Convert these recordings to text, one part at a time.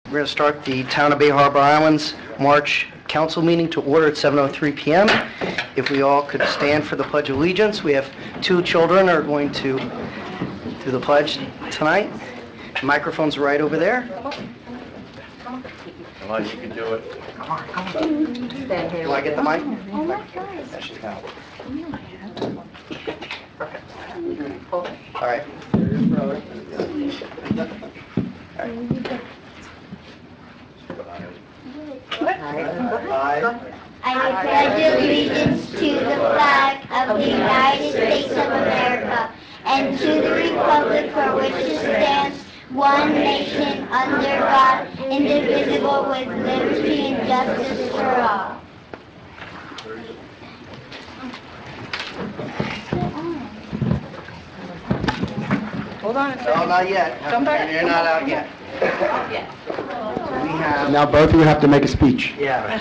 We're going to start the Town of Bay Harbor Islands March Council meeting to order at 7:03 p.m. If we all could stand for the Pledge of Allegiance. We have two children who are going to do the pledge tonight. The microphone's right over there. Come on, you can do it. Do I get the mic? Oh my gosh. That should count. All right. I pledge allegiance to the flag of the United States of America and to the republic for which it stands, one nation, under God, indivisible, with liberty and justice for all. Hold on a No, second. not yet. Come back. You're not out yet. Yeah. We have... Now both of you have to make a speech. Yeah.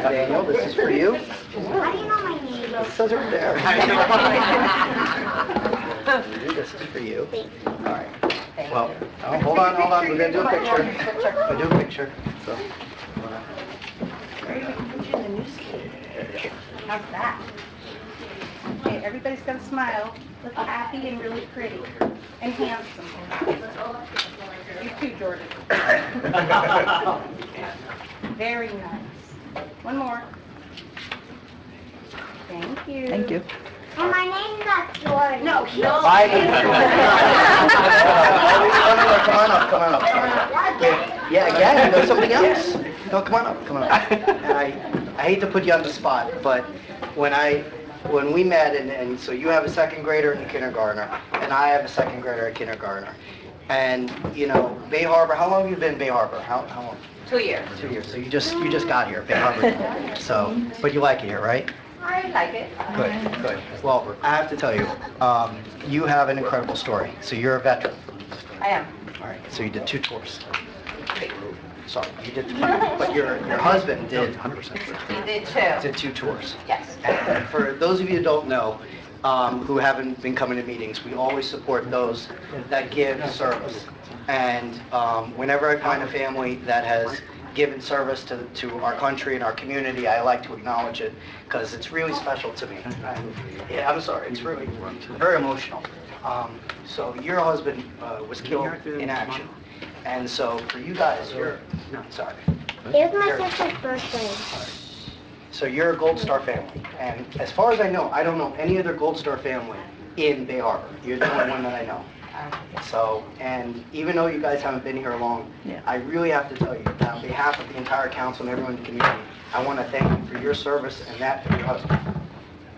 Daniel, this is for you. How do you know my name? It says it right there. This is for you. All right. Well, oh, hold on. We're going to do a picture. We'll do a picture. So, How's that? Okay, everybody's got to smile, look happy and really pretty, and handsome. You too, Jordan. Very nice. One more. Thank you. Thank you. And my name's not Jordan. No, no. Come on up. Yeah, again, there's something else. No, come on up. And I hate to put you on the spot, but when we met, and so you have a second grader and a kindergartner, and I have a second grader and a kindergartner. And, you know, Bay Harbor, how long have you been in Bay Harbor? How long? 2 years. 2 years. So you just got here, Bay Harbor. So, but you like it here, right? I like it. Good. Well, I have to tell you, you have an incredible story. So you're a veteran. I am. All right. So you did 2 tours. Sorry, you did 3, but your husband did 100%. You did too. Did 2 tours. Yes. And for those of you who don't know, who haven't been coming to meetings, we always support those that give service. And whenever I find a family that has given service to our country and our community, I like to acknowledge it because it's really special to me. Yeah, I'm sorry, it's really very emotional. So your husband was killed in action. And so for you guys, sorry. It was my sister's birthday. So you're a Gold Star family. And as far as I know, I don't know any other Gold Star family in Bay Harbor. You're the only one that I know. So, and even though you guys haven't been here long, I really have to tell you, on behalf of the entire council and everyone in the community, I want to thank you for your service and that for your husband.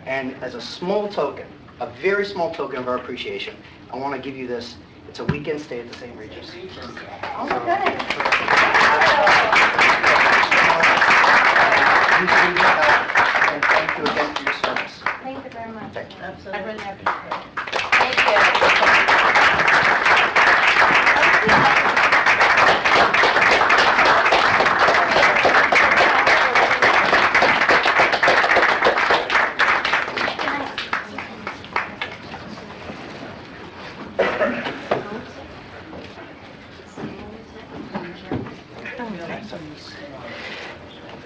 And as a small token, a very small token of our appreciation, I want to give you this. It's a weekend stay at the St. Regis. Oh my goodness. And thank you again for your service. Thank you very much. Thank you. Absolutely. I really appreciate it. Thank you.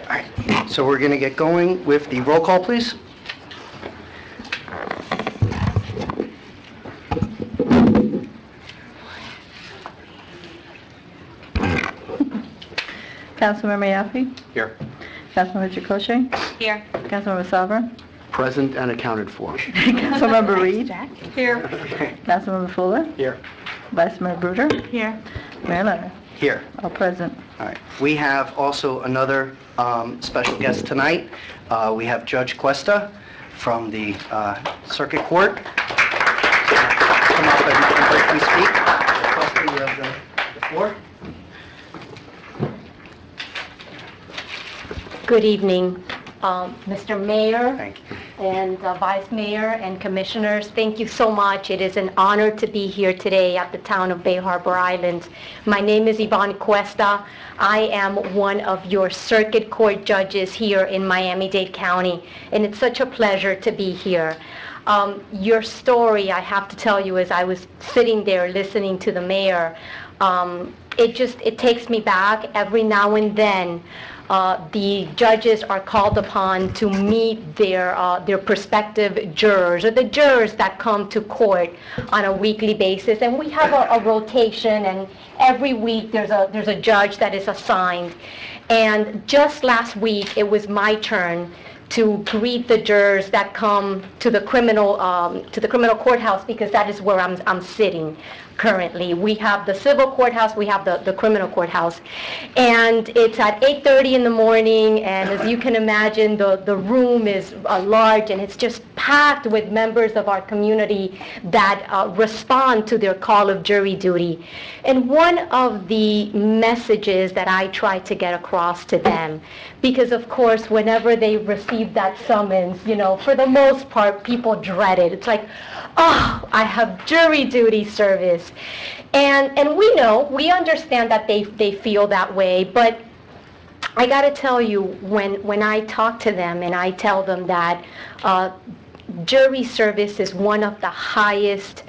All right, so we're going to get going with the roll call, please. Councilmember Yaffe? Here. Councilmember Chakoshay? Here. Councilmember Salver? Present and accounted for. Councilmember Reed? Here. Councilmember Fuller? Here. Vice Mayor Bruder? Here. Mayor Leonard? Here. All present. All right. We have also another special guest tonight. We have Judge Cuesta from the Circuit Court. Come up and briefly speak. Judge Cuesta, you have the floor. Good evening, Mr. Mayor Thank you. and Vice Mayor and Commissioners. Thank you so much. It is an honor to be here today at the town of Bay Harbor Islands. My name is Yvonne Cuesta. I am one of your circuit court judges here in Miami-Dade County, and it's such a pleasure to be here. Your story, I have to tell you, as I was sitting there listening to the mayor, It takes me back every now and then. The judges are called upon to meet their prospective jurors, or the jurors that come to court on a weekly basis, and we have a rotation, and every week there's a judge that is assigned. And just last week, it was my turn to greet the jurors that come to the criminal courthouse, because that is where I'm sitting currently. We have the civil courthouse, we have the criminal courthouse, and it's at 8:30 in the morning, and as you can imagine, the room is large, and it's just packed with members of our community that respond to their call of jury duty. And one of the messages that I try to get across to them, because of course whenever they receive that summons, for the most part people dread it. It's like, oh, I have jury duty service. And we understand that they feel that way, but I got to tell you, when I talk to them and I tell them that jury service is one of the highest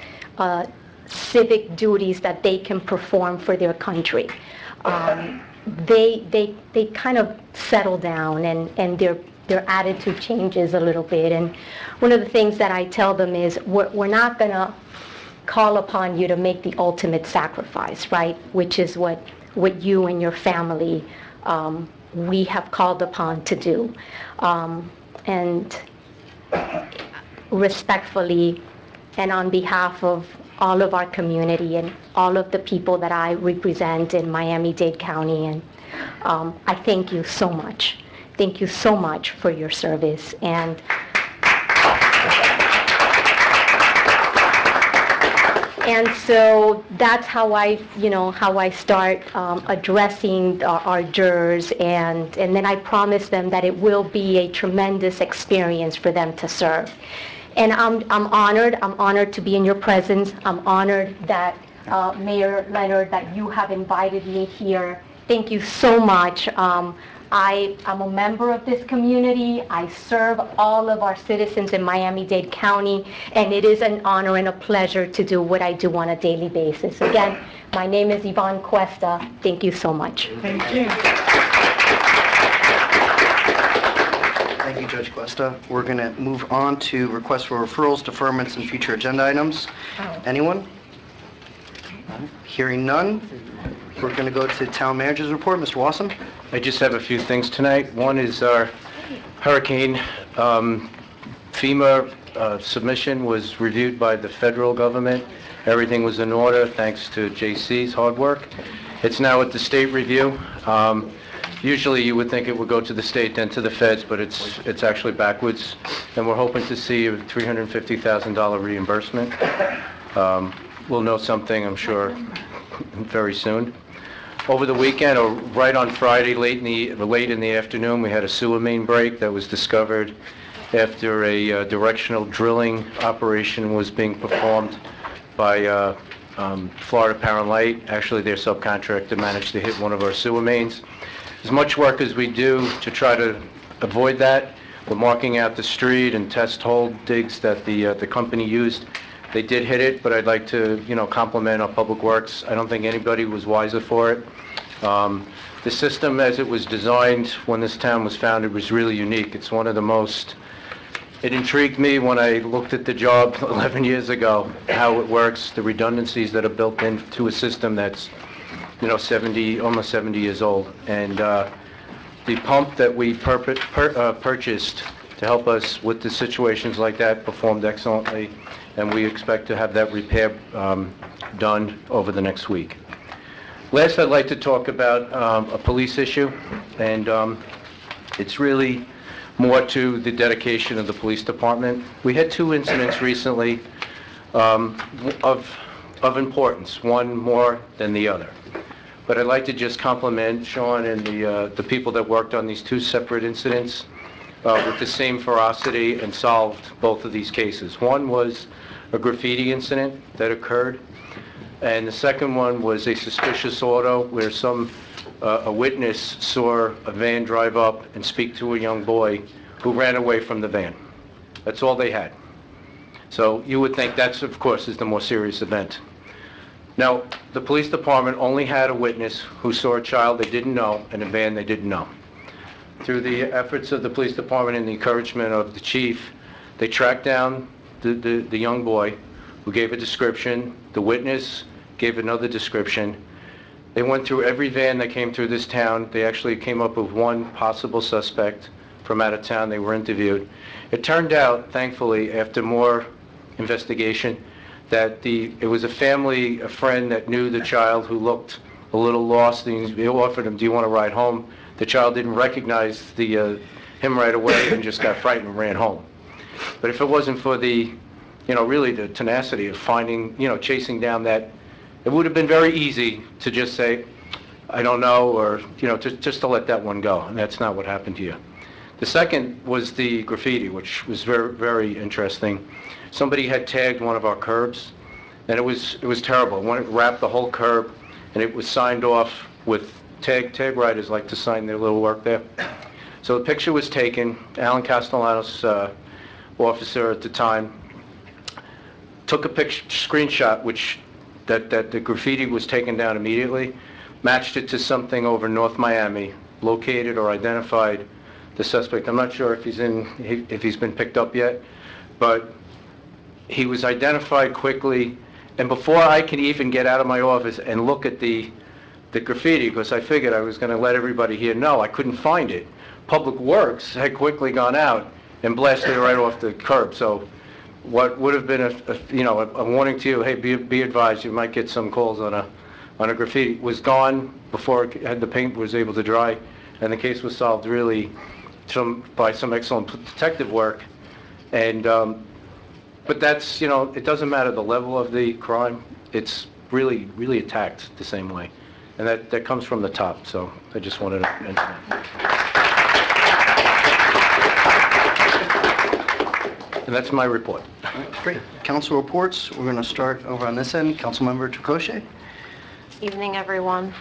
civic duties that they can perform for their country, they kind of settle down, and their attitude changes a little bit. And one of the things that I tell them is, we're not going to call upon you to make the ultimate sacrifice, right? Which is what you and your family, we have called upon to do. And respectfully, and on behalf of all of our community and all of the people that I represent in Miami-Dade County, and I thank you so much. Thank you so much for your service. And so that's how I start addressing our jurors, and then I promise them that it will be a tremendous experience for them to serve. And I'm honored to be in your presence. I'm honored that Mayor Leonard, that you have invited me here. Thank you so much. I'm a member of this community. I serve all of our citizens in Miami-Dade County, and it is an honor and a pleasure to do what I do on a daily basis. Again, my name is Yvonne Cuesta. Thank you so much. Thank you. Thank you, Judge Cuesta. We're going to move on to requests for referrals, deferments, and future agenda items. Anyone? Hearing none, we're going to go to Town Manager's report. Mr. Wasson? I just have a few things tonight. One is our hurricane FEMA submission was reviewed by the federal government. Everything was in order thanks to JC's hard work. It's now at the state review. Usually you would think it would go to the state, then to the feds, but it's actually backwards. And we're hoping to see a $350,000 reimbursement. We'll know something, I'm sure, very soon. Over the weekend, or right on Friday, late in the afternoon, we had a sewer main break that was discovered after a directional drilling operation was being performed by Florida Power & Light. Actually, their subcontractor managed to hit one of our sewer mains. As much work as we do to try to avoid that, we're marking out the street and test hole digs that the company used. They did hit it, but I'd like to, compliment our Public Works. I don't think anybody was wiser for it. The system, as it was designed when this town was founded, was really unique. It's one of the most... It intrigued me when I looked at the job 11 years ago, how it works, the redundancies that are built into a system that's, almost 70 years old. And the pump that we purchased to help us with the situations like that performed excellently, and we expect to have that repair done over the next week. Last, I'd like to talk about a police issue, and it's really more to the dedication of the police department. We had two incidents recently of importance, one more than the other. But I'd like to just compliment Sean and the people that worked on these two separate incidents with the same ferocity and solved both of these cases. One was a graffiti incident that occurred, and the second one was a suspicious auto where a witness saw a van drive up and speak to a young boy who ran away from the van. That's all they had. So you would think that's, of course, is the more serious event. Now, the police department only had a witness who saw a child they didn't know and a van they didn't know. Through the efforts of the police department and the encouragement of the chief, they tracked down the young boy who gave a description. The witness gave another description. They went through every van that came through this town. They actually came up with one possible suspect from out of town. They were interviewed. It turned out, thankfully, after more investigation, that it was a friend that knew the child who looked a little lost. They offered him, "Do you want to ride home?" The child didn't recognize him right away and just got frightened and ran home. But if it wasn't for really the tenacity of finding, chasing down that, it would have been very easy to just say, "I don't know," or, just to let that one go. And that's not what happened here. The second was the graffiti, which was very, very interesting. Somebody had tagged one of our curbs, and it was terrible. It wrapped the whole curb, and it was signed off with tag writers like to sign their little work there. So the picture was taken. Alan Castellanos, officer at the time, took a screenshot, that the graffiti was taken down immediately, matched it to something over North Miami, located or identified the suspect. I'm not sure if he's been picked up yet, but he was identified quickly, and before I could even get out of my office and look at the graffiti, because I figured I was going to let everybody here know, I couldn't find it. Public Works had quickly gone out and blasted it right off the curb. So what would have been a warning to you, hey, be advised, you might get some calls on a graffiti, was gone before the paint was able to dry, and the case was solved really by some excellent detective work. And but that's, it doesn't matter the level of the crime, it's really, really attacked the same way. And that comes from the top, so I just wanted to mention that. And that's my report. All right, great. Council reports, we're going to start over on this end. Councilmember Tricochet. Evening, everyone.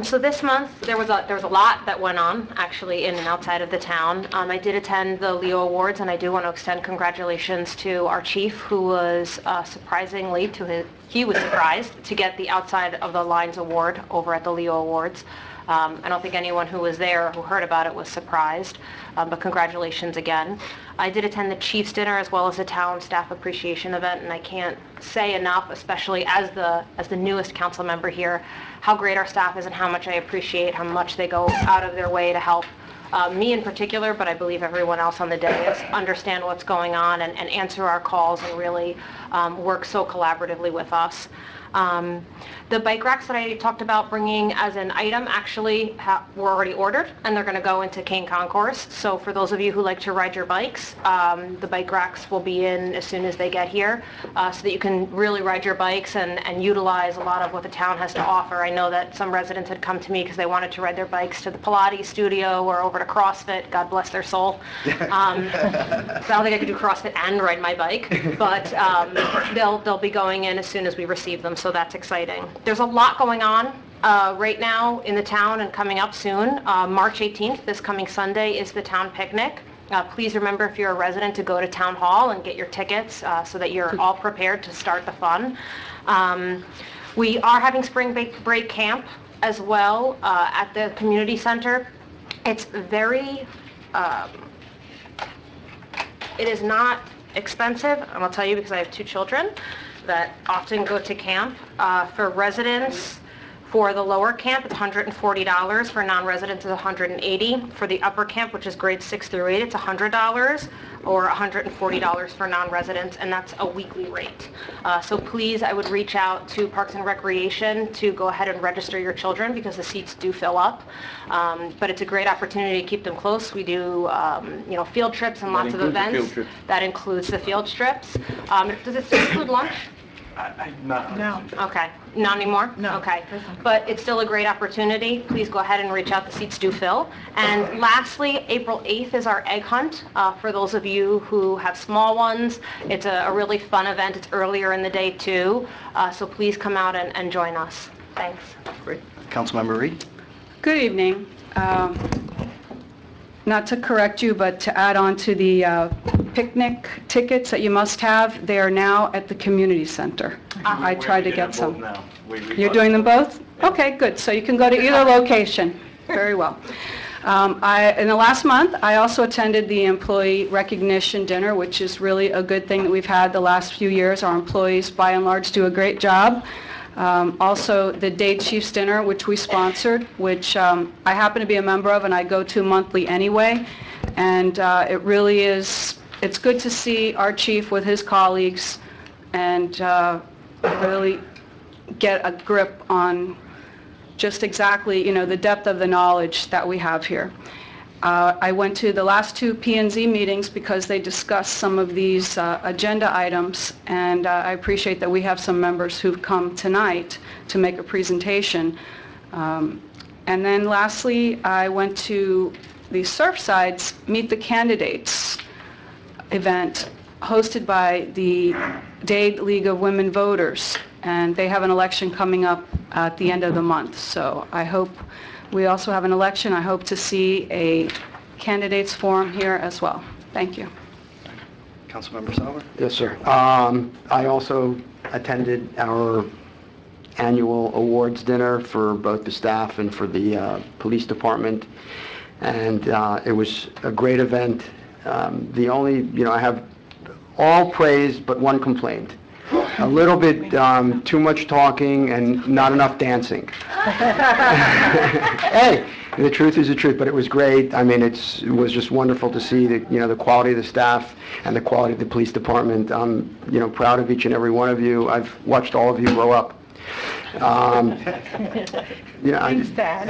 So this month, there was a lot that went on, actually, in and outside of the town. I did attend the Leo Awards, and I do want to extend congratulations to our chief, who was he was surprised to get the Outside of the Lines Award over at the Leo Awards. I don't think anyone who was there or who heard about it was surprised, but congratulations again. I did attend the Chiefs dinner as well as the town staff appreciation event, and I can't say enough, especially as the newest council member here, how great our staff is and how much I appreciate how much they go out of their way to help me in particular, but I believe everyone else on the dais understand what's going on and answer our calls and really work so collaboratively with us. The bike racks that I talked about bringing as an item actually were already ordered, and they're going to go into Kane Concourse. So for those of you who like to ride your bikes, the bike racks will be in as soon as they get here, so that you can really ride your bikes and utilize a lot of what the town has to offer. I know that some residents had come to me because they wanted to ride their bikes to the Pilates studio or over to CrossFit. God bless their soul. So I don't think I could do CrossFit and ride my bike, but they'll be going in as soon as we receive them, so that's exciting. There's a lot going on right now in the town and coming up soon. March 18th, this coming Sunday, is the town picnic. Please remember, if you're a resident, to go to Town Hall and get your tickets so that you're all prepared to start the fun. We are having spring break camp as well at the community center. It's very, it is not expensive, and I'll tell you because I have 2 children that often go to camp. For residents, for the lower camp, it's $140. For non-residents, it's $180. For the upper camp, which is grades 6 through 8, it's $100, or $140 for non-residents, and that's a weekly rate. So please, I would reach out to Parks and Recreation to go ahead and register your children, because the seats do fill up. But it's a great opportunity to keep them close. We do, field trips and lots of events. That includes the field trips. Does it still include lunch? No. Okay, not anymore? No. Okay, but it's still a great opportunity. Please go ahead and reach out, the seats do fill. And lastly, April 8th is our egg hunt. For those of you who have small ones, it's a really fun event. It's earlier in the day too, so please come out and join us. Thanks. Great. Councilmember Reed. Good evening. Not to correct you, but to add on to the picnic tickets that you must have, they are now at the community center. I tried to get some. You're doing them both? Okay, good. So you can go to either location. Very well. In the last month, I also attended the employee recognition dinner, which is really a good thing that we've had the last few years. Our employees, by and large, do a great job. Also, the Day Chiefs dinner, which we sponsored, which I happen to be a member of, and I go to monthly anyway. And it really is, it's good to see our chief with his colleagues and really get a grip on just exactly, the depth of the knowledge that we have here. I went to the last two P&Z meetings because they discussed some of these agenda items, and I appreciate that we have some members who've come tonight to make a presentation. And then lastly, I went to the Surfside's Meet the Candidates event hosted by the Dade League of Women Voters, and they have an election coming up at the end of the month. So I hope we also have an election. I hope to see a candidates forum here as well. Thank you. Councilmember Sauer? Yes, sir. I also attended our annual awards dinner for both the staff and for the police department, and it was a great event. The only, I have all praise but one complaint. A little bit too much talking and not enough dancing. Hey, the truth is the truth, but it was great. I mean, it was just wonderful to see the quality of the staff and the quality of the police department. I'm, proud of each and every one of you. I've watched all of you grow up. Thanks, Dad.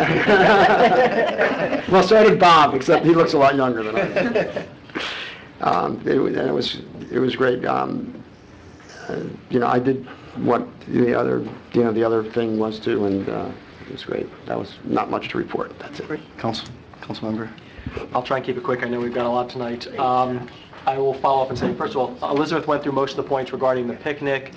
Well, so did Bob, except he looks a lot younger than I do. It was great. I did what the other thing was too, and it was great. That was not much to report. That's it. Councilmember? I'll try and keep it quick. I know we've got a lot tonight. I will follow up and say, first of all, Elizabeth went through most of the points regarding the picnic.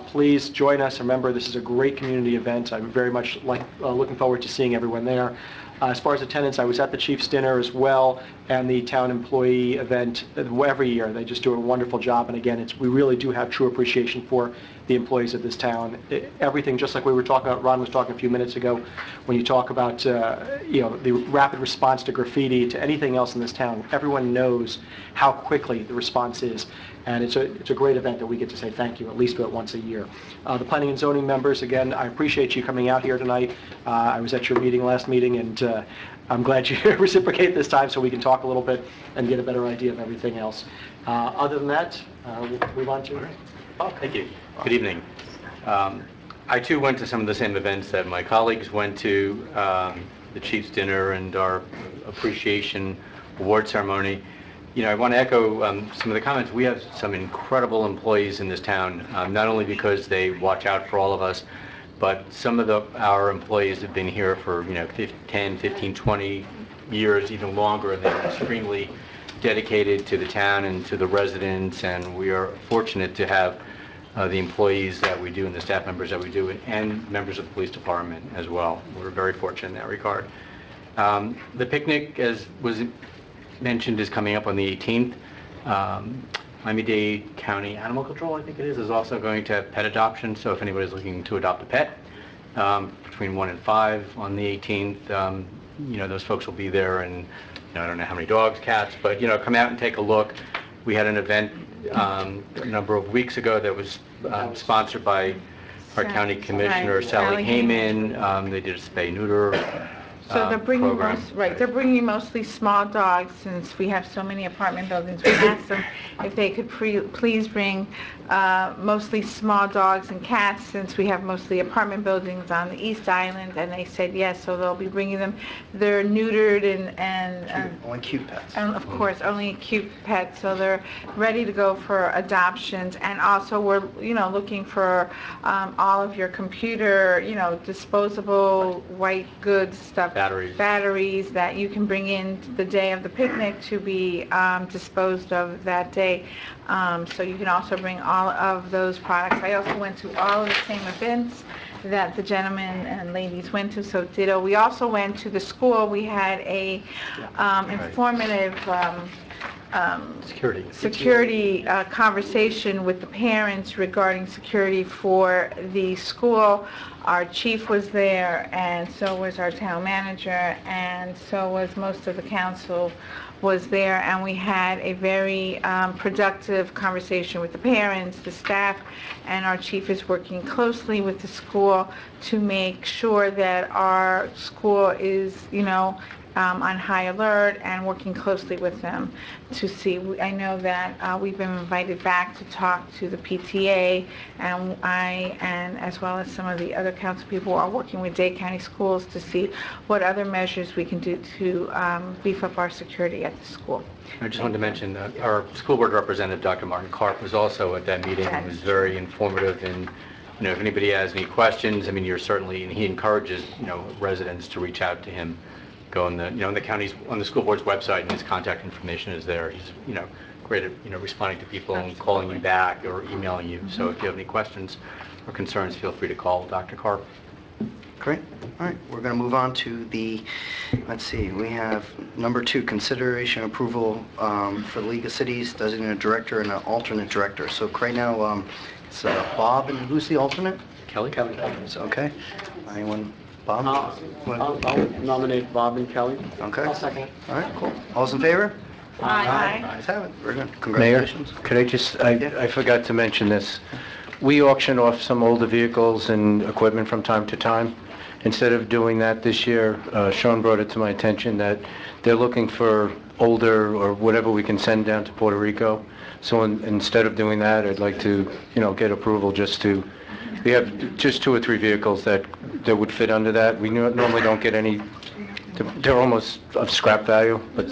Please join us. Remember, this is a great community event. I'm very much looking forward to seeing everyone there. As far as attendance, I was at the Chiefs dinner as well, and the town employee event every year. They just do a wonderful job, and again, we really do have true appreciation for the employees of this town. Everything, just like we were talking about, Ron was talking a few minutes ago, when you talk about the rapid response to graffiti, to anything else in this town, everyone knows how quickly the response is. And it's a great event that we get to say thank you at least about once a year. The planning and zoning members, again, I appreciate you coming out here tonight. I was at your last meeting, and I'm glad you reciprocate this time so we can talk a little bit and get a better idea of everything else. Other than that, we'll move on to... Oh, thank you. Good evening. I too went to some of the same events that my colleagues went to, the Chiefs dinner and our appreciation award ceremony. I want to echo some of the comments. We have some incredible employees in this town, not only because they watch out for all of us, but some of our employees have been here for 10, 15, 20 years, even longer, and they're extremely dedicated to the town and to the residents, and we are fortunate to have the employees that we do and the staff members that we do, and members of the police department as well. We're very fortunate in that regard. The picnic, as was mentioned, is coming up on the 18th. Miami-Dade County Animal Control, I think it is also going to have pet adoption, so if anybody's looking to adopt a pet, between 1 and 5 on the 18th, those folks will be there, and I don't know how many dogs, cats, but come out and take a look. We had an event a number of weeks ago that was sponsored by our county commissioner, Sally Heyman. They did a spay-neuter So they're bringing they're bringing mostly small dogs, since we have so many apartment buildings. We asked them if they could please bring mostly small dogs and cats, since we have mostly apartment buildings on the East Island, and they said yes, so they'll be bringing them. They're neutered and only cute pets. And of course, only cute pets, so they're ready to go for adoptions. And also, we're looking for all of your computer, disposable white goods stuff. Batteries that you can bring in the day of the picnic to be disposed of that day. So you can also bring all of those products. I also went to all of the same events that the gentlemen and ladies went to, so ditto. We also went to the school. We had a informative security conversation with the parents regarding security for the school. Our chief was there, and so was our town manager, and so was most of the council was there, and we had a very productive conversation with the parents, the staff, and our chief is working closely with the school to make sure that our school is, on high alert and working closely with them to see. I know that we've been invited back to talk to the PTA, and and as well as some of the other council people are working with Dade County Schools to see what other measures we can do to beef up our security at the school. I just wanted to mention that our school board representative, Dr. Martin Karp, was also at that meeting and was very informative. And if anybody has any questions, I mean, and he encourages residents to reach out to him. Go on the school board's website, and his contact information is there. He's great at responding to people and calling you back or emailing you. So if you have any questions or concerns, feel free to call Dr. Karp. Great. All right, we're going to move on to let's see, we have number 2, consideration approval for the League of Cities, designated director and an alternate director. So right now, it's Bob, and who's the alternate? Kelly. So, okay. Anyone? Bob? I'll nominate Bob and Kelly. Okay. I'll second it. All right, cool. All's in favor? Aye. Ayes have it. Very good. Mayor, Congratulations. could I just, I forgot to mention this. We auction off some older vehicles and equipment from time to time. Instead of doing that this year, Sean brought it to my attention that they're looking for older or whatever we can send down to Puerto Rico. So instead of doing that, I'd like to, get approval we have just 2 or 3 vehicles that would fit under that. We normally don't get any, they're almost of scrap value, but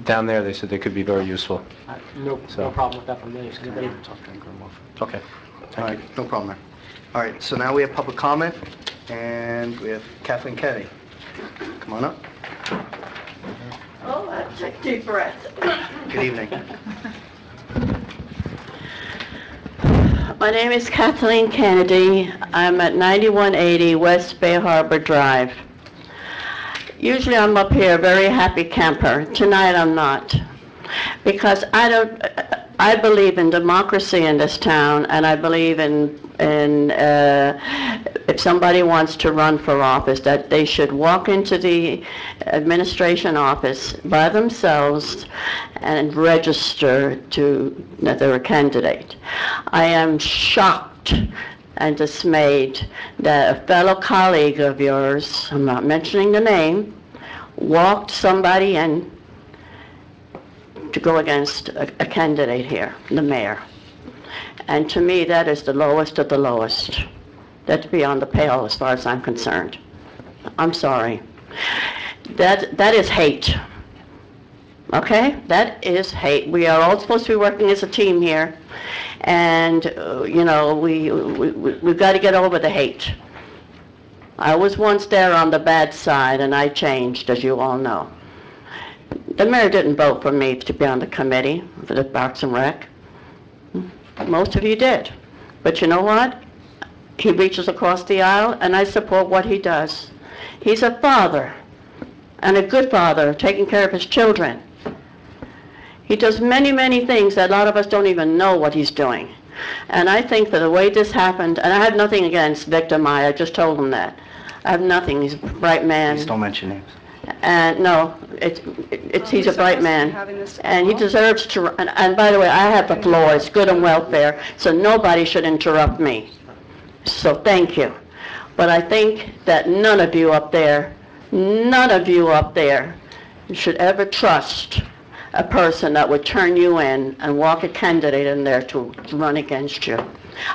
down there they said they could be very useful. No problem with that from me. Okay. All right, no problem there. All right, so now we have public comment, and we have Kathleen Kennedy. Come on up. Oh, I took deep breaths. Good evening. My name is Kathleen Kennedy. I'm at 9180 West Bay Harbor Drive. Usually I'm up here a very happy camper. Tonight I'm not. Because I believe in democracy in this town, and I believe in if somebody wants to run for office, that they should walk into the administration office by themselves and register that they're a candidate. I am shocked and dismayed that a fellow colleague of yours, I'm not mentioning the name, walked somebody in to go against a candidate here, the mayor. And to me, that is the lowest of the lowest. That's beyond the pale as far as I'm concerned. I'm sorry. That is hate. Okay? That is hate. We are all supposed to be working as a team here. And, we've got to get over the hate. I was once there on the bad side, and I changed, as you all know. The mayor didn't vote for me to be on the committee for the Parks and Rec. Most of you did. But you know what? He reaches across the aisle, and I support what he does. He's a father, and a good father, taking care of his children. He does many, many things that a lot of us don't even know what he's doing. And I think that the way this happened, and I have nothing against Victor Meyer, I just told him that. I have nothing. He's a bright man. Please don't mention names. And no, he's a bright man, and he deserves to, and by the way, I have the floor, it's good and welfare, so nobody should interrupt me. So thank you. But I think that none of you up there should ever trust a person that would turn you in and walk a candidate in there to run against you.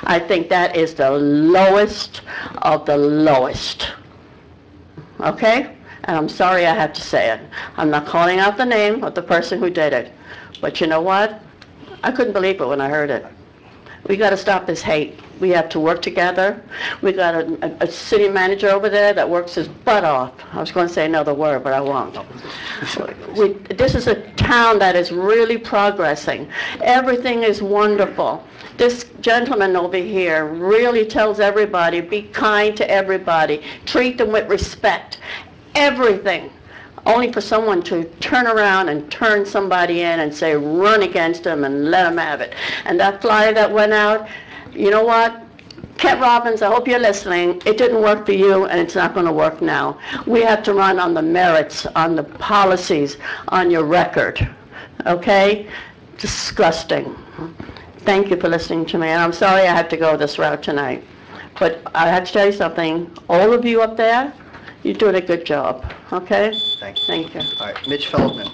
I think that is the lowest of the lowest. Okay? And I'm sorry I have to say it. I'm not calling out the name of the person who did it. But you know what? I couldn't believe it when I heard it. We got to stop this hate. We have to work together. We got a city manager over there that works his butt off. I was going to say another word, but I won't. This is a town that is really progressing. Everything is wonderful. This gentleman over here really tells everybody, be kind to everybody. Treat them with respect. Everything. only for someone to turn around and turn somebody in and say, run against them and let them have it. And that flyer that went out, you know what? Kent Robbins, I hope you're listening. It didn't work for you, and it's not going to work now. We have to run on the merits, on the policies, on your record, okay? Disgusting. Thank you for listening to me, and I'm sorry I had to go this route tonight. But I have to tell you something, all of you up there, you're doing a good job, okay? Thank you. Thank you. All right, Mitch Feldman.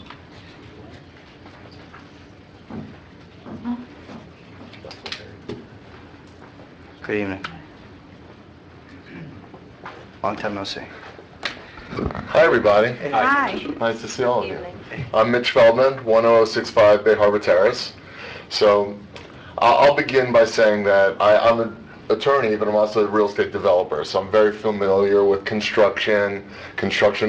Good evening. Long time no see. Hi, everybody. Hi. Nice to see all of you. I'm Mitch Feldman, 10065 Bay Harbor Terrace. So I'll begin by saying that I'm an attorney, but I'm also a real estate developer. So I'm very familiar with construction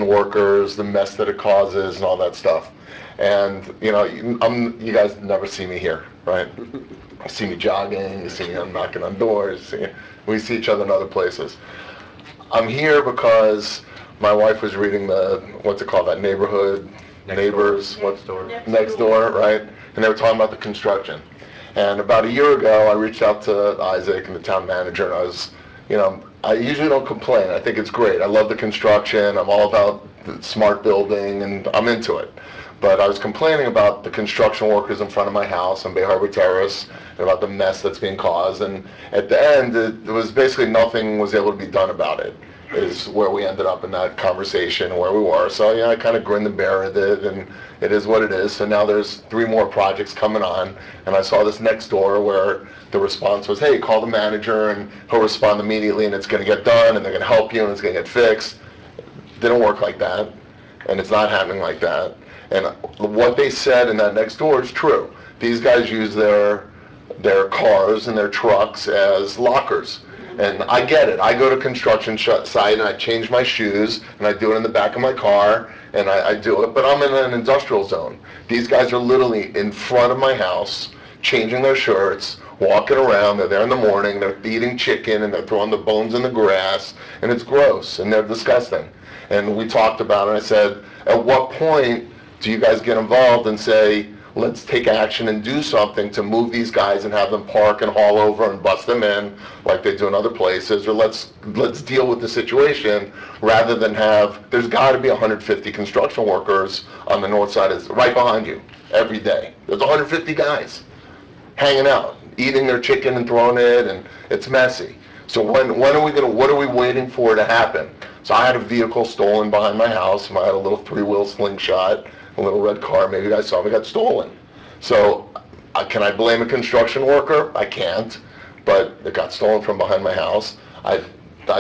workers, the mess that it causes, and all that stuff. And you guys never see me here, right? You see me jogging, you see me I'm knocking on doors, we see each other in other places. I'm here because my wife was reading what's it called, that neighborhood, Neighbors, Next Door, right? And they were talking about the construction. And about a year ago, I reached out to Isaac and the town manager, and I was, I usually don't complain. I think it's great. I love the construction. I'm all about the smart building, and I'm into it. But I was complaining about the construction workers in front of my house on Bay Harbor Terrace, and about the mess that's being caused. And at the end, it was basically nothing was able to be done about it, is where we ended up in that conversation where we were. So I kind of grinned and bear with it, and it is what it is. So now there's 3 more projects coming on, and I saw this next door where the response was, hey, call the manager and he'll respond immediately and it's going to get done and they're going to help you and it's going to get fixed. Didn't work like that, and it's not happening like that. And what they said in that next door is true. These guys use their cars and their trucks as lockers. And I get it. I go to construction site and I change my shoes and I do it in the back of my car and I do it, but I'm in an industrial zone. These guys are literally in front of my house, changing their shirts, walking around. They're there in the morning, they're eating chicken and they're throwing the bones in the grass, and it's gross and they're disgusting. And we talked about it, and I said, at what point do you guys get involved and say, let's take action and do something to move these guys and have them park and haul over and bust them in like they do in other places, or let's deal with the situation rather than there's got to be 150 construction workers on the north side, right behind you, every day. There's 150 guys hanging out, eating their chicken and throwing it, and it's messy. So what are we waiting for to happen? So I had a vehicle stolen behind my house. I had a little 3-wheel slingshot, a little red car, maybe you guys saw me, got stolen. So can I blame a construction worker? I can't, but it got stolen from behind my house. I'd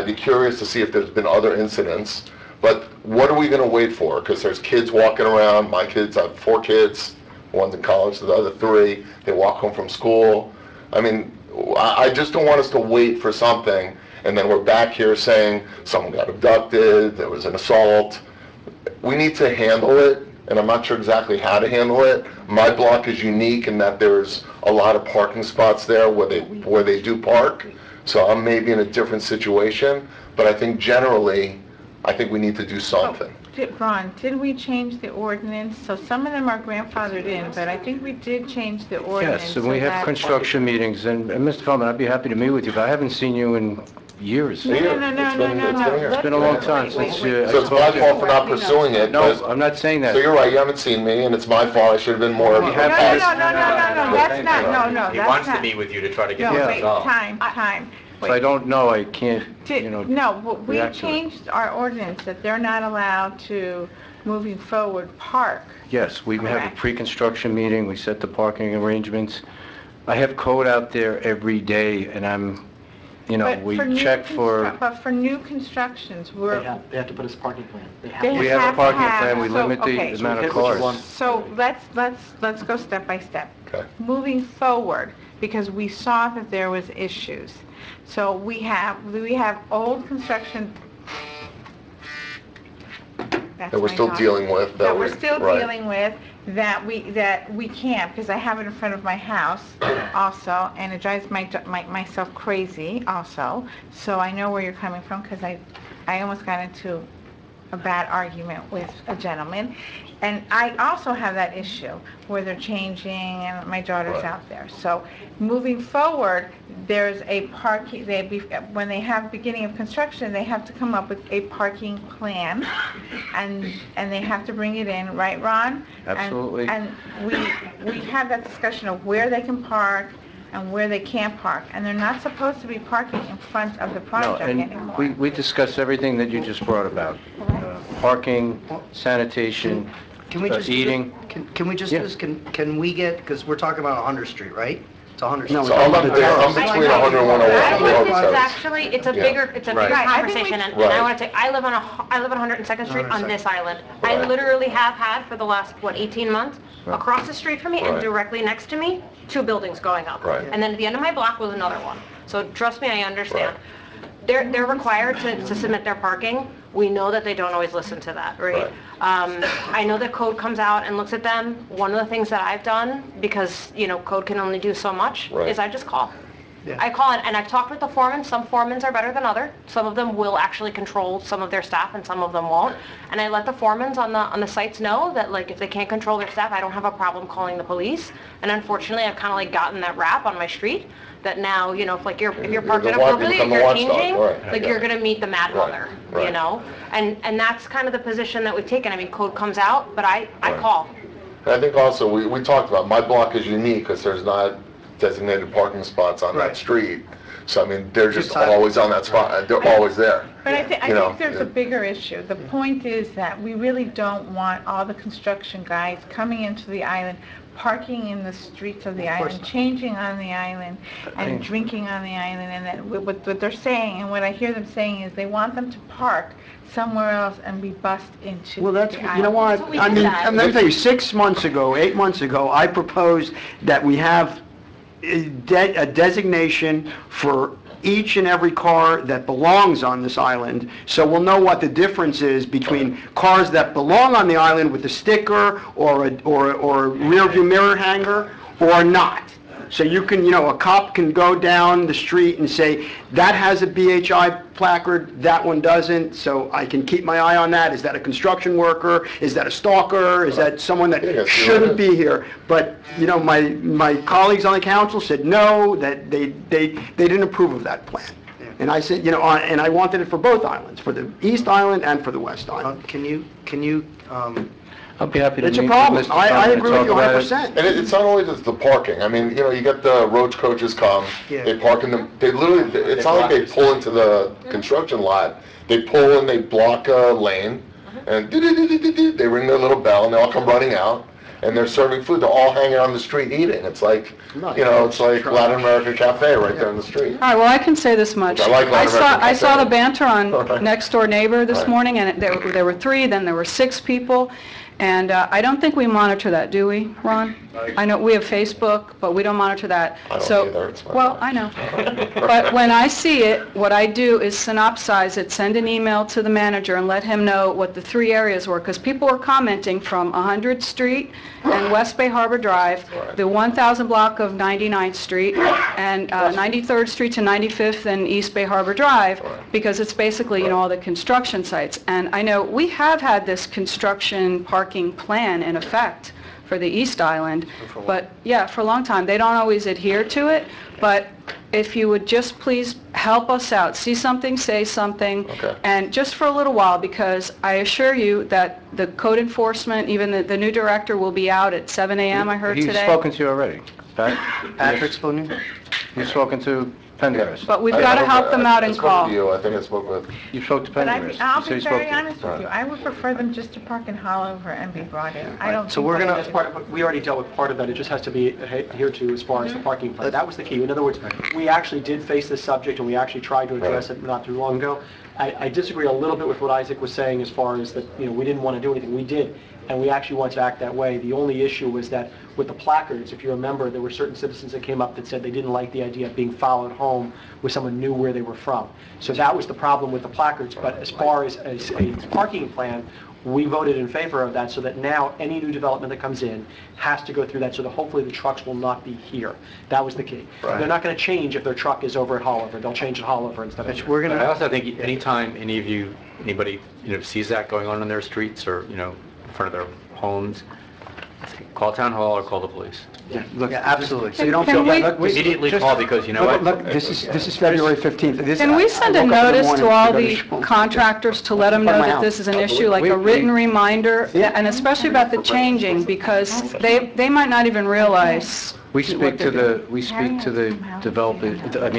be curious to see if there's been other incidents, but what are we going to wait for? Because there's kids walking around. My kids, I have 4 kids, one's in college, the other 3, they walk home from school. I mean, I just don't want us to wait for something, and then we're back here saying someone got abducted, there was an assault. We need to handle it, and I'm not sure exactly how to handle it. My block is unique in that there's a lot of parking spots there where they do park, so I'm maybe in a different situation, but I think generally, I think we need to do something. Ron, did we change the ordinance? So some of them are grandfathered in, but I think we did change the ordinance. Yes, and we have construction meetings, and Mr. Feldman, I'd be happy to meet with you, but I haven't seen you in years. No. It's been a long time since you... So it's my fault for not pursuing it. No, I'm not saying that. So you're right, you haven't seen me, and it's my fault, I should have been more... No, that's not. He wants to meet with you to try to get this resolved. Time. If I don't know, I can't, No, we react to it. changed our ordinance that they're not allowed to, moving forward, park. Yes, we have a Correct. pre-construction meeting, we set the parking arrangements. I have code out there every day, and I'm, But we for new check for... But for new constructions, They have to put a parking plan. We have a parking plan, we limit the amount of cars. So let's go step by step. Okay. Moving forward, because we saw that there was issues. So we have old construction. That's That we're my still dog. dealing with. That we're still right. dealing with, that we can't, because I have it in front of my house also, and it drives myself crazy also. So I know where you're coming from, because I almost got into a bad argument with a gentleman. And I also have that issue where they're changing and my daughter's out there. So moving forward, there's a parking, when they have beginning of construction, they have to come up with a parking plan and they have to bring it in, right, Ron? Absolutely. And we had that discussion of where they can park and where they can't park, and they're not supposed to be parking in front of the No, project and anymore. we discussed everything that you just brought about. Parking, sanitation, Can we just, eating. can we just, Yeah. can we get, because we're talking about 100th Street, right? It's 100th Street. No, So I'm between 100 and 101. I think Harvard it's Terrace. actually, it's a Yeah. bigger, it's a bigger Right. conversation, and Right. I want to say, I live on 102nd Street on this island. I Right. literally have had for the last, 18 months, across the street from me and Right. directly next to me, 2 buildings going up. Right. And then at the end of my block was another one. So trust me, I understand. They're required to submit their parking. We know that they don't always listen to that, right? I know that code comes out and looks at them. One of the things that I've done, because, code can only do so much, Right. is I just call. Yeah. I call it, and I've talked with the foremen. Some foremans are better than others. Some of them will actually control some of their staff, and some of them won't. And I let the foremans on the sites know that, like, if they can't control their staff, I don't have a problem calling the police. And unfortunately, I've kind of like gotten that rap on my street that now, if you're parked the inappropriately, become if the you're watchdog, changing, right. like you're gonna meet the mad Right, mother, right. And that's kind of the position that we've taken. I mean, code comes out, but I Right. call. And I think also, we talked about, my block is unique because there's not designated parking spots on Right. that street. So, I mean, they're just Just always on that spot, they're always there. But I think You know, there's a bigger issue. The point is that we really don't want all the construction guys coming into the island, parking in the streets of the Of course island, not. changing on the island, and drinking on the island, and that what they're saying, and what I hear them saying is they want them to park somewhere else and be bussed into Well, that's, the you know island. what, we I did mean, that. I'm going to tell you, 6 months ago, 8 months ago, I proposed that we have a designation for each and every car that belongs on this island, so we'll know what the difference is between cars that belong on the island with a sticker or a rear view mirror hanger or not. So you can, a cop can go down the street and say, that has a BHI placard, that one doesn't, so I can keep my eye on that. Is that a construction worker? Is that a stalker? Is that someone Yeah, that that's shouldn't right. be here? But, my colleagues on the council said no, that they didn't approve of that plan. And I said, and I wanted it for both islands, for the East Island and for the West Island. Can you, I'll be happy to It's meet a with problem. Mr. I Furman to agree with talk you about it. 100%. And it's not only just the parking, I mean, you get the roach coaches come, Yeah. they park in the, they literally, it's not like they pull into the construction lot, they pull and they block a lane, and they ring their little bell, and they all come running out, and they're serving food, they're all hanging on the street eating, it's like, it's like Latin American Cafe right there in the street. All right, well, I can say this much. I like Latin American I saw Cafe. the banter on Right. Next Door Neighbor this Right. morning, and there were 3, then there were 6 people, and I don't think we monitor that, do we, Ron? I know we have Facebook, but we don't monitor that. I don't So, either, it's my well, fault. I know. But when I see it, what I do is synopsize it, send an email to the manager, and let him know what the 3 areas were, because people were commenting from 100th Street and West Bay Harbor Drive, Right. the 1,000 block of 99th Street, and 93rd Street to 95th and East Bay Harbor Drive, Right. because it's basically, all the construction sites. And I know we have had this construction parking plan in effect for the East Island, but, yeah, for a long time. They don't always adhere to it, but if you would just please help us out, see something, say something, Okay. and just for a little while, because I assure you that the code enforcement, even the new director will be out at 7 a.m., I heard He's today. spoken to you already, Pat? Patrick spoken? You've spoken to Pendergast. But we've got to help them out and I spoke call. to you, I think I spoke with, You spoke to But Pendergast. I'll You said be you spoke very to him. honest with you, I would prefer them just to park in Hollover and be brought in. I don't So think we're that gonna- That's part of, we already dealt with part of that, it just has to be adhered to as far as the parking plan. That was the key. In other words, we actually did face this subject, and we actually tried to address it not too long ago. I disagree a little bit with what Isaac was saying as far as that, we didn't want to do anything. We did. and we actually want to act that way. The only issue was that with the placards, if you remember, there were certain citizens that came up that said they didn't like the idea of being followed home where someone knew where they were from. So that was the problem with the placards, but as far as a parking plan, we voted in favor of that so that now any new development that comes in has to go through that so that hopefully the trucks will not be here. That was the key. Right. They're not going to change if their truck is over at Holliver. They'll change at Holliver instead of here. We're But I gonna, also think anytime anybody, sees that going on in their streets or, in front of their homes, call town hall or call the police. Look, yeah, absolutely. So you don't Can feel we- bad. Look, Immediately just- call because you know what? Look, this is February 15th. Can we send a notice to all the contractors to let them know that this is an issue, like a written reminder, and especially about the changing, because they might not even realize. We speak to the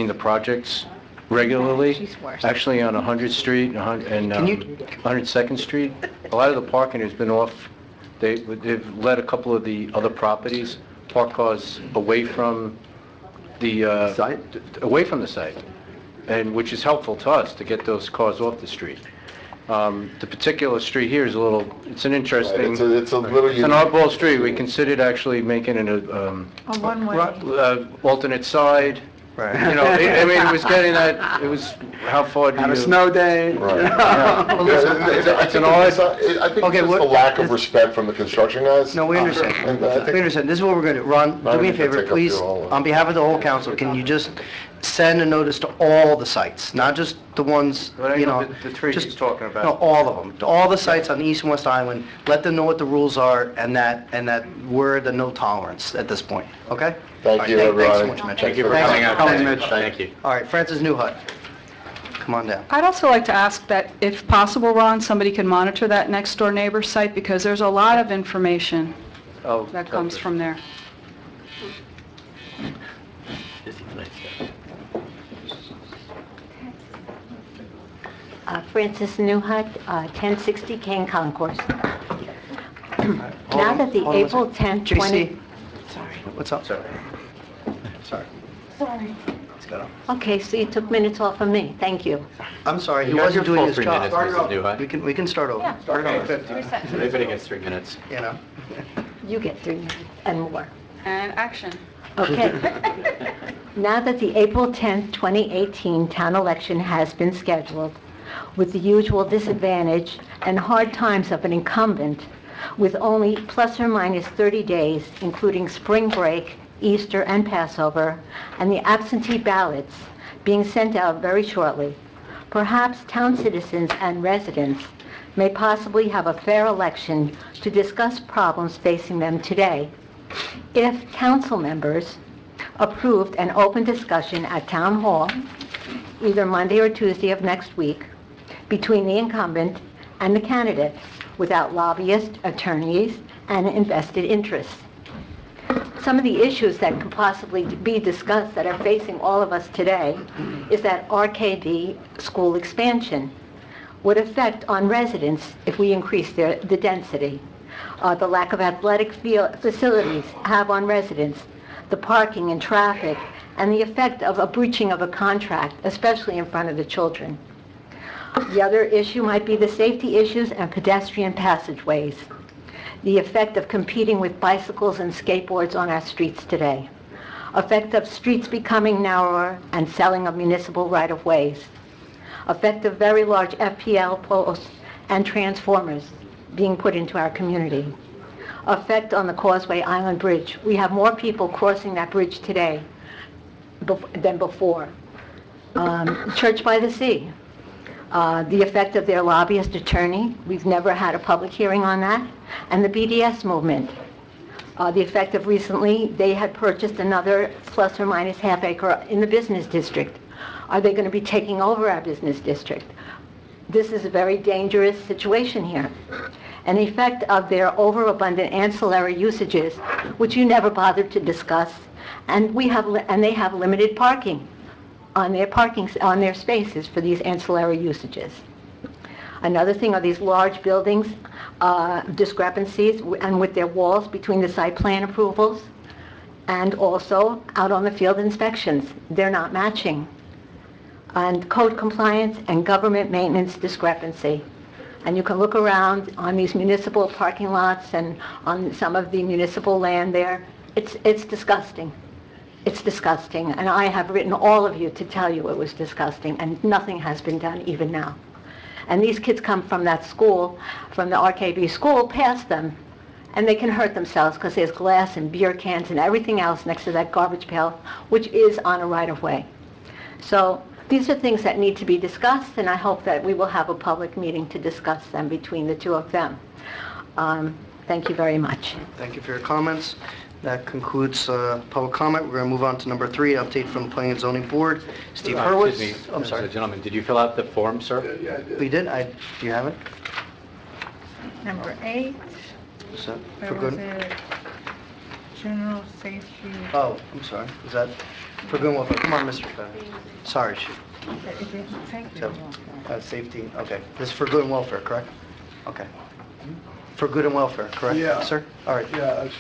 the projects regularly. Actually, on 100th Street and 102nd Street, a lot of the parking has been off. They've let a couple of the other properties park cars away from the Site? away from the site, and which is helpful to us to get those cars off the street. The particular street here is it's an interesting. It's a little It's an unique. oddball street. We considered actually making an A one-way. alternate side. right. I mean, it was getting that, it was, how far do you... Have a snow day. Right. It's an odd... I think Okay, it's just what- the lack of respect from the construction guys. No, we understand. And I think- We understand. This is what we're going to, Ron, Not do me a even to favor, take up please, your whole- on behalf of the whole council, can you just send a notice to all the sites, not just the ones, But I you know know... the three he's just- talking about. No, all of them, to all the sites on the East and West Island, let them know what the rules are, and that we're the no tolerance at this point, okay? Thank All you, right, Thanks so everybody. much, Mitch. Thank you for Thanks coming out. coming, today. Mitch. Thank you. All right, Francis Newhut, come on down. I'd also like to ask that, if possible, Ron, somebody can monitor that next-door neighbor site, because there's a lot of information Oh, that comes from there. Francis Newhut, 1060 Kane Concourse. Hold Now on, that the hold on a April second. 10, 20... JC, what's up? Sorry. Sorry. Let's go. Okay, so you took minutes off of me. Thank you. I'm sorry, he You have wasn't your doing full his 3 job. minutes, Mrs. Newhut. We can start over. Yeah. Start over. Everybody gets 3 minutes. You know? You get 3 minutes and more. And action. Okay. Now that the April 10, 2018 town election has been scheduled, with the usual disadvantage and hard times of an incumbent, with only plus or minus 30 days, including spring break, Easter, and Passover, and the absentee ballots being sent out very shortly, perhaps town citizens and residents may possibly have a fair election to discuss problems facing them today, if council members approved an open discussion at Town Hall, either Monday or Tuesday of next week, between the incumbent and the candidate, without lobbyists, attorneys, and invested interests. Some of the issues that could possibly be discussed that are facing all of us today is that RKD school expansion would affect on residents if we increase the density. The lack of athletic facilities have on residents, the parking and traffic, and the effect of a breaching of a contract, especially in front of the children. The other issue might be the safety issues and pedestrian passageways, the effect of competing with bicycles and skateboards on our streets today, effect of streets becoming narrower and selling of municipal right-of-ways, effect of very large FPL posts and transformers being put into our community, effect on the Causeway Island Bridge. We have more people crossing that bridge today than before. Church by the Sea, the effect of their lobbyist attorney. We've never had a public hearing on that. And the BDS movement. The effect of recently, they had purchased another plus or minus half acre in the business district. Are they going to be taking over our business district? This is a very dangerous situation here. An effect of their overabundant ancillary usages, which you never bothered to discuss, and they have limited parking on their spaces for these ancillary usages. Another thing are these large buildings, discrepancies and with their walls between the site plan approvals and also out on the field inspections. They're not matching. And code compliance and government maintenance discrepancy. And you can look around on these municipal parking lots and on some of the municipal land there. It's disgusting. It's disgusting. And I have written all of you to tell you it was disgusting, and nothing has been done even now. And these kids come from that school, from the RKB school, past them, and they can hurt themselves because there's glass and beer cans and everything else next to that garbage pail, which is on a right-of-way. So these are things that need to be discussed, and I hope that we will have a public meeting to discuss them between the two of them. Thank you very much. Thank you for your comments. That concludes public comment. We're going to move on to number 3, update from the Planning and Zoning Board. Steve Hurwitz. Excuse me, I'm sorry. Gentlemen, did you fill out the form, sir? We did? Do you have it? Number 8, Is that where for was good? it? General safety. Oh, I'm sorry. Is that for good and welfare? Come on, Mr. Fenn. Sorry, Chief. Safety, okay. This is for good and welfare, correct? Okay. For good and welfare, correct? Yeah. Sir? All right. Yeah, I just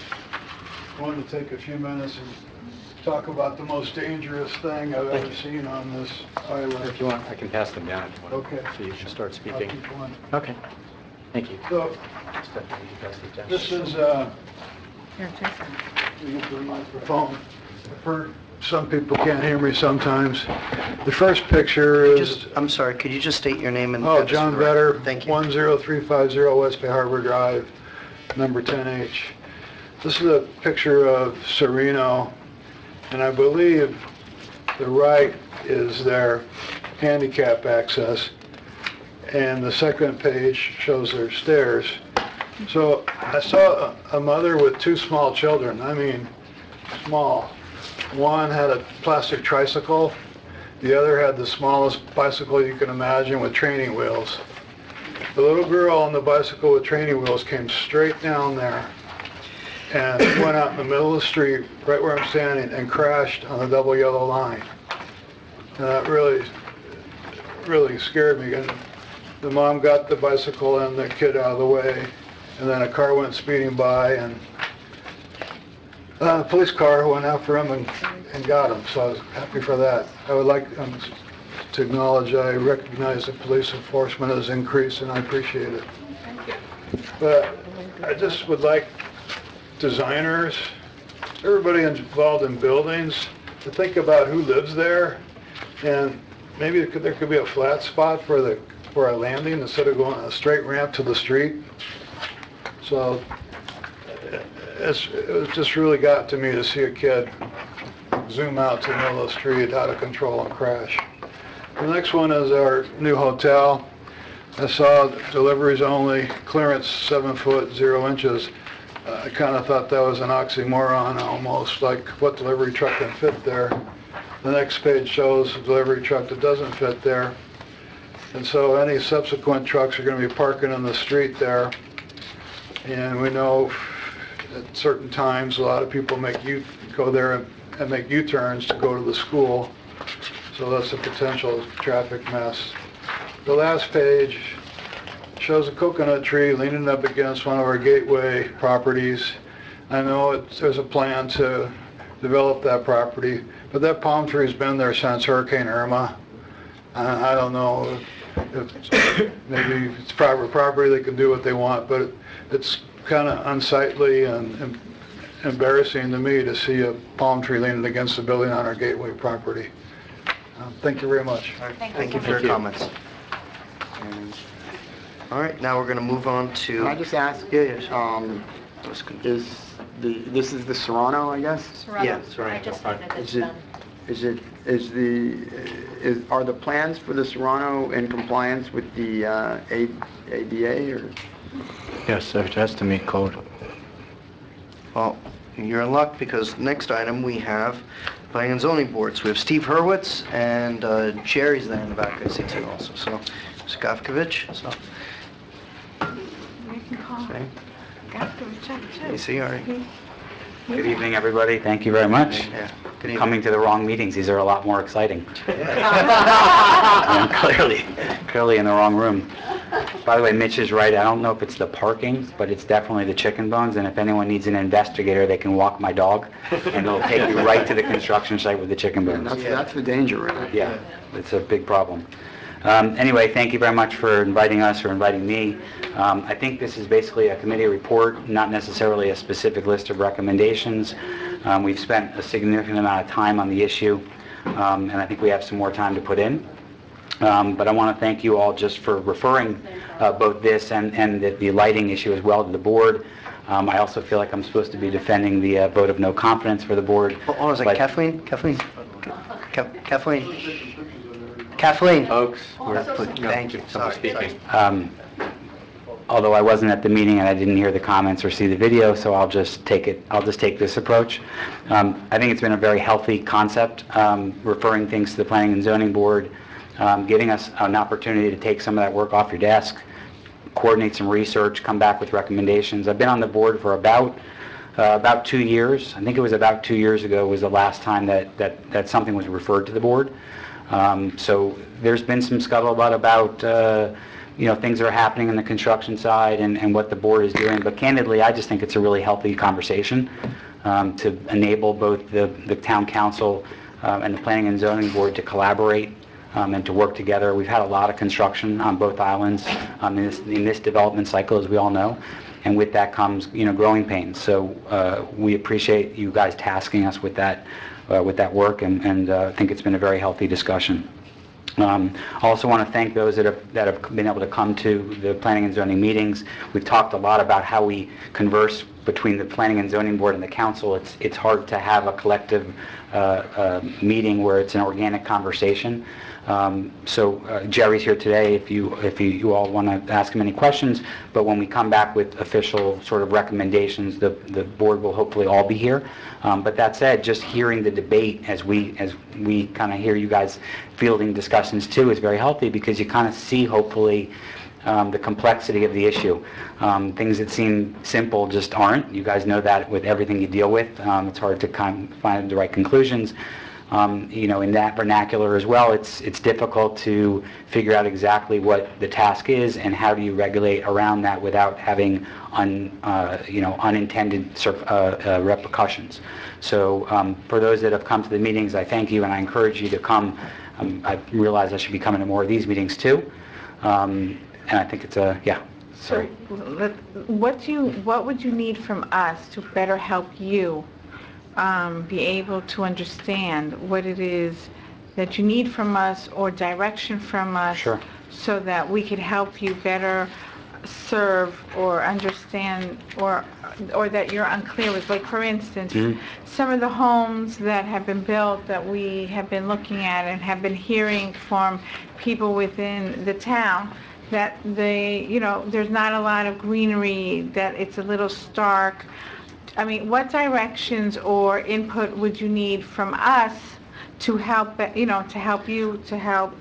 wanted to take a few minutes and talk about the most dangerous thing I've ever seen on this island. If you want, I can pass them down if you want. Okay. So you can start I'll speaking. keep going. Okay. Thank you. So, Stephanie, you pass the agenda. this is, Here, Jason. use the microphone. I've heard some people can't hear me sometimes. The first picture is, I'm sorry, could you just state your name and... oh, John Vetter, Thank you. 10350 West Bay Harbor Drive, number 10H. This is a picture of Sereno, and I believe the right is their handicap access, and the second page shows their stairs. So I saw a mother with 2 small children, I mean small. One had a plastic tricycle, the other had the smallest bicycle you can imagine with training wheels. The little girl on the bicycle with training wheels came straight down there and went out in the middle of the street, right where I'm standing, and crashed on the double yellow line. And that really scared me. And the mom got the bicycle and the kid out of the way, and then a car went speeding by, and a police car went after him and got him, so I was happy for that. I would like to acknowledge I recognize that police enforcement has increased, and I appreciate it. But I just would like designers, everybody involved in buildings, to think about who lives there, and maybe there could be a flat spot for a landing instead of going a straight ramp to the street. So it just really got to me to see a kid zoom out to the middle of the street out of control and crash. The next one is our new hotel. I saw deliveries only, clearance 7 foot 0 inches. I kind of thought that was an oxymoron almost, like what delivery truck can fit there. The next page shows a delivery truck that doesn't fit there. And so any subsequent trucks are going to be parking on the street there. And we know at certain times a lot of people go there and make U-turns to go to the school. So that's a potential traffic mess. The last page shows a coconut tree leaning up against one of our gateway properties. I know there's a plan to develop that property, but that palm tree's been there since Hurricane Irma. I don't know if maybe it's private property, they can do what they want, but it's kind of unsightly and embarrassing to me to see a palm tree leaning against the building on our gateway property. Thank you very much. Thank you for your comments. All right, now we're going to move on to... Can I just ask? Yeah. This is the Serrano, I guess? Serrano. Yeah, Serrano. I just said that it's done. Are the plans for the Serrano in compliance with the ADA, or? Yes, it has to meet code. Well, you're in luck because next item we have Planning and Zoning Board. So we have Steve Hurwitz and Jerry's there in the back, I see too also. So, Skafkovich, so. You can call Okay. Skafkovich up too. You see, all right. Good evening, everybody. Thank you very much. Yeah. Good evening. Coming to the wrong meetings. These are a lot more exciting. I'm clearly in the wrong room. By the way, Mitch is right. I don't know if it's the parking, but it's definitely the chicken bones. And if anyone needs an investigator, they can walk my dog, and it'll take you right to the construction site with the chicken bones. That's the danger, really. Yeah, it's a big problem. Anyway, thank you very much for inviting us or inviting me. I think this is basically a committee report, not necessarily a specific list of recommendations. We've spent a significant amount of time on the issue, and I think we have some more time to put in. But I want to thank you all just for referring both this and the lighting issue as well to the board. I also feel like I'm supposed to be defending the vote of no confidence for the board. Hold on a second, Kathleen. Folks, Thank you, someone sorry. speaking. Although I wasn't at the meeting and I didn't hear the comments or see the video, so I'll just take this approach. I think it's been a very healthy concept, referring things to the Planning and Zoning Board, giving us an opportunity to take some of that work off your desk, coordinate some research, come back with recommendations. I've been on the board for about 2 years. I think it was about 2 years ago was the last time that something was referred to the board. So there's been some scuttlebutt about things that are happening in the construction side and what the board is doing. But candidly, I just think it's a really healthy conversation to enable both the town council and the Planning and Zoning Board to collaborate and to work together. We've had a lot of construction on both islands in this development cycle, as we all know. And with that comes, growing pains. So we appreciate you guys tasking us with that work, and I think it's been a very healthy discussion. I also want to thank those that have been able to come to the Planning and Zoning meetings. We've talked a lot about how we converse between the Planning and Zoning Board and the Council. It's hard to have a collective meeting where it's an organic conversation. So Jerry's here today if you all want to ask him any questions, but when we come back with official sort of recommendations, the board will hopefully all be here. But that said, just hearing the debate as we kind of hear you guys fielding discussions too is very healthy, because you kind of see hopefully the complexity of the issue. Things that seem simple just aren't. You guys know that with everything you deal with. It's hard to kind of find the right conclusions. In that vernacular as well, it's difficult to figure out exactly what the task is and how do you regulate around that without having unintended repercussions. So for those that have come to the meetings, I thank you and I encourage you to come. I realize I should be coming to more of these meetings too, and I think it's So what would you need from us to better help you be able to understand what it is that you need from us or direction from us? Sure. So that we could help you better serve or understand or that you're unclear with? Like, for instance, some of the homes that have been built that we have been looking at and have been hearing from people within the town, that there's not a lot of greenery, that it's a little stark. I mean, what directions or input would you need from us to help, to help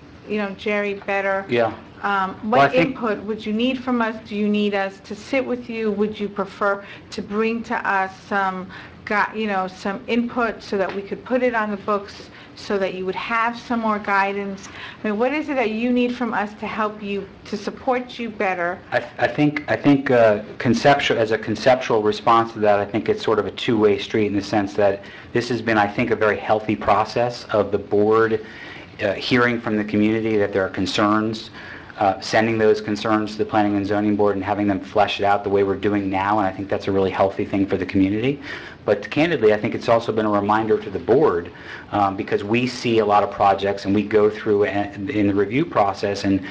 Jerry better? Yeah. What input would you need from us? Do you need us to sit with you? Would you prefer to bring to us some input so that we could put it on the books, so that you would have some more guidance? I mean, what is it that you need from us to help you, to support you better? I think as a conceptual response to that, I think it's sort of a two-way street in the sense that this has been, I think, a very healthy process of the board hearing from the community that there are concerns, sending those concerns to the Planning and Zoning Board and having them flesh it out the way we're doing now, and I think that's a really healthy thing for the community. But candidly, I think it's also been a reminder to the board, because we see a lot of projects and we go through in the review process and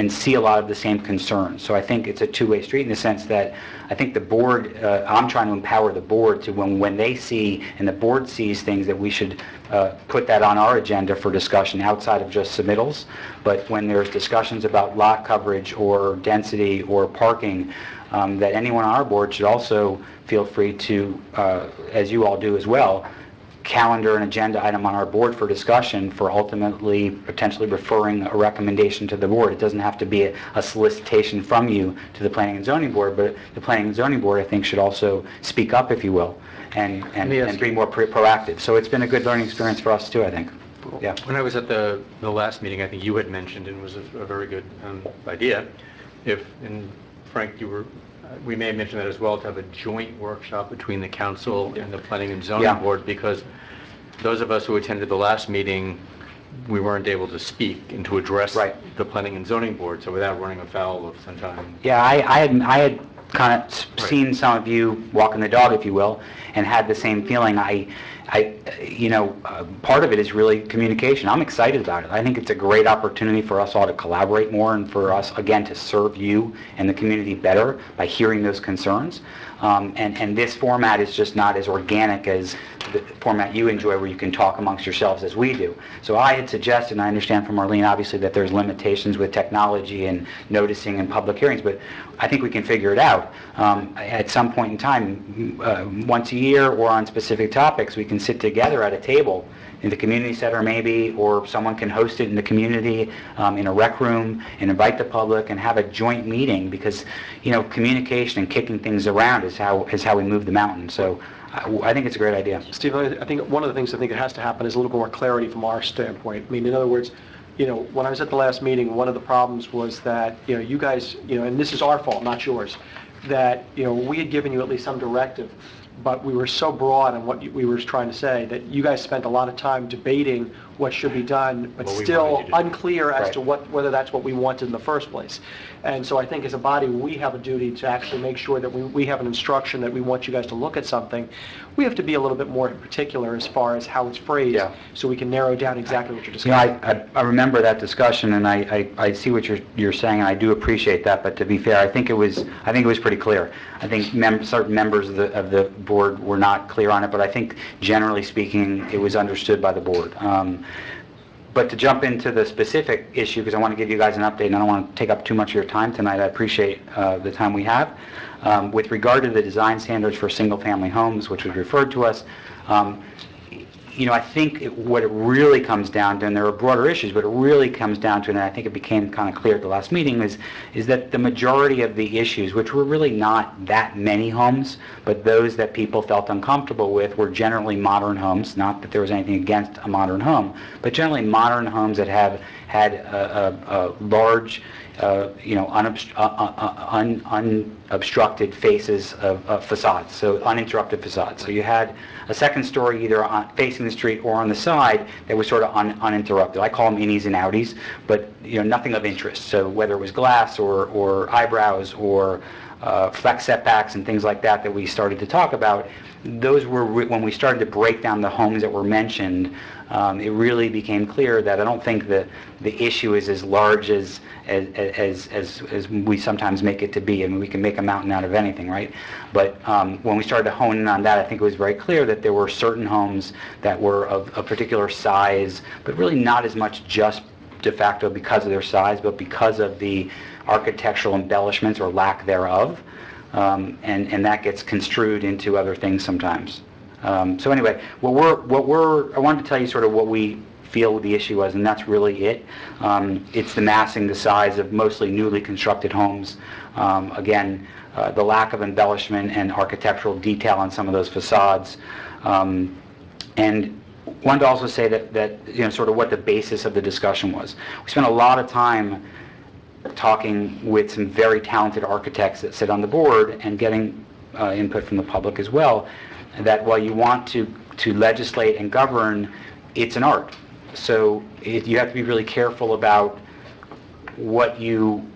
see a lot of the same concerns. So I think it's a two-way street in the sense that I think the board, I'm trying to empower the board to when they see and the board sees things, that we should put that on our agenda for discussion outside of just submittals. But when there's discussions about lot coverage or density or parking, that anyone on our board should also feel free to, as you all do as well, calendar an agenda item on our board for discussion for ultimately potentially referring a recommendation to the board. It doesn't have to be a solicitation from you to the Planning and Zoning Board, but the Planning and Zoning Board, I think, should also speak up, if you will, and be more proactive. So it's been a good learning experience for us too, I think. Yeah. When I was at the last meeting, I think you had mentioned, and it was a very good idea, and Frank, we may have mentioned that as well, to have a joint workshop between the council and the Planning and Zoning Board, because those of us who attended the last meeting we weren't able to speak and to address the planning and zoning board, so without running afoul of Sunshine. Yeah, I had kind of seen some of you walking the dog, if you will, and had the same feeling. Part of it is really communication. I'm excited about it. I think it's a great opportunity for us all to collaborate more and for us, again, to serve you and the community better by hearing those concerns. And this format is just not as organic as the format you enjoy, where you can talk amongst yourselves as we do. So I had suggested, and I understand from Marlene, obviously, that there's limitations with technology and noticing in public hearings, but I think we can figure it out. At some point in time, once a year or on specific topics, we can sit together at a table in the community center maybe, or someone can host it in the community, in a rec room, and invite the public and have a joint meeting, because, communication and kicking things around is how we move the mountain. So I think it's a great idea. Steve, I think one of the things I think that has to happen is a little bit more clarity from our standpoint. I mean, in other words, when I was at the last meeting, one of the problems was that, you guys, and this is our fault, not yours, that, we had given you at least some directive, but we were so broad in what we were trying to say that you guys spent a lot of time debating what should be done, but still unclear as to whether that's what we wanted in the first place. And so I think as a body, we have a duty to actually make sure that we have an instruction that we want you guys to look at something. We have to be a little bit more particular as far as how it's phrased, so we can narrow down exactly what you're discussing. I remember that discussion, and I see what you're saying, and I do appreciate that. But to be fair, I think it was pretty clear. I think certain members of the board were not clear on it, but I think generally speaking, it was understood by the board. But to jump into the specific issue, because I want to give you guys an update, and I don't want to take up too much of your time tonight. I appreciate the time we have. With regard to the design standards for single-family homes, which was referred to us, I think what it really comes down to, and there are broader issues, but it really comes down to, and I think it became kind of clear at the last meeting, is that the majority of the issues, which were really not that many homes, but those that people felt uncomfortable with, were generally modern homes. Not that there was anything against a modern home, but generally modern homes that have had a large, unobstructed faces of facades, so uninterrupted facades. So you had a second story either facing the street or on the side that was sort of uninterrupted. I call them innies and outies, but nothing of interest. So whether it was glass or eyebrows or flex setbacks and things like that we started to talk about, those were when we started to break down the homes that were mentioned. It really became clear that I don't think that the issue is as large as we sometimes make it to be. I mean, we can make a mountain out of anything, right? But when we started to hone in on that, I think it was very clear that there were certain homes that were of a particular size, but really not as much just de facto because of their size, but because of the architectural embellishments or lack thereof. And that gets construed into other things sometimes. So anyway, I wanted to tell you sort of what we feel the issue was, and that's really it. It's the massing the size of mostly newly constructed homes. Again, the lack of embellishment and architectural detail on some of those facades. And wanted to also say that sort of what the basis of the discussion was. We spent a lot of time talking with some very talented architects that sit on the board and getting input from the public as well, that while you want to legislate and govern, it's an art. So you have to be really careful about what you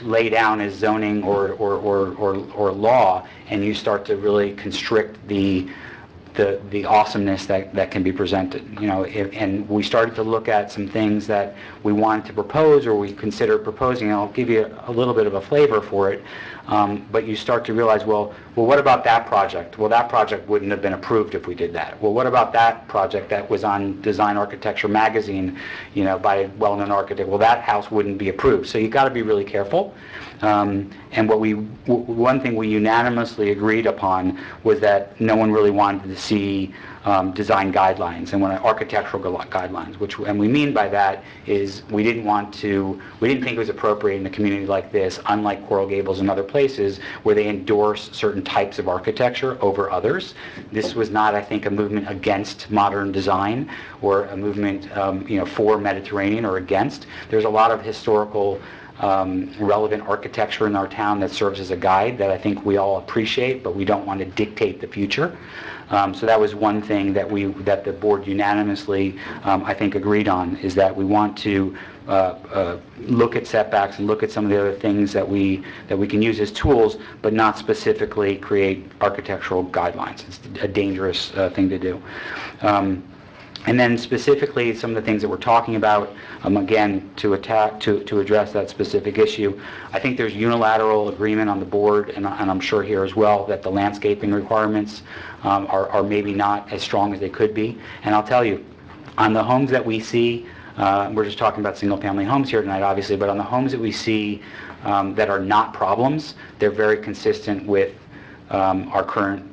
lay down as zoning or law, and you start to really constrict the awesomeness that can be presented. And we started to look at some things that we wanted to propose or we considered proposing, and I'll give you a little bit of a flavor for it. But you start to realize, well, what about that project? Well, that project wouldn't have been approved if we did that. Well, what about that project that was on Design Architecture magazine, by a well-known architect? Well, that house wouldn't be approved. So you've got to be really careful. And one thing we unanimously agreed upon was that no one really wanted to see design guidelines and architectural guidelines, and we mean by that is we didn't think it was appropriate in a community like this, unlike Coral Gables and other places, where they endorse certain types of architecture over others. This was not, I think, a movement against modern design or a movement for Mediterranean or against. There's a lot of historical relevant architecture in our town that serves as a guide that I think we all appreciate, but we don't want to dictate the future. So that was one thing that the board unanimously, I think, agreed on, is that we want to look at setbacks and look at some of the other things that we can use as tools, but not specifically create architectural guidelines. It's a dangerous thing to do. And then specifically, some of the things that we're talking about, again, to address that specific issue, I think there's unilateral agreement on the board, and I'm sure here as well, that the landscaping requirements are maybe not as strong as they could be. And I'll tell you, on the homes that we see, we're just talking about single-family homes here tonight, obviously, but on the homes that we see that are not problems, they're very consistent with our current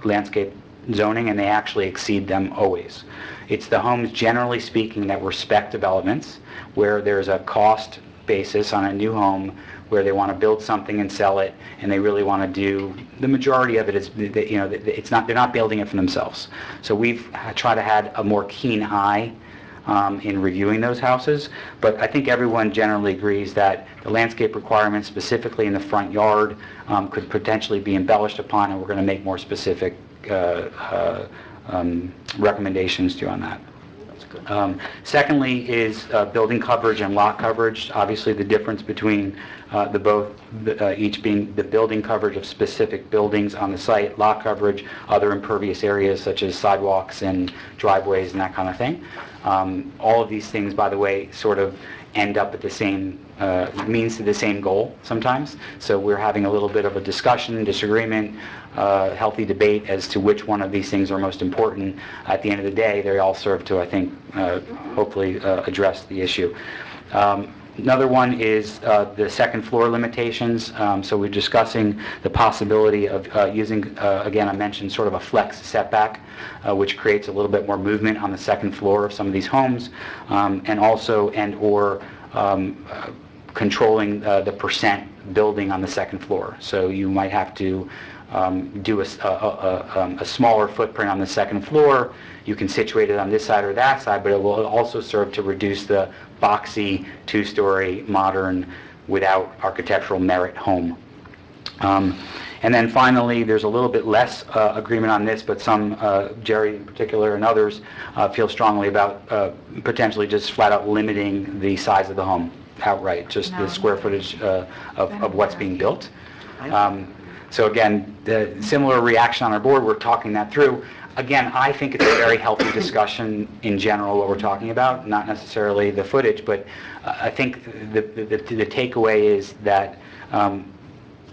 landscape zoning, and they actually exceed them always. It's the homes, generally speaking, that were spec developments, where there's a cost basis on a new home, where they want to build something and sell it, and they really want to do, the majority of it is, it's not, they're not building it for themselves. So we've tried to have a more keen eye in reviewing those houses, but I think everyone generally agrees that the landscape requirements, specifically in the front yard, could potentially be embellished upon, and we're going to make more specific recommendations to you on that. Secondly is building coverage and lot coverage. Obviously, the difference between each being the building coverage of specific buildings on the site, lot coverage, other impervious areas such as sidewalks and driveways and that kind of thing. All of these things, by the way, sort of end up at the same means to the same goal sometimes. So we're having a little bit of a discussion, disagreement, healthy debate as to which one of these things are most important. At the end of the day, they all serve to, I think, hopefully address the issue. Another one is the second floor limitations. So we're discussing the possibility of using, again, I mentioned sort of a flex setback, which creates a little bit more movement on the second floor of some of these homes, and also or controlling the percent building on the second floor. So you might have to do a smaller footprint on the second floor. You can situate it on this side or that side, but it will also serve to reduce the boxy, two-story, modern, without architectural merit home. And then finally, there's a little bit less agreement on this, but some, Jerry in particular and others, feel strongly about potentially just flat out limiting the size of the home outright, just the square footage of what's being built. So again, the similar reaction on our board, we're talking that through. Again, I think it's a very healthy discussion in general, what we're talking about, not necessarily the footage, but I think the takeaway is that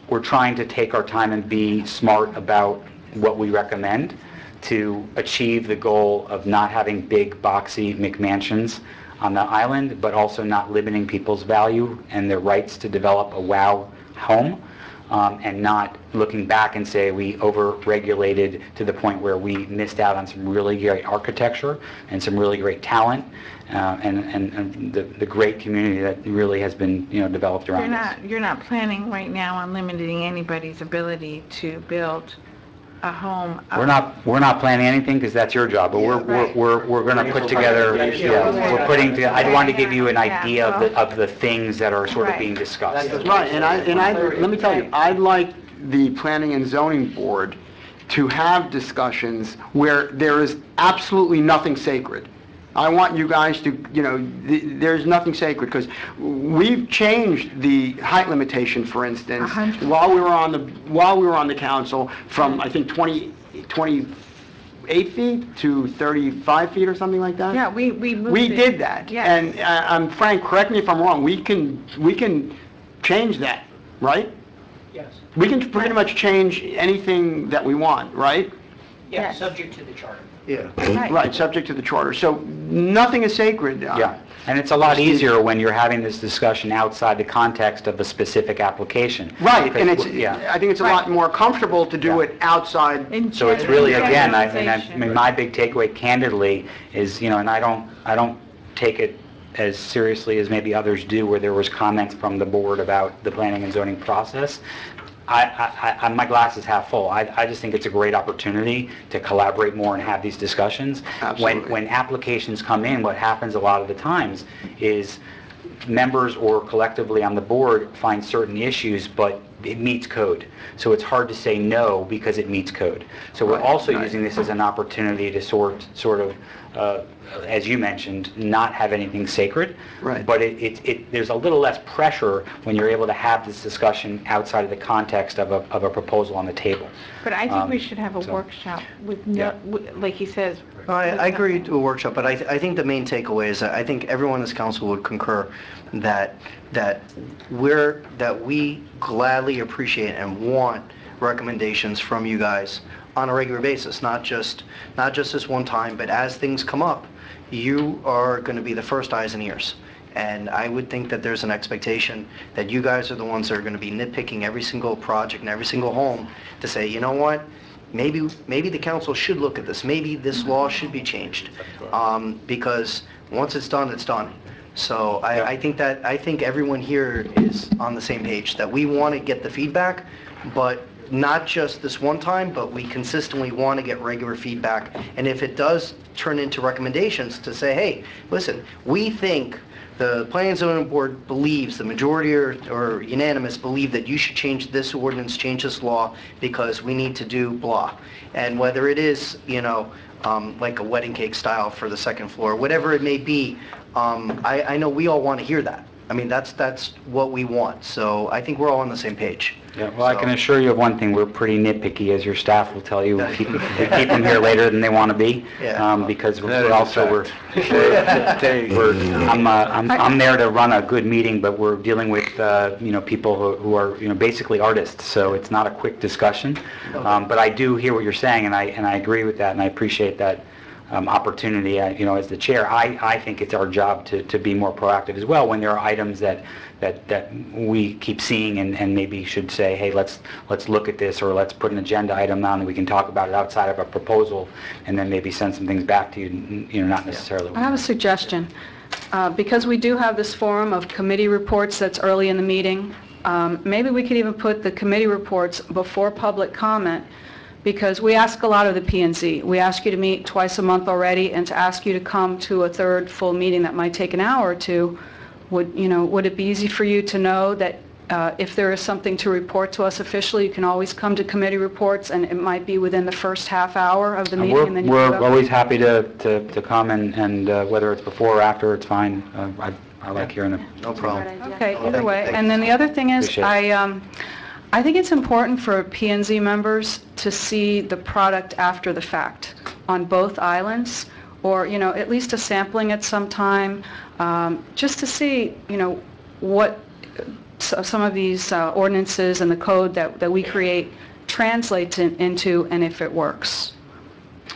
we're trying to take our time and be smart about what we recommend to achieve the goal of not having big, boxy McMansions on the island, but also not limiting people's value and their rights to develop a wow home. And not looking back and say we over-regulated to the point where we missed out on some really great architecture and some really great talent and the great community that really has been developed around us. You're not planning right now on limiting anybody's ability to build a home. We're not planning anything because that's your job, but we're going to put together. We're putting together. I wanted to give you an idea of the things that are sort of being discussed. Right, and I let me tell you, I'd like the Planning and Zoning Board to have discussions where there is absolutely nothing sacred. I want you guys to, there's nothing sacred, because we've changed the height limitation, for instance, while we were on the council from, I think, 28 feet to 35 feet or something like that. Yeah, we did that. Yes. And Frank, correct me if I'm wrong, we can change that, right? Yes. We can pretty much change anything that we want, right? Yeah, subject to the charter. Yeah. Right, subject to the charter. So nothing is sacred. Yeah, and it's a lot easier when you're having this discussion outside the context of a specific application. Right, and I think it's a lot more comfortable to do it outside. So it's really, again, I mean, my big takeaway, candidly, is, and I don't take it as seriously as maybe others do, where there was comments from the board about the planning and zoning process. My glass is half full. I just think it's a great opportunity to collaborate more and have these discussions. Absolutely. When applications come in, what happens a lot of the times is members or collectively on the board find certain issues, but it meets code. So it's hard to say no because it meets code. So we're also using this as an opportunity to sort of, as you mentioned, not have anything sacred. Right. But there's a little less pressure when you're able to have this discussion outside of the context of a proposal on the table. But I think we should have a workshop with, like he says. I agree to a workshop, but I think the main takeaway is that I think everyone in this council would concur that we gladly appreciate and want recommendations from you guys on a regular basis, not just this one time, but as things come up, you are going to be the first eyes and ears. And I would think that there's an expectation that you guys are the ones that are going to be nitpicking every single project and every single home to say, you know what, maybe the council should look at this. Maybe this law should be changed, because once it's done, it's done. So I think everyone here is on the same page, that we want to get the feedback, but not just this one time, but we consistently want to get regular feedback. And if it does turn into recommendations to say, hey, listen, we think the Planning and Zoning Board believes, the majority or unanimous believe that you should change this ordinance, change this law, because we need to do blah. And whether it is, like a wedding cake style for the second floor, whatever it may be, I know we all want to hear that. I mean, that's what we want. So I think we're all on the same page. Yeah, well, I can assure you of one thing, we're pretty nitpicky, as your staff will tell you. We keep them here later than they want to be, because I'm there to run a good meeting, but we're dealing with, people who are, basically artists, so it's not a quick discussion. But I do hear what you're saying, and I agree with that, and I appreciate that opportunity. As the chair, I think it's our job to be more proactive as well when there are items that we keep seeing and maybe should say, hey, let's look at this, or let's put an agenda item on and we can talk about it outside of a proposal, and then maybe send some things back to you, not necessarily. I have a suggestion. Because we do have this forum of committee reports that's early in the meeting, maybe we could even put the committee reports before public comment, because we ask a lot of the P&Z. We ask you to meet twice a month already, and to ask you to come to a third full meeting that might take an hour or two, would it be easy for you to know that if there is something to report to us officially, you can always come to committee reports, and it might be within the first half hour of the meeting, and then you We're can go? always happy to come, and whether it's before or after, it's fine. I like hearing them. No problem. Okay, either way. And then the other thing is, I think it's important for P&Z members to see the product after the fact on both islands, or, at least a sampling at some time, just to see, what some of these ordinances and the code that we create translates into, and if it works.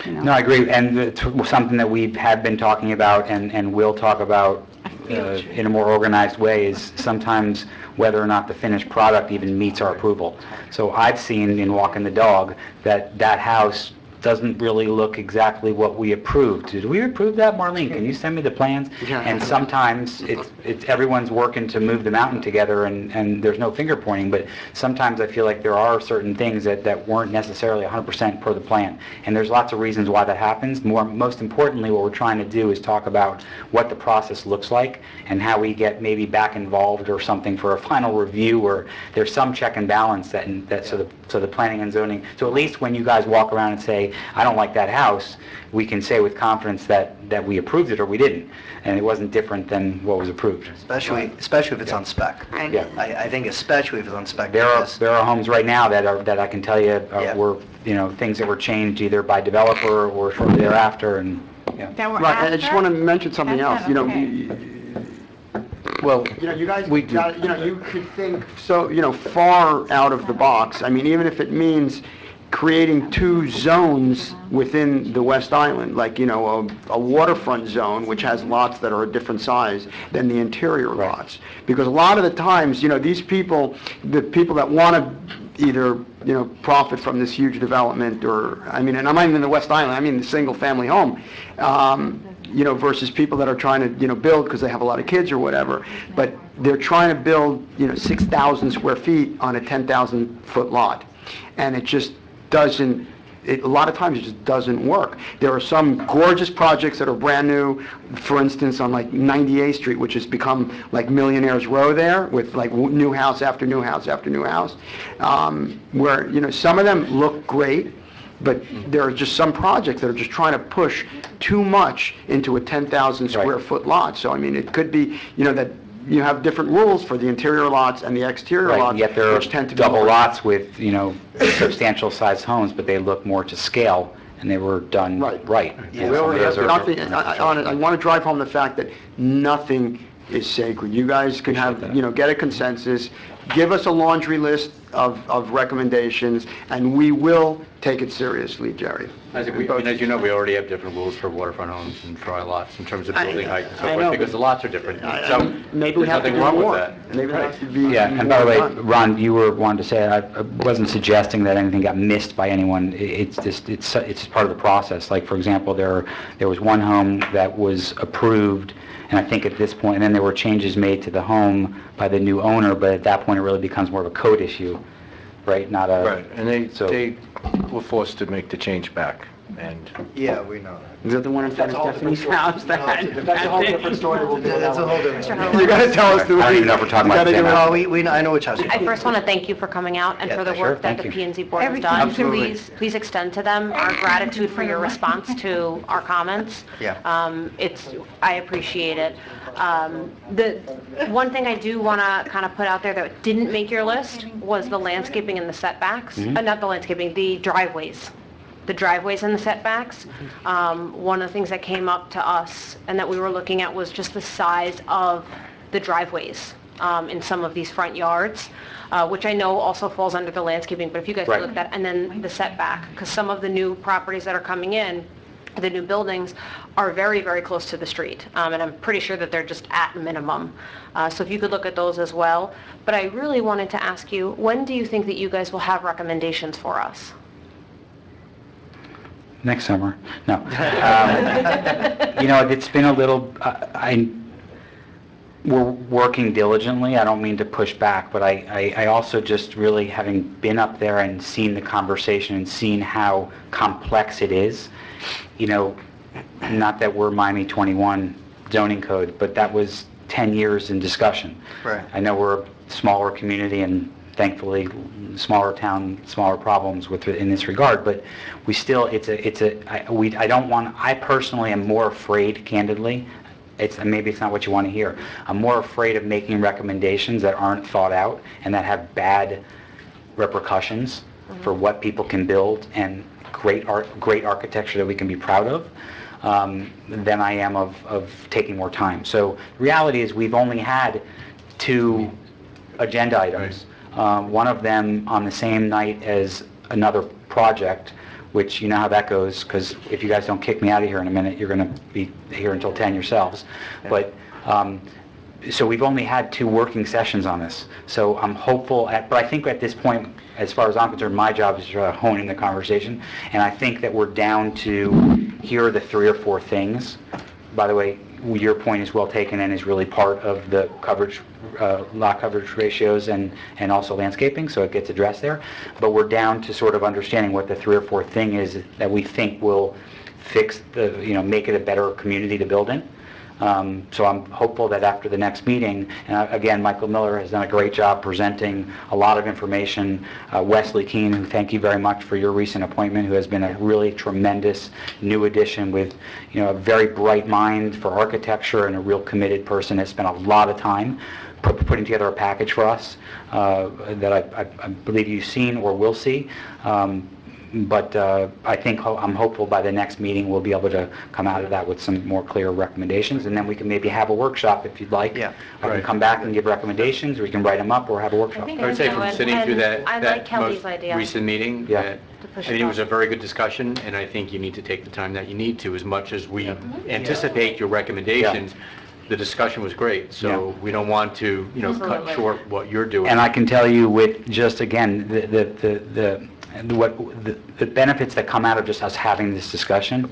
No, I agree, and it's something that we have been talking about and will talk about in a more organized way is sometimes whether or not the finished product even meets our approval. So I've seen in Walking the Dog that house doesn't really look exactly what we approved. Did we approve that, Marlene? Can you send me the plans? Yeah. And sometimes it's everyone's working to move the mountain together, and there's no finger pointing, but sometimes I feel like there are certain things that weren't necessarily 100% per the plan. And there's lots of reasons why that happens. Most importantly, what we're trying to do is talk about what the process looks like and how we get maybe back involved or something for a final review, or there's some check and balance so the planning and zoning, so at least when you guys walk around and say, I don't like that house, we can say with confidence that we approved it or we didn't, and it wasn't different than what was approved. Especially if it's on spec. Yeah. I think especially if it's on spec. There are homes right now that I can tell you were things that were changed either by developer or shortly thereafter, and That were Right, and I just want to mention something else. That's not okay. Well, you guys, you could think so, far out of the box. I mean, even if it means creating two zones within the West Island, like, a waterfront zone, which has lots that are a different size than the interior lots. Because a lot of the times, these people, the people that want to either, profit from this huge development, or, and I'm not even in the West Island, I mean the single-family home, versus people that are trying to, build because they have a lot of kids or whatever, but they're trying to build, 6,000 square feet on a 10,000-foot lot. And it just doesn't, a lot of times it just doesn't work. There are some gorgeous projects that are brand new, for instance, on like 98th Street, which has become like Millionaire's Row there, with like new house after new house after new house, where, you know, some of them look great, but there are just some projects that are just trying to push too much into a 10,000 square foot lot. So, I mean, it could be, you know, that you have different rules for the interior lots and the exterior Right, lots, yet there are which tend to be double more- lots with, you know, substantial sized homes, but they look more to scale, and they were done right. Yeah, we already have nothing, I want to drive home the fact that nothing is sacred. You guys can have, you know, get a consensus, give us a laundry list of recommendations, and we will take it seriously, Jerry. As you know, we already have different rules for waterfront homes and dry lots in terms of building height and so I forth, know, because the lots are different. So maybe we there's have to nothing do wrong with more. that. Maybe it has to be Yeah, and by the way, more done. Ron, you were wanting to say, I wasn't suggesting that anything got missed by anyone. It's just, it's part of the process. Like, for example, there was one home that was approved, and I think at this point, and then there were changes made to the home by the new owner, but at that point, it really becomes more of a code issue, right? Not a... Right, and they were forced to make the change back, and... Yeah, we know. Is that the one in front of Stephanie's house? That's a whole different story. We'll deal with That's that a whole one. different. You gotta tell us the... I don't even know if we're talking about the same house. I know which house. I first want to thank you for coming out and Yeah, for the sure, work that the thank you. P and Z board has Everything. done. Absolutely. Please extend to them our gratitude for your response to our comments. Yeah. I appreciate it. The one thing I do want to kind of put out there that didn't make your list was the landscaping and the setbacks. Not the landscaping, the driveways. The driveways and the setbacks. One of the things that came up to us and that we were looking at was just the size of the driveways in some of these front yards, which I know also falls under the landscaping, but if you guys Right. look at that, and then the setback, because some of the new properties that are coming in, the new buildings are very, very close to the street, and I'm pretty sure that they're just at minimum. So if you could look at those as well. But I really wanted to ask you, when do you think that you guys will have recommendations for us? Next summer. No. You know, it's been a little, we're working diligently. I don't mean to push back, but I also just really, having been up there and seen the conversation and seen how complex it is, you know, not that we're Miami 21 zoning code, but that was 10 years in discussion. Right. I know we're a smaller community and thankfully smaller town, smaller problems in this regard, but we still, I personally am more afraid, candidly, maybe it's not what you want to hear. I'm more afraid of making recommendations that aren't thought out and that have bad repercussions for what people can build and great architecture that we can be proud of, than I am of taking more time. So the reality is we've only had 2 agenda items. One of them on the same night as another project, which you know how that goes, because if you guys don't kick me out of here in a minute, you're going to be here until 10 yourselves. But so we've only had 2 working sessions on this. So I'm hopeful, but I think at this point, as far as I'm concerned, my job is to try to hone in the conversation. And I think that we're down to, here are the 3 or 4 things. By the way, your point is well taken and is really part of the coverage, lot coverage ratios and also landscaping, so it gets addressed there. But we're down to sort of understanding what the 3 or 4 thing is that we think will fix the, you know, make it a better community to build in. So I'm hopeful that after the next meeting, and again, Michael Miller has done a great job presenting a lot of information. Wesley Keene, who thank you very much for your recent appointment, who has been a really tremendous new addition with, you know, a very bright mind for architecture and a real committed person that's spent a lot of time putting together a package for us that I believe you've seen or will see. But I think I'm hopeful by the next meeting we'll be able to come out of that with some more clear recommendations, and then we can maybe have a workshop if you'd like. Yeah. I can come back and give recommendations, or we can write them up, or have a workshop. I would say from sitting through I like that Kelly's most idea. recent meeting, Yeah. that I think it was a very good discussion, and I think you need to take the time that you need to, as much as we anticipate your recommendations. The discussion was great, so we don't want to, you know, cut short what you're doing. And I can tell you with just, again, the benefits that come out of just us having this discussion,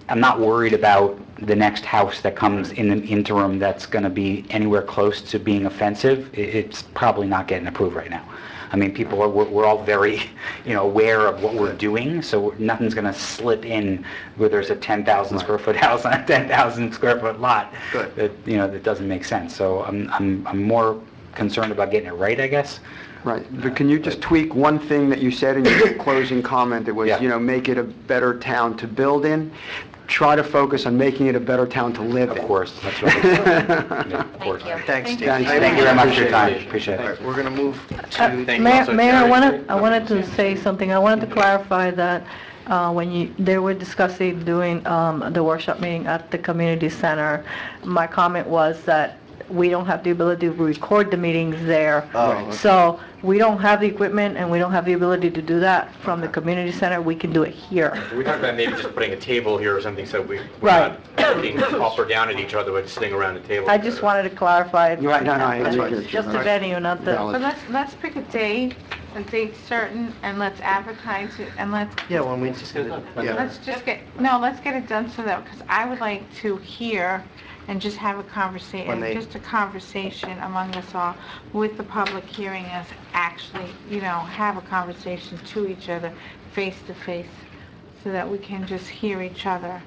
I'm not worried about the next house that comes in the interim that's going to be anywhere close to being offensive. It's probably not getting approved right now. I mean, we're all very, aware of what we're doing, so nothing's going to slip in where there's a 10,000 square foot house on a 10,000 square foot lot. Good. That doesn't make sense. So I'm more concerned about getting it right, I guess. Right, but can you just tweak one thing that you said in your closing comment? It was, Yeah. Make it a better town to build in. Try to focus on making it a better town to live in. Of course, that's what yeah, of course. Thanks, Steve. Thank you very much for your time. Appreciate All it. right, we're going to move to... Mayor, I wanted to say something. I wanted to clarify that when they were discussing doing the workshop meeting at the community center, my comment was that we don't have the ability to record the meetings there. Oh, okay. So we don't have the equipment and we don't have the ability to do that from the community center. We can do it here. We talked about maybe just putting a table here or something so we're Right. not looking up or down at each other, but sitting around the table. I just wanted to clarify. Right, no, That's I right. agree. Just the venue, not the... But let's pick a date certain, and let's advertise it, and let's when we just get it... Yeah. let's get it done so that, because I would like to hear and just have a conversation, just a conversation among us all with the public hearing us actually, have a conversation to each other face to face so that we can just hear each other.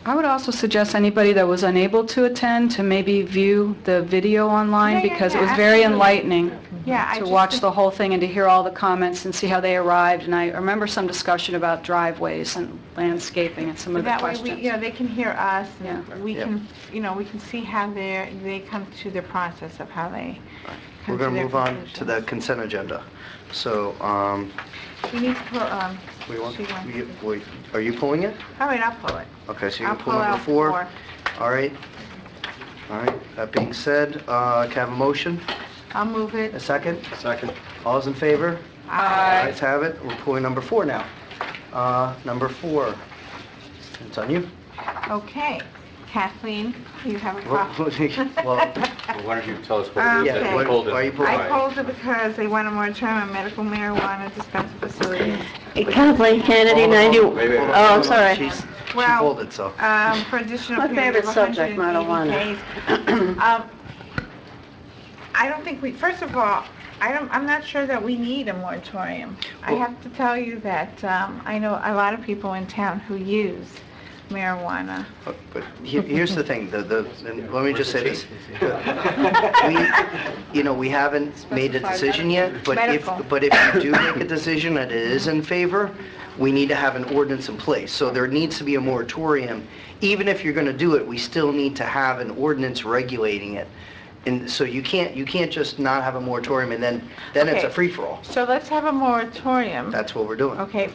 I would also suggest anybody that was unable to attend to maybe view the video online, because it was very enlightening to watch the whole thing and to hear all the comments and see how they arrived. And I remember some discussion about driveways and landscaping and some of the That way, questions. they can hear us, and we can, we can see how they come to their process of how they come We're going to their move on to conclusions. the consent agenda. So, We need to put, are you pulling it? all right, I'll pull it. Okay, so you're I'll going to pull pull number out 4. four. All right. That being said, can I have a motion? I'll move it. A second? Second. All's in favor? Aye. Ayes have it. We're pulling number 4 now. Number 4. It's on you. Okay. Kathleen, you have a copy. Well, Why don't you tell us what it is that Okay. you pulled it? Why are you pulling I pulled it because they want a moratorium on medical marijuana dispensing facilities. Kathleen Kennedy, 90, oh, I'm sorry. She Well, pulled it, so. For additional My period of favorite subject, 180 days. I don't think first of all, I'm not sure that we need a moratorium. I have to tell you that I know a lot of people in town who use marijuana. But here's the thing, and let me just say this. We haven't made a decision yet, but if you do make a decision that it is in favor, we need to have an ordinance in place. So there needs to be a moratorium. Even if you're going to do it, we still need to have an ordinance regulating it. And so you can't just not have a moratorium and then it's a Okay. free-for-all. So let's have a moratorium. That's what we're doing. Okay,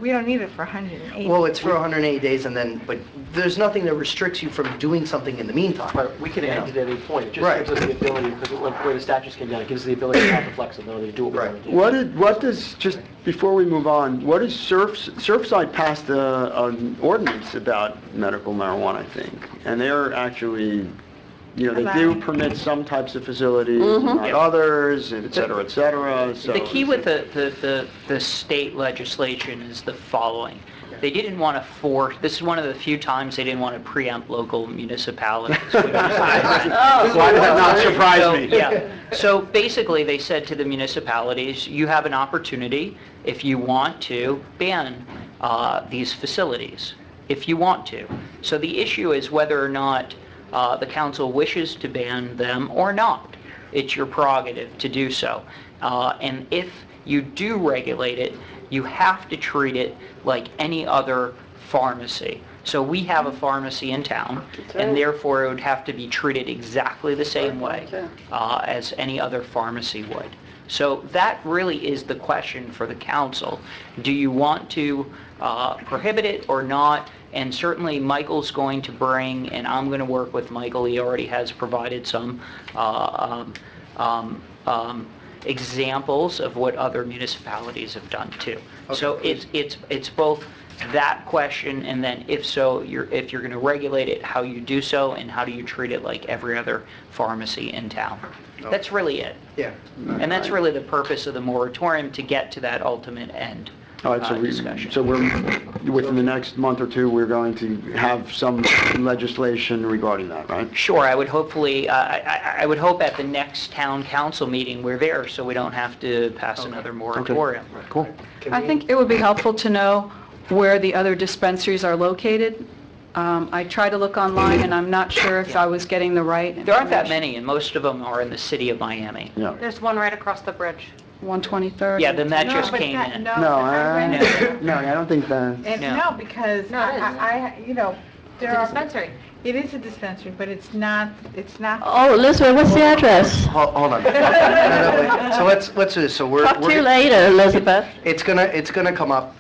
we don't need it for 180. Well, it's for 180 days but there's nothing that restricts you from doing something in the meantime. But we can end it at any point. It just Right. gives us the ability, because where the statutes came down, it gives us the ability to have the flexibility to do what we want to do. What does, just before we move on, what is Surfside passed an ordinance about medical marijuana, I think, and they're actually, they do permit some types of facilities, not others, et cetera, so. The key with the state legislation is the following. They didn't want to force, this is one of the few times they didn't want to preempt local municipalities. Why does that not surprise me? Yeah. So basically, they said to the municipalities, you have an opportunity, if you want to, ban these facilities, if you want to. So the issue is whether or not the council wishes to ban them or not. It's your prerogative to do so. And if you do regulate it, you have to treat it like any other pharmacy. So we have a pharmacy in town, and therefore it would have to be treated exactly the same way as any other pharmacy would. So that really is the question for the council. Do you want to prohibit it or not? And certainly Michael's going to bring, and I'm going to work with Michael, he already has provided some examples of what other municipalities have done too. Okay, So it's both that question, and then if so, if you're going to regulate it, how you do so, and how do you treat it like every other pharmacy in town. Okay. That's really it. Yeah. And that's really the purpose of the moratorium, to get to that ultimate end All right, so discussion. so we're, within the next month or two, we're going to have some legislation regarding that, right? Sure, I would hopefully, I would hope at the next town council meeting, we're there, so we don't have to pass another moratorium. Cool. I think it would be helpful to know where the other dispensaries are located. I tried to look online, and I'm not sure if I was getting the right There aren't that information. many, and most of them are in the city of Miami. Yeah. There's one right across the bridge. 123rd? Yeah, then that No, just but came that- in. No, No, I read it. no, I don't think that. No, because No, it is. you know, there are... dispensary. It is a dispensary, but it's not... Oh, Elizabeth, what's the address? Hold on. Wait. So let's do this. So we're... Talk to you later, Elizabeth. It's gonna come up.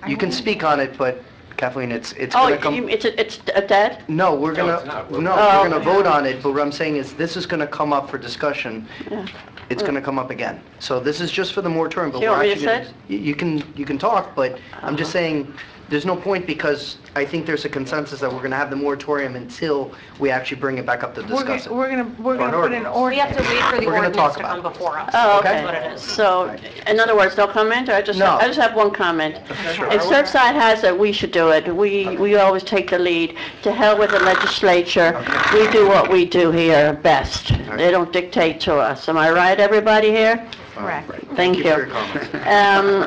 You can speak on it, but Kathleen, it's Oh, gonna come... it's dead? No, we're No, gonna, it's not. no, Oh, we're gonna okay. vote on it, but what I'm saying is, this is gonna come up for discussion. Yeah. It's gonna come up again. So this is just for the moratorium, but Do you we're want me to actually... say You can talk, but I'm just saying, there's no point, because I think there's a consensus that we're gonna have the moratorium until we actually bring it back up to discuss it. We're gonna put an ordinance. ordinance. We have to wait for the We're gonna ordinance talk to about come it. before us. Oh, Okay. okay. That's what it is. So, in other words, no comment, or I just No. have one comment. If Surfside has it, we should do it. We always take the lead. To hell with the legislature. We do what we do here best. They don't dictate to us. Am I right, everybody here? Correct. Thank for you. your comments.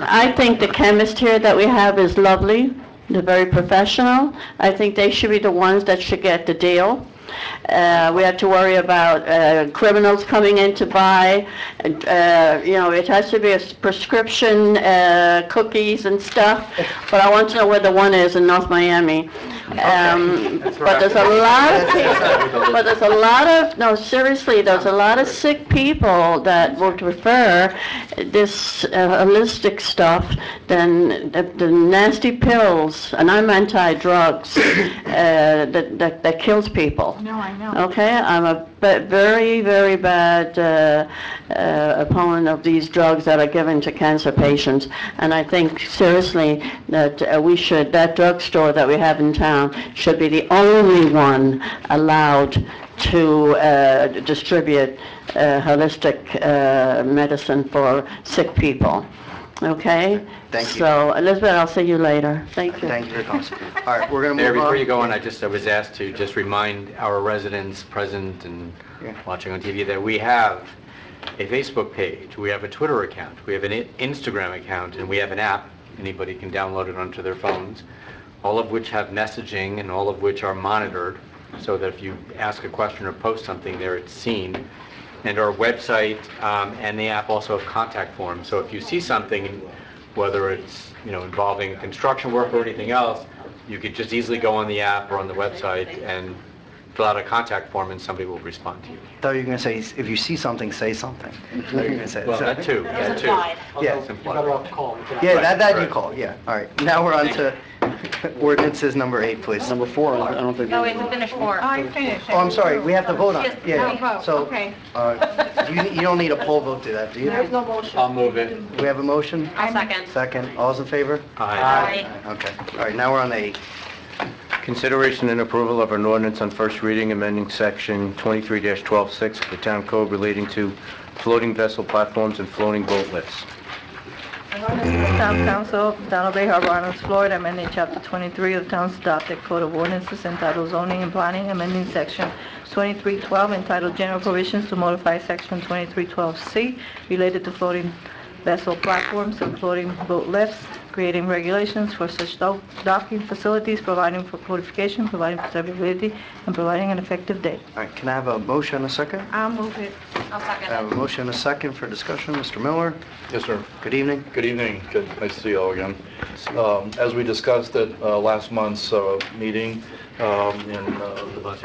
I think the chemist here that we have is lovely. They're very professional. I think they should be the ones that should get the deal. We have to worry about criminals coming in to buy. It has to be a prescription, cookies and stuff. But I want to know where the one is in North Miami. But there's a lot of people, but there's a lot of, no, seriously, there's a lot of sick people that would prefer this holistic stuff than the nasty pills, and I'm anti-drugs, that kills people. No, I know. Okay, I'm a very, very bad opponent of these drugs that are given to cancer patients, and I think seriously that that drugstore that we have in town should be the only one allowed to distribute holistic medicine for sick people. Okay? Thank you. So, Elizabeth, I'll see you later. Thank you. Thank you for your comments. All right, we're gonna Mayor, move on. before you go on, I was asked to just remind our residents present and watching on TV that we have a Facebook page, we have a Twitter account, we have an Instagram account, and we have an app. Anybody can download it onto their phones, all of which have messaging and all of which are monitored, so that if you ask a question or post something there, it's seen. And our website and the app also have contact forms. So if you see something, whether it's involving construction work or anything else, you could just easily go on the app or on the website and fill out a contact form, and somebody will respond to you. I thought you were gonna say, if you see something, say something. I thought you were gonna say Well, that too. That too. Yeah. It's You're implied. better off calling. Yeah, Right, that you right. call, yeah. All right, now we're on to ordinances number 8, please. Number 4, I don't think. No, we haven't finished 4. Oh, I finished. Oh, I'm sorry, we have to vote on it. Yes, Yeah, vote. so, Okay. you don't need a poll vote to that, do you? There's no motion. I'll move it. We have a motion? I'll second. Second, all's in favor? Aye. Okay, all right, now we're on 8. Consideration and approval of an ordinance on first reading amending section 23-12-6 of the town code relating to floating vessel platforms and floating boat lifts. Town Council, Town of Bay Harbor Islands, Florida, amending Chapter 23 of the town's adopted Code of Ordinances entitled Zoning and Planning, amending Section 2312 entitled General Provisions to modify Section 2312C related to floating vessel platforms and floating boat lifts, creating regulations for such docking facilities, providing for codification, providing for severability, and providing an effective date. All right, can I have a motion and a second? I'll move it. I'll second I have a motion and a second for discussion. Mr. Miller? Yes, sir. Good evening. Good evening. Good. Nice to see you all again. As we discussed at last month's meeting, the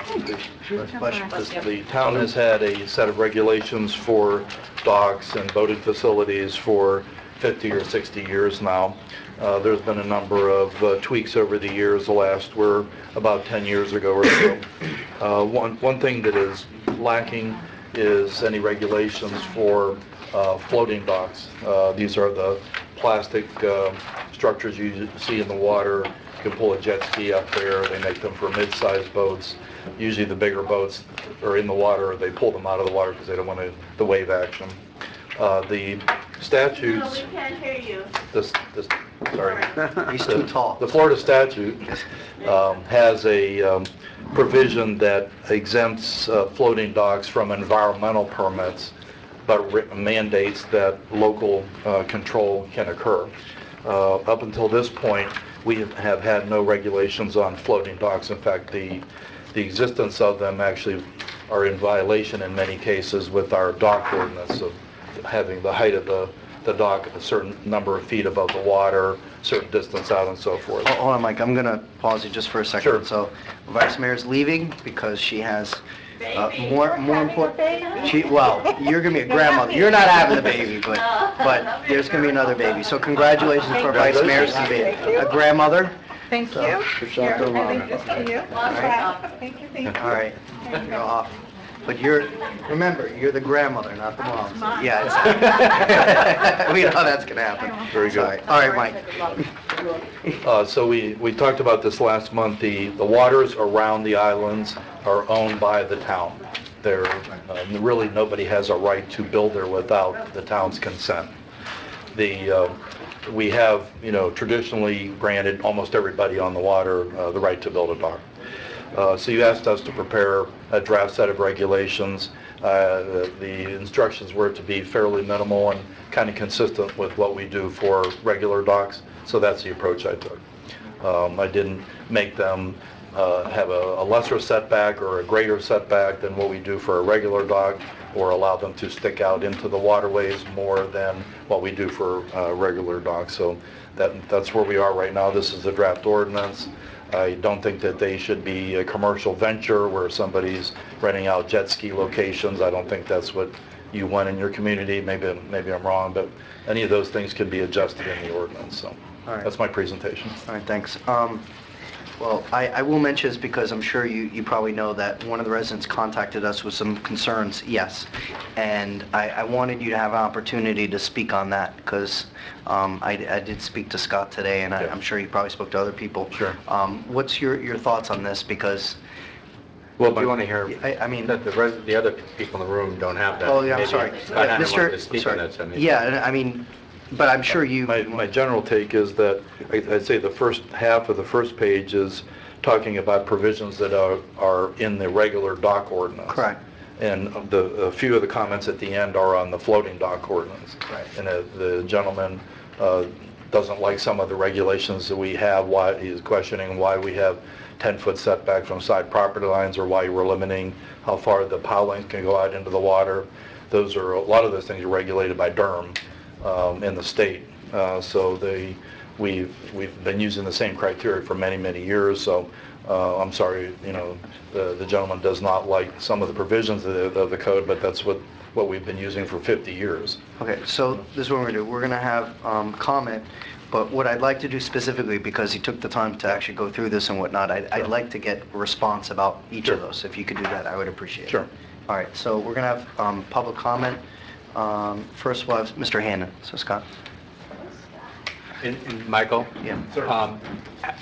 town has had a set of regulations for docks and boating facilities for 50 or 60 years now. There's been a number of tweaks over the years. The last were about 10 years ago or so. One thing that is lacking is any regulations for floating docks. These are the plastic structures you see in the water. You can pull a jet ski up there. They make them for mid-sized boats. Usually the bigger boats are in the water. They pull them out of the water because they don't want the wave action. The statutes, can't hear you. sorry. He's too tall. The Florida statute has a provision that exempts floating docks from environmental permits, but mandates that local control can occur. Up until this point, we have had no regulations on floating docks. In fact, the existence of them actually are in violation in many cases with our dock ordinance of having the height of the dock a certain number of feet above the water, certain distance out and so forth. Hold on, Mike, I'm going to pause you just for a second. Sure. So Vice Mayor's leaving because she has more important, well, you're going to be a grandmother. You're not having the baby, but there's going to be another baby. So congratulations for Vice Mayor to be a grandmother. Thank you. Here, I think this for you. Thank you, thank you. All right, you're off. But remember, you're the grandmother, not the mom. So, yeah, we know that's going to happen. Very good. Sorry. All right, Mike. So we talked about this last month. The waters around the islands are owned by the town. They're, really nobody has a right to build there without the town's consent. We have, traditionally granted almost everybody on the water the right to build a dock. So you asked us to prepare a draft set of regulations. The instructions were to be fairly minimal and kind of consistent with what we do for regular docks. So that's the approach I took. I didn't make them have a lesser setback or a greater setback than what we do for a regular dock, or allow them to stick out into the waterways more than what we do for regular docks. So that's where we are right now. This is the draft ordinance. I don't think that they should be a commercial venture where somebody's renting out jet ski locations. I don't think that's what you want in your community. Maybe I'm wrong, but any of those things can be adjusted in the ordinance. So that's my presentation. All right, thanks. Well, I will mention this because I'm sure you probably know that one of the residents contacted us with some concerns, yes. And I wanted you to have an opportunity to speak on that because I did speak to Scott today, and I'm sure you probably spoke to other people. Sure. What's your thoughts on this? Because... Well, do you want to hear, I mean... that the other people in the room don't have that. Oh, yeah, I'm Maybe sorry. Scott Hannon Mr. wanted to speak on that, so maybe- Yeah, I mean... But I'm sure you... My general take is that I'd say the first half of the first page is talking about provisions that are in the regular dock ordinance. Correct. And a few of the comments at the end are on the floating dock ordinance. Right. And the gentleman doesn't like some of the regulations that we have. Why he's questioning why we have 10-foot setback from side property lines, or why we're limiting how far the pilings can go out into the water. A lot of those things are regulated by DERM. In the state. So we've been using the same criteria for many, many years. So I'm sorry, the gentleman does not like some of the provisions of the code, but that's what we've been using for 50 years. Okay, so this is what we're going to do. We're going to have comment, but what I'd like to do specifically, because he took the time to actually go through this and whatnot, I'd like to get a response about each of those. If you could do that, I would appreciate it. Sure. All right, so we're going to have public comment. First we'll have Mr. Hannon. So Scott. And Michael? Yeah.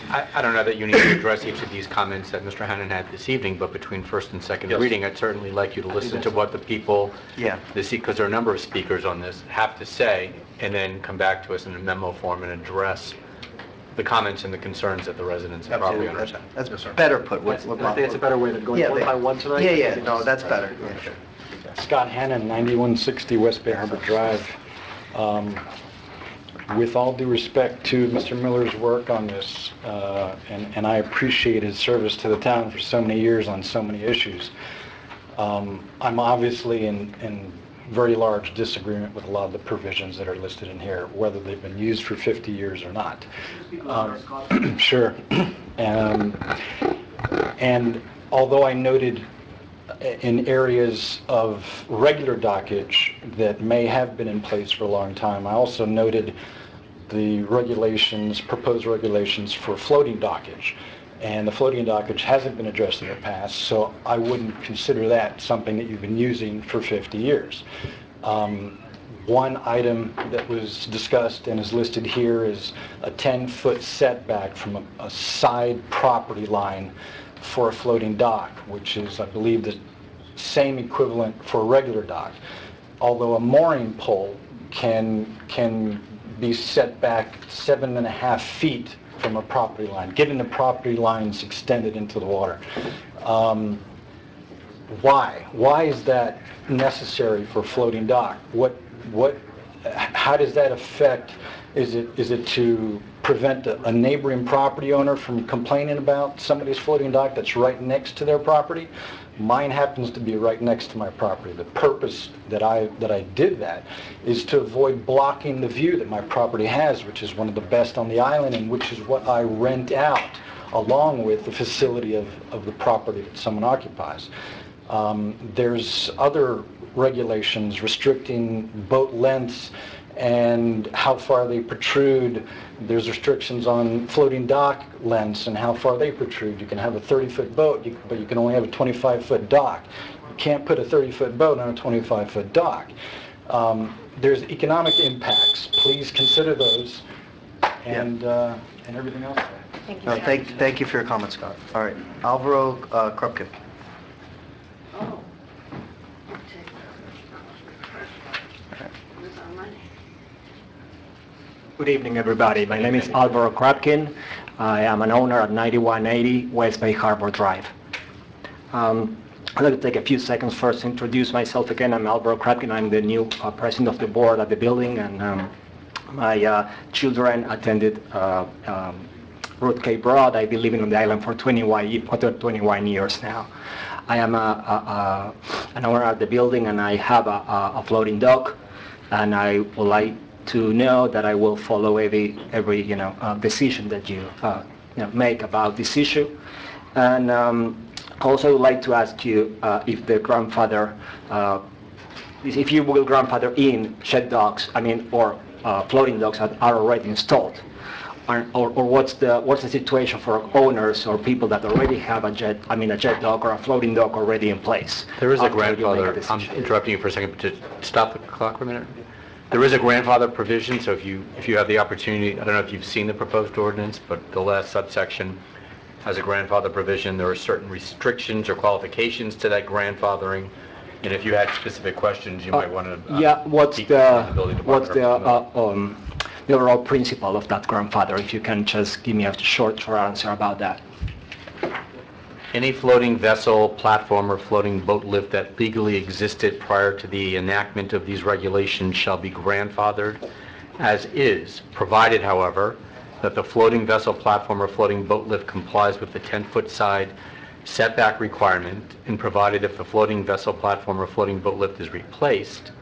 I don't know that you need to address each of these comments that Mr. Hannon had this evening, but between first and second reading, I'd certainly like you to listen to what the people, because there are a number of speakers on this, have to say, and then come back to us in a memo form and address the comments and the concerns that the residents have probably understand. That's better put. I think it's a better way than going one by one tonight. Yeah, no, that's better. Yeah. Scott Hannon, 9160 West Bay Harbor Drive. With all due respect to Mr. Miller's work on this, and I appreciate his service to the town for so many years on so many issues, I'm obviously in very large disagreement with a lot of the provisions that are listed in here, whether they've been used for 50 years or not. Sure. And although I noted in areas of regular dockage that may have been in place for a long time, I also noted the regulations, proposed regulations for floating dockage. And the floating dockage hasn't been addressed in the past, so I wouldn't consider that something that you've been using for 50 years. One item that was discussed and is listed here is a 10-foot setback from a side property line for a floating dock, which is, I believe, the same equivalent for a regular dock. Although a mooring pole can be set back 7.5 feet from a property line, given the property lines extended into the water. Why? Why is that necessary for a floating dock? How does that affect? Is it to prevent a neighboring property owner from complaining about somebody's floating dock that's right next to their property? Mine happens to be right next to my property. The purpose that I did that is to avoid blocking the view that my property has, which is one of the best on the island, and which is what I rent out along with the facility of the property that someone occupies. There's other regulations restricting boat lengths and how far they protrude. There's restrictions on floating dock lengths and how far they protrude. You can have a 30-foot boat, but you can only have a 25-foot dock. You can't put a 30-foot boat on a 25-foot dock. There's economic impacts. Please consider those, and everything else. Thank you. Thank you for your comments, Scott. All right, Alvaro Krupkin. Good evening, everybody. My name is Alvaro Krupkin. I am an owner at 9180 West Bay Harbor Drive. I'd like to take a few seconds first to introduce myself again. I'm Alvaro Krupkin. I'm the new president of the board at the building, and my children attended Ruth K. Broad. I've been living on the island for 21 years now. I am an owner of the building, and I have a floating dock, and I would like to know that I will follow every decision that you make about this issue. And also I would like to ask you if the grandfather, if you will grandfather in shed docks, or floating docks that are already installed, or what's the situation for owners or people that already have a jet dock or a floating dock already in place? There is a grandfather. I'm interrupting you for a second to stop the clock for a minute. There is a grandfather provision, so if you have the opportunity, I don't know if you've seen the proposed ordinance, but the last subsection has a grandfather provision. There are certain restrictions or qualifications to that grandfathering, and if you had specific questions, you might want to what's the overall principle of that grandfather? If you can just give me a short answer about that. Any floating vessel, platform, or floating boat lift that legally existed prior to the enactment of these regulations shall be grandfathered as is, provided, however, that the floating vessel, platform, or floating boat lift complies with the 10-foot side setback requirement, and provided if the floating vessel, platform, or floating boat lift is replaced,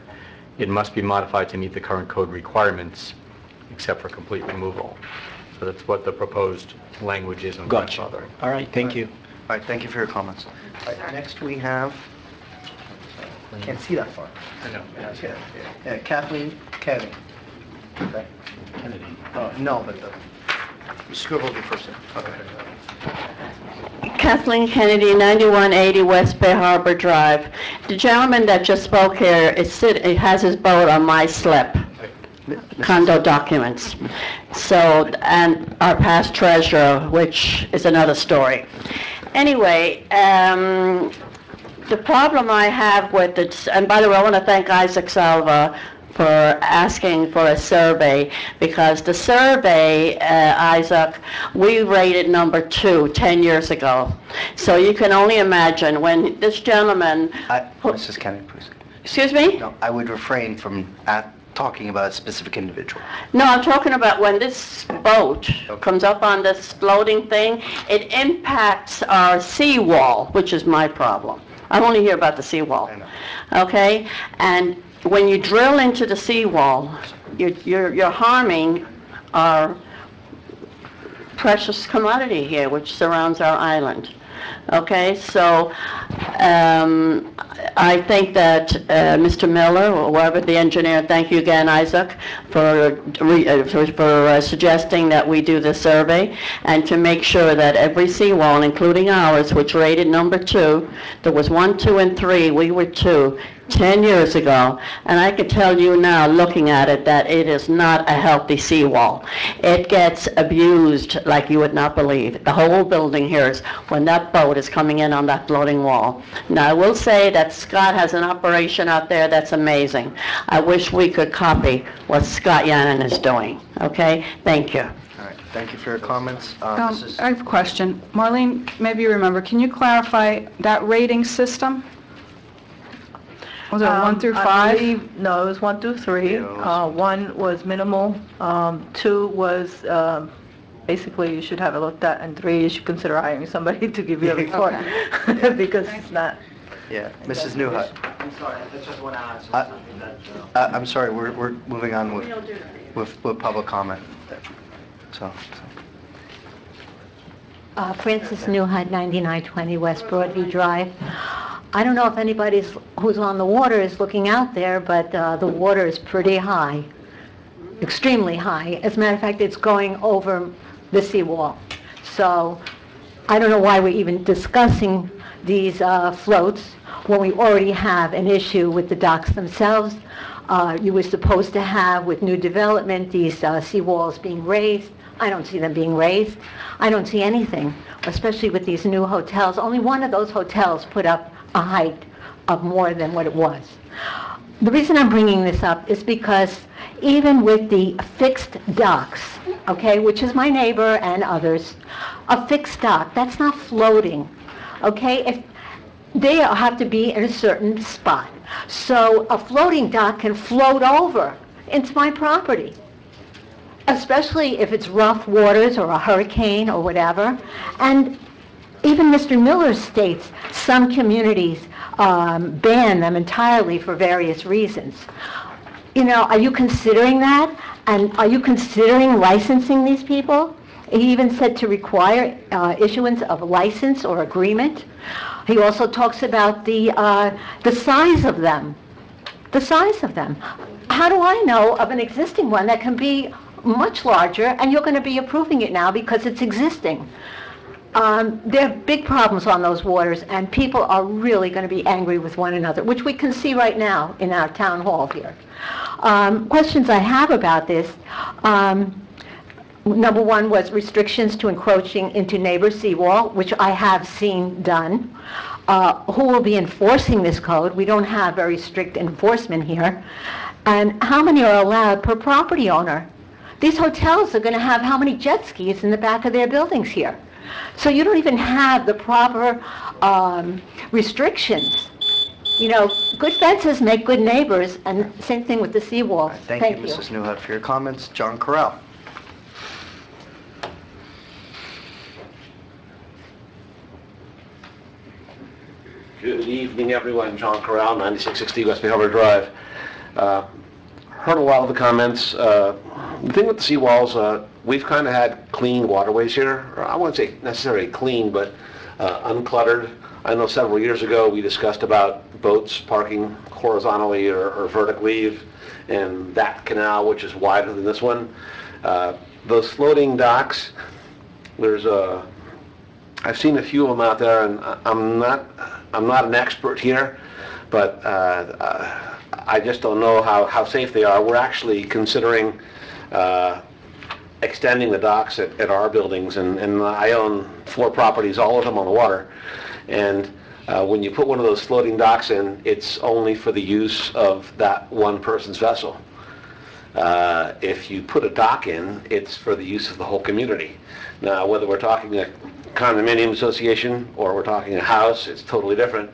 it must be modified to meet the current code requirements, except for complete removal. So that's what the proposed language is on grandfathering. All right, thank you. All right, thank you for your comments. All right, next we have, can't see that far. I know. Yeah, Kathleen Kennedy. Okay. Kennedy. No, but you scribbled your first name. Okay. Kathleen Kennedy, 9180 West Bay Harbor Drive. The gentleman that just spoke here he has his boat on my slip. Condo documents. So, and our past treasurer, which is another story. Anyway, the problem I have with it, and by the way, I want to thank Isaac Salva for asking for a survey, because the survey, Isaac, we rated number 2 10 years ago. So you can only imagine when this gentleman... Mrs. Kennedy, please. Excuse me? No, I would refrain from talking about a specific individual. No, I'm talking about when this boat comes up on this floating thing, it impacts our seawall, which is my problem. I'm only here about the seawall. I know. Okay? And when you drill into the seawall, you're harming our precious commodity here, which surrounds our island. Okay, so I think that Mr. Miller, or whoever the engineer, thank you again, Isaac, for suggesting that we do the survey, and to make sure that every seawall, including ours, which rated number 2, there was 1, 2, and 3, we were 2, 10 years ago, and I can tell you now, looking at it, that it is not a healthy seawall. It gets abused like you would not believe. The whole building here is when that boat is coming in on that floating wall. Now, I will say that Scott has an operation out there that's amazing. I wish we could copy what Scott Yannon is doing. Okay? Thank you. All right, thank you for your comments. I have a question. Marlene, maybe you remember, can you clarify that rating system? Was it 1 through 5? No, it was 1 through 3. 1 was minimal, 2 was basically you should have it looked at, and 3 you should consider hiring somebody to give you a report because it's not. Yeah, Mrs. Newhut. I'm sorry, I just want to answer something that... I'm sorry, we're moving on with public comment. So. Frances Newhut, 9920 West Broadview Drive. I don't know if anybody who's on the water is looking out there, but the water is pretty high, extremely high. As a matter of fact, it's going over the seawall. So I don't know why we're even discussing these floats when we already have an issue with the docks themselves. You were supposed to have, with new development, these seawalls being raised. I don't see them being raised. I don't see anything, especially with these new hotels. Only one of those hotels put up a height of more than what it was. The reason I'm bringing this up is because even with the fixed docks, okay, which is my neighbor and others, a fixed dock, that's not floating, okay? If they have to be in a certain spot. So a floating dock can float over into my property, especially if it's rough waters or a hurricane or whatever. And even Mr. Miller states some communities ban them entirely for various reasons. You know, are you considering that? And are you considering licensing these people? He even said to require issuance of a license or agreement. He also talks about the size of them. The size of them. How do I know of an existing one that can be much larger, and you're going to be approving it now because it's existing? There are big problems on those waters, and people are really going to be angry with one another, which we can see right now in our town hall here. Questions I have about this, number one was restrictions to encroaching into neighbor seawall, which I have seen done. Who will be enforcing this code? We don't have very strict enforcement here. And how many are allowed per property owner? These hotels are going to have how many jet skis in the back of their buildings here? So you don't even have the proper restrictions. You know, good fences make good neighbors, and same thing with the seawall. Thank you, Mrs. Newhut, for your comments. John Corral. Good evening, everyone. John Corral, 9660 West Bay Harbor Drive. Heard a lot of the comments. The thing with the seawalls, we've kind of had clean waterways here. I wouldn't say necessarily clean, but uncluttered. I know several years ago we discussed about boats parking horizontally or vertically, and that canal, which is wider than this one. Those floating docks, I've seen a few of them out there, and I'm not an expert here, but I just don't know how safe they are. We're actually considering extending the docks at our buildings, and I own 4 properties, all of them on the water. And when you put one of those floating docks in, it's only for the use of that one person's vessel. If you put a dock in, it's for the use of the whole community. Now, whether we're talking a condominium association or we're talking a house, it's totally different.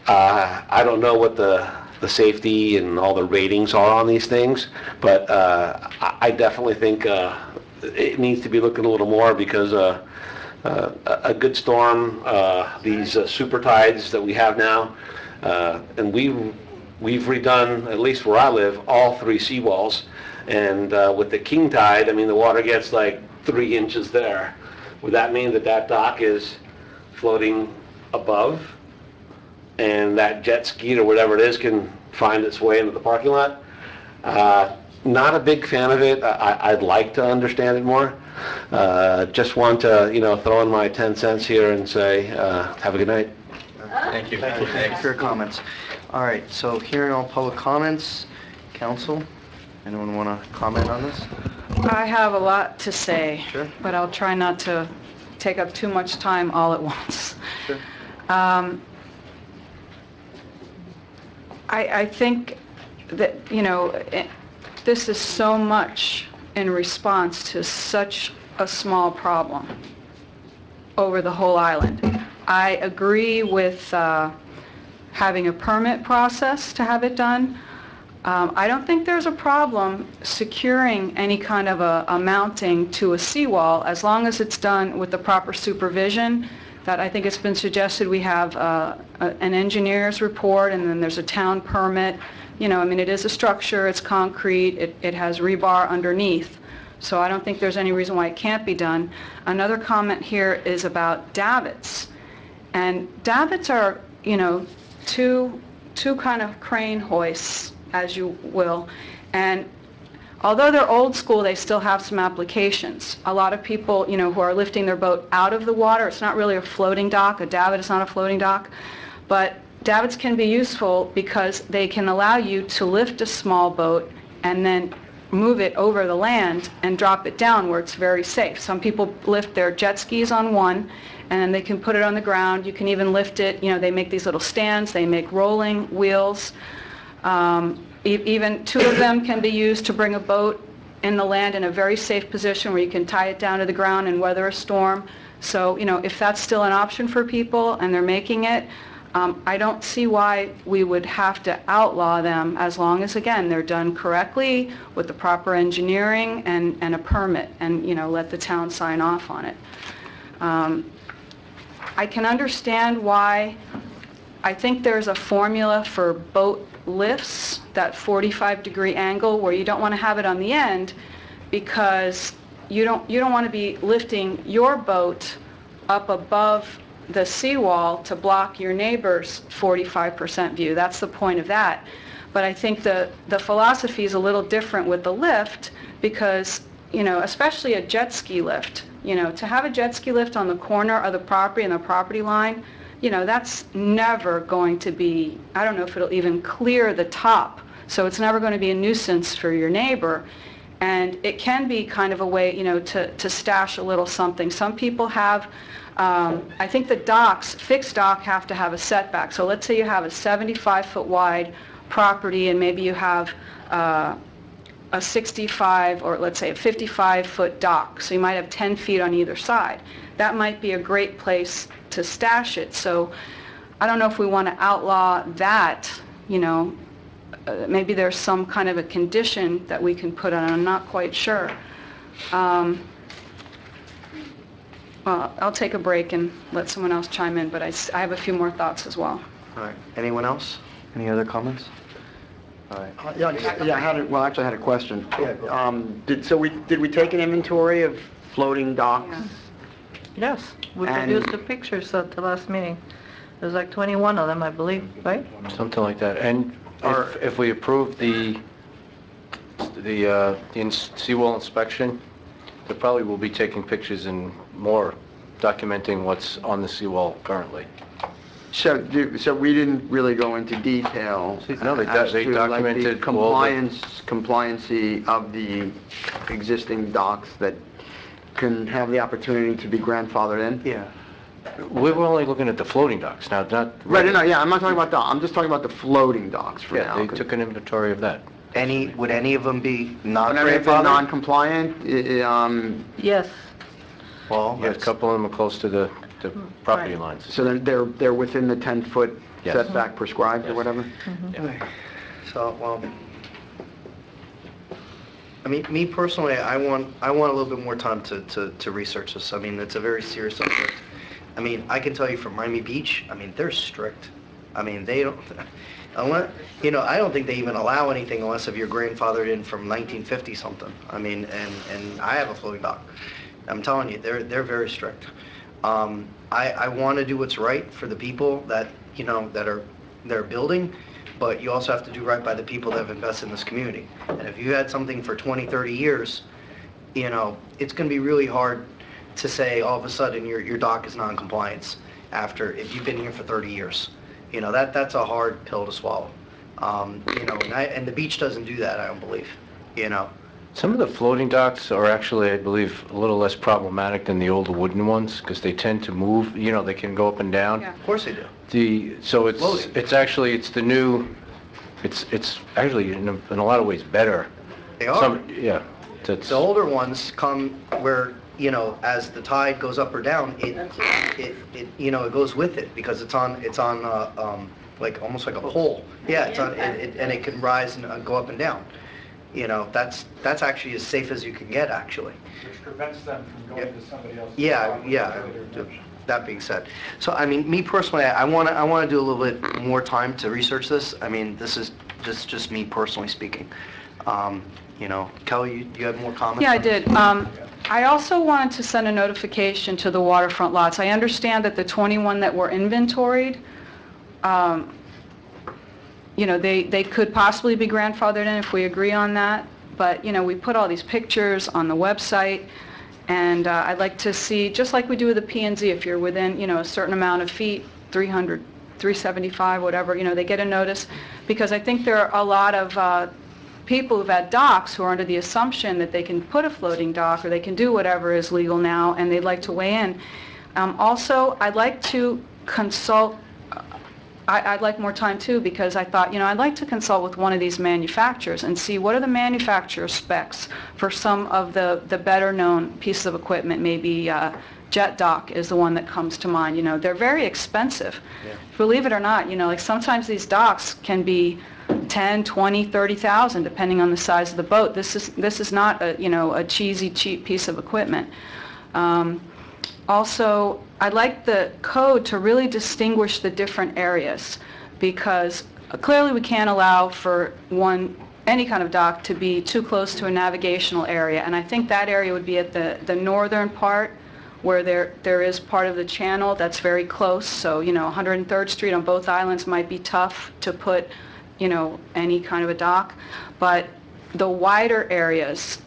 I don't know what the safety and all the ratings are on these things, but I definitely think it needs to be looked at a little more, because a good storm, these super tides that we have now, and we've redone, at least where I live, all 3 seawalls, and with the king tide, I mean, the water gets like 3 inches there. Would that mean that that dock is floating above, and that jet ski or whatever it is can find its way into the parking lot? Not a big fan of it. I'd like to understand it more. Just want to, throw in my 10 cents here and say, have a good night. Thank you. Thank you for your comments. All right, so hearing all public comments, council, anyone want to comment on this? I have a lot to say, Sure. but I'll try not to take up too much time all at once. Sure. I think that, you know, this is so much in response to such a small problem over the whole island. I agree with having a permit process to have it done. I don't think there's a problem securing any kind of a mounting to a seawall as long as it's done with the proper supervision. That I think it's been suggested we have an engineer's report, and then there's a town permit. You know, I mean, it is a structure, it's concrete, it has rebar underneath. So I don't think there's any reason why it can't be done. Another comment here is about davits. And davits are, you know, two kind of crane hoists, as you will. And although they're old school, they still have some applications. A lot of people, you know, who are lifting their boat out of the water, it's not really a floating dock. A davit is not a floating dock. But davits can be useful because they can allow you to lift a small boat and then move it over the land and drop it down where it's very safe. Some people lift their jet skis on one, and then they can put it on the ground. You can even lift it, you know, they make these little stands, they make rolling wheels. Even two of them can be used to bring a boat in the land in a very safe position where you can tie it down to the ground and weather a storm. So, you know, if that's still an option for people and they're making it, I don't see why we would have to outlaw them as long as, again, they're done correctly with the proper engineering and a permit, and, you know, let the town sign off on it. I can understand why. I think there's a formula for boat lifts, that 45-degree angle where you don't want to have it on the end because you don't want to be lifting your boat up above the seawall to block your neighbor's 45% view. That's the point of that. But I think the philosophy is a little different with the lift because, you know, especially a jet ski lift, you know, to have a jet ski lift on the corner of the property and the property line, you know, that's never going to be, I don't know if it'll even clear the top. So it's never going to be a nuisance for your neighbor. And it can be kind of a way, you know, to stash a little something. Some people have, I think the docks, fixed dock, have to have a setback. So let's say you have a 75-foot wide property and maybe you have a 65 or let's say a 55-foot dock. So you might have 10 feet on either side. That might be a great place to stash it. So I don't know if we want to outlaw that, you know. Maybe there's some kind of a condition that we can put on. I'm not quite sure. Well, I'll take a break and let someone else chime in, but I have a few more thoughts as well. All right. Anyone else? Any other comments? All right. Yeah, I had a question. Did we take an inventory of floating docks? Yes, we produced the pictures at the last meeting. There's like 21 of them, I believe, right? Something like that. And if we approve the seawall inspection, they probably will be taking pictures and more documenting what's on the seawall currently. So we didn't really go into detail. No, they documented compliancy of the existing docks that can have the opportunity to be grandfathered in. Yeah. We were only looking at the floating docks, now not... Right, no, yeah, I'm not talking about that. I'm just talking about the floating docks for now. Yeah, they took an inventory of that. Would any of them be non-grandfathered? Non-compliant? Yes. Well, yeah, a couple of them are close to the property lines. So then they're within the 10-foot setback prescribed or whatever? Okay. So, well, I mean, me personally, I want a little bit more time to research this. I mean, it's a very serious subject. I mean, I can tell you from Miami Beach, I mean, they're strict. I mean, they don't, unless, you know, I don't think they even allow anything unless if you're grandfathered in from 1950 something. I mean, and I have a floating dock. I'm telling you, they're very strict. I want to do what's right for the people that, you know, they're building, but you also have to do right by the people that have invested in this community. And if you had something for 20, 30 years, you know, it's going to be really hard to say all of a sudden your dock is non-compliance after, if you've been here for 30 years. You know, that's a hard pill to swallow. You know, and the beach doesn't do that, I don't believe, you know. Some of the floating docks are actually, I believe, a little less problematic than the older wooden ones, because they tend to move, you know, they can go up and down. Of course they do. So it's the new, it's actually in a lot of ways better. They are. Yeah. The older ones come where, you know, as the tide goes up or down, it you know, it goes with it, because it's on like almost like a pole. Yeah, it's on, and it can rise and go up and down. You know, that's actually as safe as you can get, actually. Which prevents them from going to somebody else's. Yeah. That being said, so I mean, me personally, I want to do a little bit more time to research this. I mean, this is just me personally speaking. You know, Kelly, you have more comments? Yeah, I did. I also wanted to send a notification to the waterfront lots. I understand that the 21 that were inventoried, you know, they could possibly be grandfathered in if we agree on that. But, you know, we put all these pictures on the website, and I'd like to see, just like we do with the P&Z, if you're within, you know, a certain amount of feet, 300, 375, whatever, you know, they get a notice. Because I think there are a lot of people who've had docks who are under the assumption that they can put a floating dock or they can do whatever is legal now, and they'd like to weigh in. Also, I'd like to consult, I'd like more time too, because I thought, you know, I'd like to consult with one of these manufacturers and see what are the manufacturer specs for some of the better known pieces of equipment. Maybe Jet Dock is the one that comes to mind. You know, they're very expensive. Yeah. Believe it or not, you know, like sometimes these docks can be 10, 20, 30,000 depending on the size of the boat. This is not a, you know, a cheesy, cheap piece of equipment. Also, I'd like the code to really distinguish the different areas, because clearly we can't allow for any kind of dock to be too close to a navigational area, and I think that area would be at the northern part, where there is part of the channel that's very close. So, you know, 103rd Street on both islands might be tough to put, you know, any kind of a dock, but the wider areas,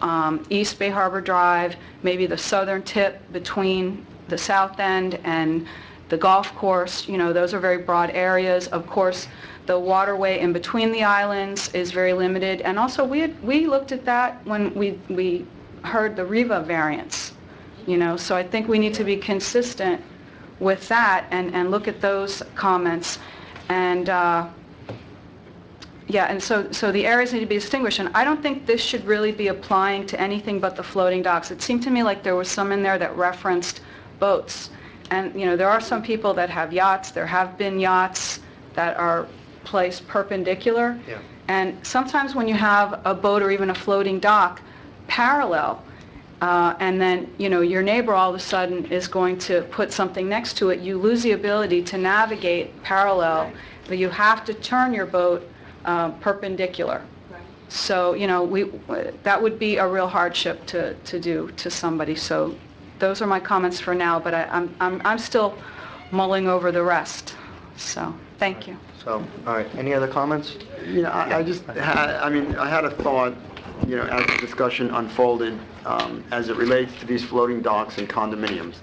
East Bay Harbor Drive, maybe the southern tip between the south end and the golf course, you know, those are very broad areas. Of course, the waterway in between the islands is very limited, and also we looked at that when we heard the Riva variance, you know, so I think we need to be consistent with that and look at those comments. And yeah, and so the areas need to be distinguished, and I don't think this should really be applying to anything but the floating docks. It seemed to me like there was some in there that referenced boats, and you know, there are some people that have yachts. There have been yachts that are placed perpendicular, yeah. And sometimes when you have a boat or even a floating dock parallel, and then, you know, your neighbor all of a sudden is going to put something next to it, you lose the ability to navigate parallel. But you have to turn your boat perpendicular. Right. So, you know, that would be a real hardship to do to somebody. So those are my comments for now, but I'm still mulling over the rest. So, thank you. So, all right, any other comments? You know, I had a thought, you know, as the discussion unfolded, as it relates to these floating docks and condominiums.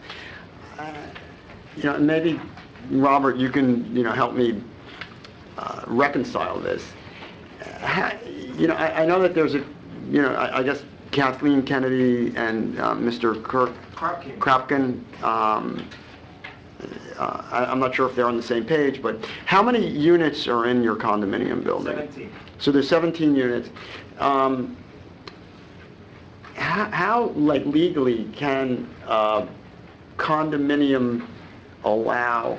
You know, maybe, Robert, you can, you know, help me reconcile this. You know, I know that there's a, you know, I guess Kathleen Kennedy and Mr. Krapkin, I'm not sure if they're on the same page, but how many units are in your condominium building? 17. So there's 17 units. How, like, legally can condominium allow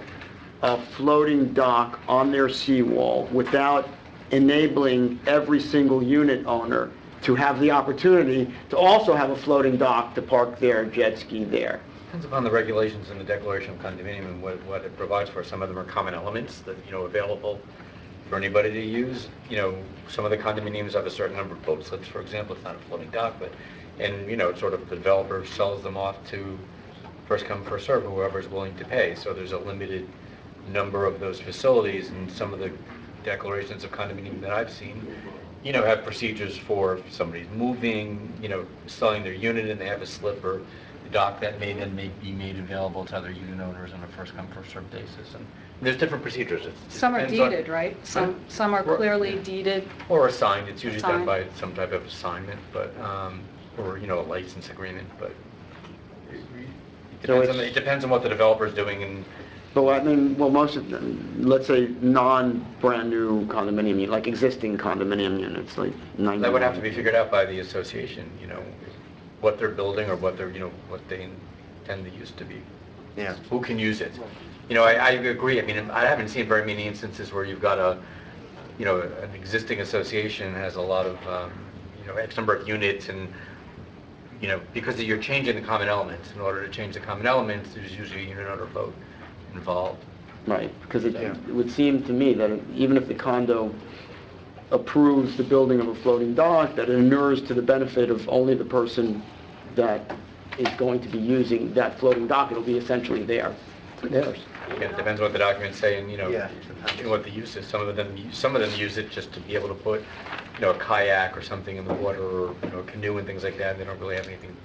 a floating dock on their seawall without enabling every single unit owner to have the opportunity to also have a floating dock to park their jet ski there? Depends upon the regulations in the Declaration of Condominium and what it provides for. Some of them are common elements that, you know, available for anybody to use. You know, some of the condominiums have a certain number of boat slips, for example. It's not a floating dock, but, and, you know, it's sort of the developer sells them off to first come, first serve, whoever's willing to pay. So there's a limited number of those facilities, and some of the declarations of condominium that I've seen, you know, have procedures for if somebody's moving, you know, selling their unit and they have a slip or dock that may then be made available to other unit owners on a first come, first served basis. And there's different procedures. It Some are depends on- deeded, right? Some are clearly deeded. Or assigned, it's usually done Assigned. by some type of assignment, but, or, a license agreement, but it depends on what the developer's doing and. But most of them, let's say non-brand new condominium, like existing condominium units, like 90. That would have to be figured out by the association, what they're building or what what they intend the use to be. Yeah. Who can use it? I agree. I mean, I haven't seen very many instances where you've got an existing association has a lot of, X number of units and, because you're changing the common elements. In order to change the common elements, there's usually a unit owner vote involved. Right, because it would seem to me that even if the condo approves the building of a floating dock, that it inures to the benefit of only the person that is going to be using that floating dock. It'll be essentially theirs. Yeah, it depends what the documents say and, what the use is. Some of them use it just to be able to put, a kayak or something in the water or, a canoe and things like that. They don't really have anything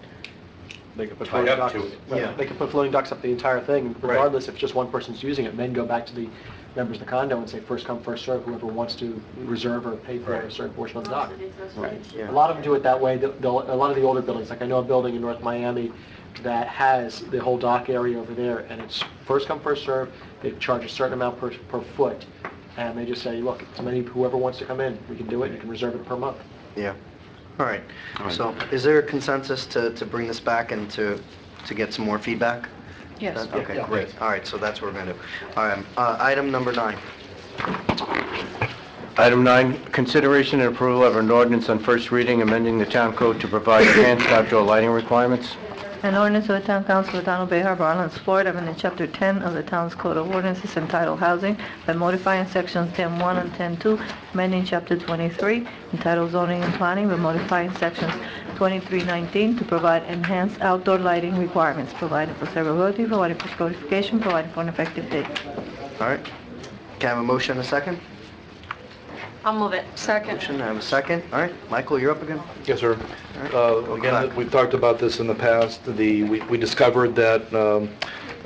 They could put tied floating up docks. to it. Right. They could put floating docks up the entire thing, regardless if just one person's using it, and then go back to the members of the condo and say, first come, first serve, whoever wants to reserve or pay for a certain portion of the dock. Right. A lot of them do it that way. A lot of the older buildings, like I know a building in North Miami that has the whole dock area over there, and it's first come, first serve. They charge a certain amount per foot, and they just say, look, whoever wants to come in, we can do it. You can reserve it per month. Yeah. All right. So is there a consensus to bring this back and to get some more feedback? Yes. Okay, Yeah. great. All right, so that's what we're going to do. All right, item number 9. Item 9, consideration and approval of an ordinance on first reading amending the town code to provide enhanced outdoor lighting requirements. An ordinance of the Town Council of the Town of Bay Harbor Islands, Florida, amending Chapter 10 of the Town's Code of Ordinances entitled Housing by modifying Sections 10.1 and 10.2, amending Chapter 23 entitled Zoning and Planning by modifying Sections 23.19 to provide enhanced outdoor lighting requirements, providing for severability, providing for codification, providing for an effective date. All right. Can I have a motion and a second? I'll move it. Second. Motion, I have a second. All right, Michael, you're up again. Yes, sir. Again, we've talked about this in the past. We discovered that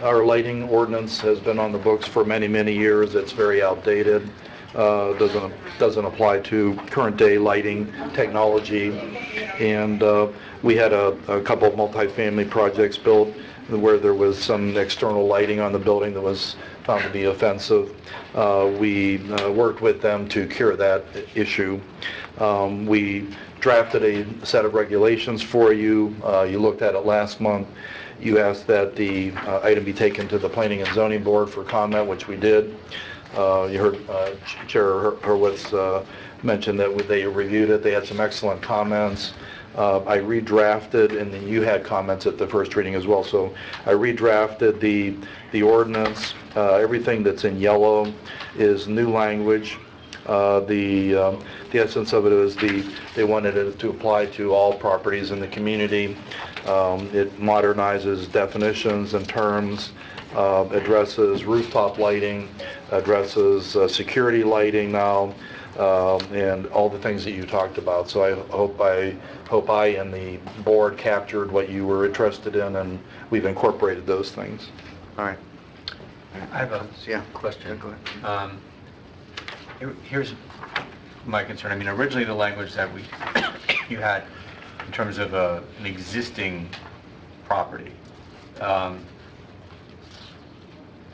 our lighting ordinance has been on the books for many, many years. It's very outdated. Doesn't apply to current day lighting technology. And we had a couple of multifamily projects built where there was some external lighting on the building that was found to be offensive. We worked with them to cure that issue. We drafted a set of regulations for you. You looked at it last month. You asked that the item be taken to the Planning and Zoning Board for comment, which we did. You heard Chair Hurwitz mention that they reviewed it. They had some excellent comments. I redrafted, and then you had comments at the first reading as well, so I redrafted the ordinance. Everything that's in yellow is new language. The essence of it is they wanted it to apply to all properties in the community. It modernizes definitions and terms, addresses rooftop lighting, addresses security lighting now, and all the things that you talked about. So I hope I and the board captured what you were interested in, and we've incorporated those things. All right. I have a question. Go ahead. Here's my concern. I mean, originally the language that you had in terms of an existing property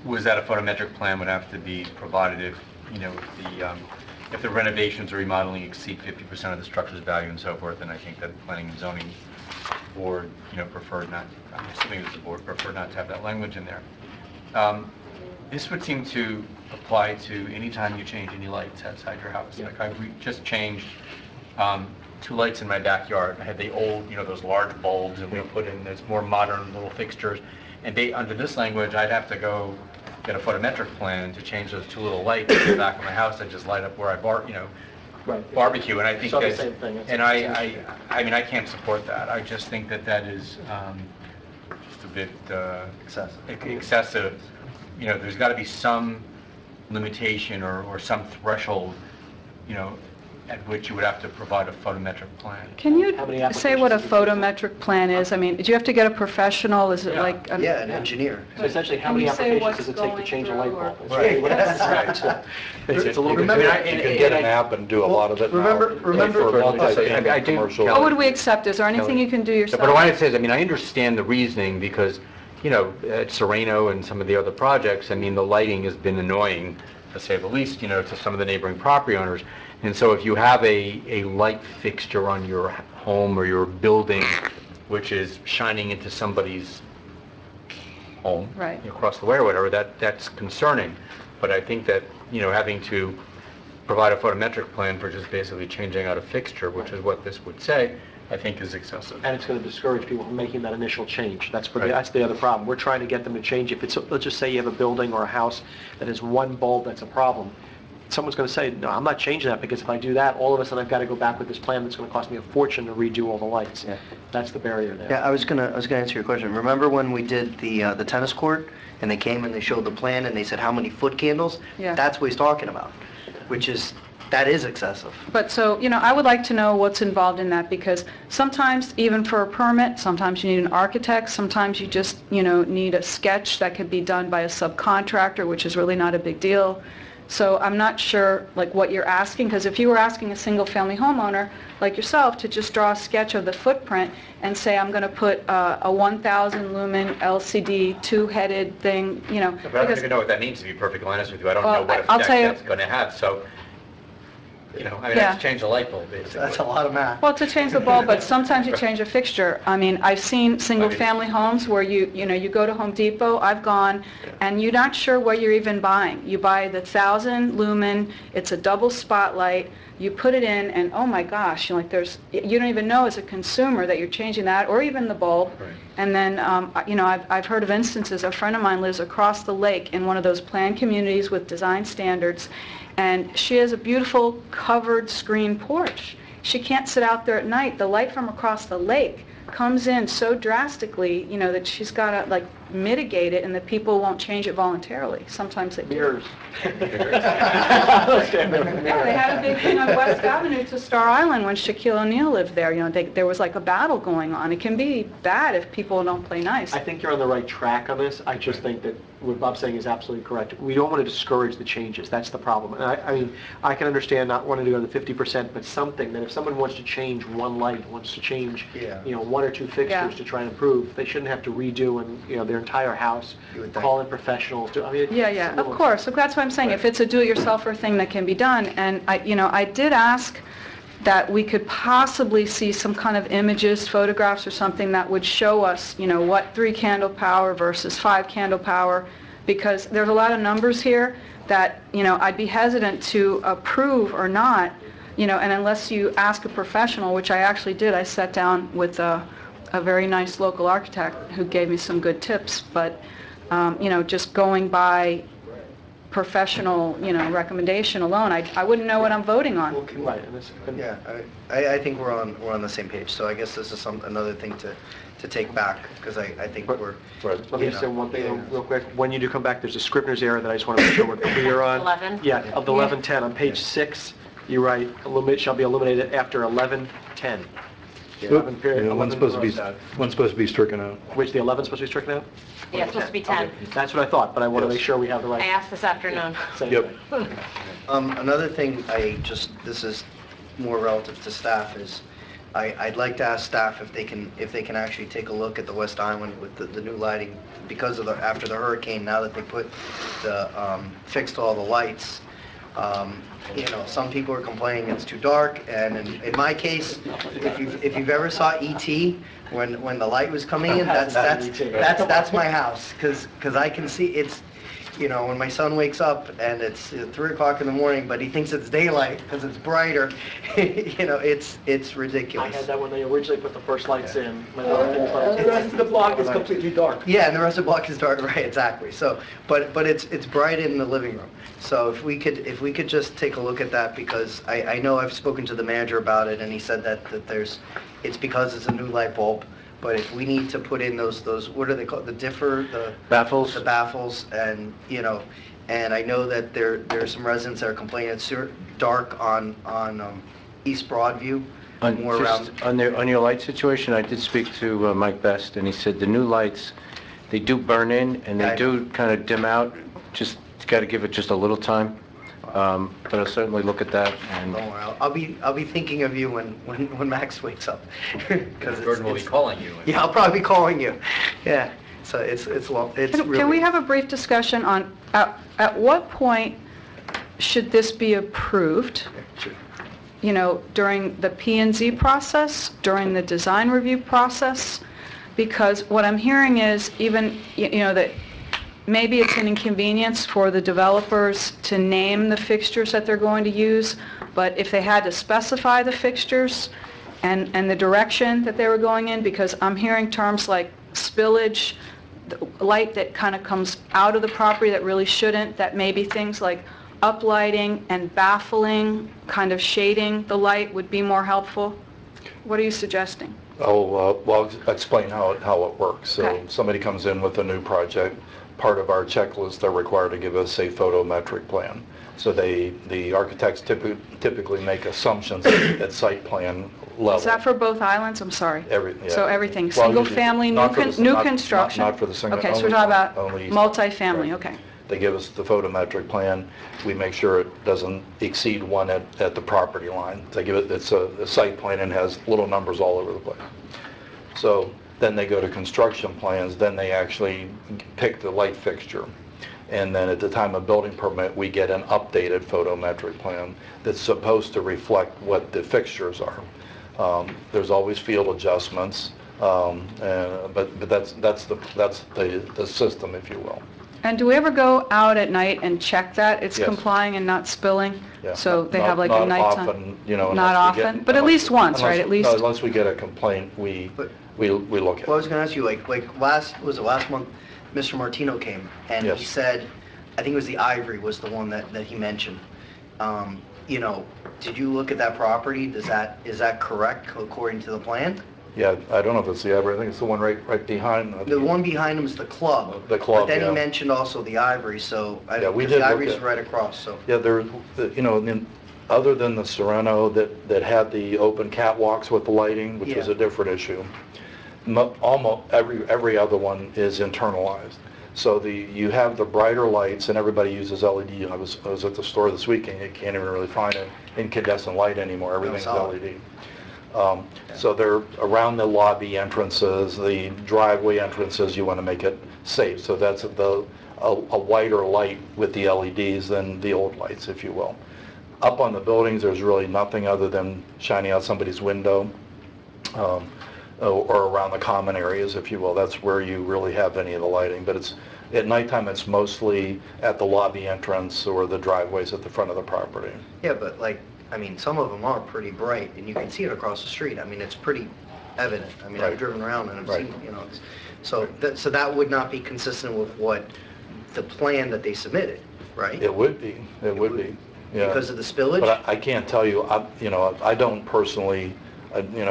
was that a photometric plan would have to be provided if, if the renovations or remodeling exceed 50% of the structure's value and so forth, and I think that the Planning and Zoning Board, preferred not, I'm assuming that the board preferred not to have that language in there. This would seem to apply to any time you change any lights outside your house. Yeah. Like we just changed 2 lights in my backyard. I had the old, those large bulbs, and we put in those more modern little fixtures. And under this language, I'd have to go get a photometric plan to change those 2 little lights in the back of my house that just light up where I barbecue. And I think the same thing. And I mean, I can't support that. I just think that is just a bit excessive. There's got to be some limitation or some threshold, at which you would have to provide a photometric plan. Can you How many say what a applications photometric plan is? I mean, do you have to get a professional? Is it like? Yeah, an engineer. So essentially, how Can many you say applications what's does it take to going change a light through bulb? or- It's really what it's- It's a little bit. You can get an app and do a lot of it now. Remember- For multi-payment I do- commercial. What would we accept? Is there anything you can do yourself? But what I say is, I mean, I understand the reasoning because, you know, at Sereno and some of the other projects, I mean, the lighting has been annoying, to say the least, you know, to some of the neighboring property owners. And so if you have a light fixture on your home or your building, which is shining into somebody's home, Right. across the way or whatever, that's concerning. But I think that, you know, having to provide a photometric plan for just basically changing out a fixture, which is what this would say, I think is excessive. And it's going to discourage people from making that initial change. That's Right. that's the other problem. We're trying to get them to change. If it's, let's just say you have a building or a house that has one bulb that's a problem, someone's going to say, no, I'm not changing that, because if I do that, all of a sudden I've got to go back with this plan that's going to cost me a fortune to redo all the lights. Yeah. That's the barrier there. Yeah, I was gonna answer your question. Remember when we did the tennis court, and they came and they showed the plan, and they said how many foot candles? Yeah. That's what he's talking about, that is excessive. But so, you know, I would like to know what's involved in that, because sometimes, even for a permit, sometimes you need an architect, sometimes you just, you know, need a sketch that could be done by a subcontractor, which is really not a big deal. So I'm not sure, like, what you're asking, because if you were asking a single-family homeowner like yourself to just draw a sketch of the footprint and say, I'm going to put a 1,000 lumen LCD two-headed thing, you know. But I don't even know what that means, to be perfectly honest with you. I don't Well, know what I'll effect tell you- that's going to have, so, you know, I mean, Yeah. that's change the light bulb, basically. That's a lot of math. Well, to change the bulb, but sometimes you change a fixture. I mean, I've seen single-family homes where you know, you go to Home Depot, I've gone, and you're not sure what you're even buying. You buy the 1,000 lumen, it's a double spotlight, you put it in, and oh my gosh, you know, like you don't even know as a consumer that you're changing that, or even the bulb. Right. And then, you know, I've heard of instances, a friend of mine lives across the lake in one of those planned communities with design standards, and she has a beautiful covered screen porch. She can't sit out there at night. The light from across the lake comes in so drastically, you know, that she's got to, like, mitigate it, and the people won't change it voluntarily. Sometimes they do. Mirrors. Yeah, they had a big thing on West Avenue to Star Island when Shaquille O'Neal lived there. You know, there was like a battle going on. It can be bad if people don't play nice. I think you're on the right track on this. I just think that what Bob's saying is absolutely correct. We don't want to discourage the changes. That's the problem. And I mean, I can understand not wanting to go to the 50%, but something that if someone wants to change one light, wants to change, you know, one or two fixtures Yeah. to try and improve, they shouldn't have to redo and, you know, their entire house, You would think. call in professionals. I mean, Yeah, yeah, of course. So that's what I'm saying. If it's a do-it-yourselfer thing that can be done, and I did ask that we could possibly see some kind of images, photographs or something that would show us, you know, what 3 candle power versus 5 candle power, because there's a lot of numbers here that, you know, I'd be hesitant to approve or not, you know, and unless you ask a professional, which I actually did. I sat down with a very nice local architect who gave me some good tips, but, you know, just going by professional, you know, recommendation alone, I wouldn't know what I'm voting on. Right. And this, and Yeah, I think we're on the same page, so I guess this is another thing to take back, because I think we're, Let me you just say know, one thing yeah. real quick. When you do come back, there's a Scrivener's error that I just want to make sure we're clear on. 11? Yeah, of the 1110, on page 6, you write, shall be illuminated after 1110. 11 period, Yeah, 11 one's supposed to be stricken out. Which, the 11 supposed to be stricken out? Yeah, it's supposed to be 10. Okay. That's what I thought, but I want to Yes. make sure we have the I right. asked this afternoon. Same Yep. thing. Another thing this is more relative to staff, is I'd like to ask staff if they can actually take a look at the West Island with the new lighting, because of after the hurricane, now that they fixed all the lights. You know, some people are complaining it's too dark, and in my case, if you've ever saw E.T. when the light was coming in, that's my house, because I can see it's, you know, when my son wakes up and it's 3 o'clock in the morning, but he thinks it's daylight because it's brighter, you know, it's I ridiculous. had that when they originally put the first lights in. The rest of the block is completely dark. Yeah, and the rest of the block is dark, right, exactly. So, but it's bright in the living room. So if we could just take a look at that, because I know I've spoken to the manager about it, and he said that it's because it's a new light bulb. But if we need to put in those what are they called, the Baffles? the baffles, and, you know, and I know that there are some residents that are complaining it's dark on East Broadview, more around. On your light situation, I did speak to Mike Best, and he said the new lights, they do burn in, and they do kind of dim out. Just got to give it just a little time. But I'll certainly look at that. And Don't worry, I'll be thinking of you when Max wakes up. Gordon will be calling you. Yeah, I'll probably be calling you. Yeah, so it's long. It's really. Can we have a brief discussion on, at what point should this be approved? Sure. You know, during the P&Z process, during the design review process? Because what I'm hearing is even, you know, that maybe it's an inconvenience for the developers to name the fixtures that they're going to use, but if they had to specify the fixtures and the direction that they were going in, because I'm hearing terms like spillage, the light that kind of comes out of the property that really shouldn't, that maybe things like uplighting and baffling, kind of shading the light would be more helpful. What are you suggesting? Well, I'll explain how it works. So Okay. somebody comes in with a new project. Part of our checklist, they're required to give us a photometric plan. So the architects typically make assumptions at site plan level. Is that for both islands? I'm sorry. Yeah. So everything, Well, single usually family, not for the- new not- construction? Not for the single. Okay, so we're only- talking about only- multifamily, okay. They give us the photometric plan. We make sure it doesn't exceed one at the property line. They give it, it's a site plan and has little numbers all over the place. So then they go to construction plans, then they actually pick the light fixture. And then at the time of building permit, we get an updated photometric plan that's supposed to reflect what the fixtures are. There's always field adjustments, but that's the system, if you will. And do we ever go out at night and check that it's Yes. complying and not spilling? Yeah. So they Not- have like a nighttime? Not often, you know. Not unless we often? get- But at least once, right? At least? No, unless we get a complaint, we look at Well, I it. was going to ask you, like last month, Mr. Martino came, and he Yes. said, I think it was the Ivory was the one that he mentioned. You know, did you look at that property? Is that correct according to the plan? Yeah, I don't know if it's the Ivory, I think it's the one right behind. The one behind him is the club. The club, But then yeah. he mentioned also the Ivory, so, Yeah, we because did the look Ivory's at- right across, so. Yeah, you know, other than the Sereno that had the open catwalks with the lighting, which was Yeah. a different issue, almost every other one is internalized. So you have the brighter lights, and everybody uses LED. I was at the store this weekend, you can't even really find an incandescent light anymore, everything's solid. LED. So they're around the lobby entrances, the driveway entrances, you want to make it safe. So that's a whiter light with the LEDs than the old lights, if you will. Up on the buildings, there's really nothing other than shining out somebody's window, or around the common areas, if you will. That's where you really have any of the lighting. But at nighttime, it's mostly at the lobby entrance or the driveways at the front of the property. Yeah, but like, I mean, some of them are pretty bright, and you can see it across the street. I mean, it's pretty evident. I mean, I've Right. driven around and I've Right. seen, you know, so that would not be consistent with what the plan that they submitted, right? It would be, yeah. Because of the spillage? But I can't tell you, I don't personally,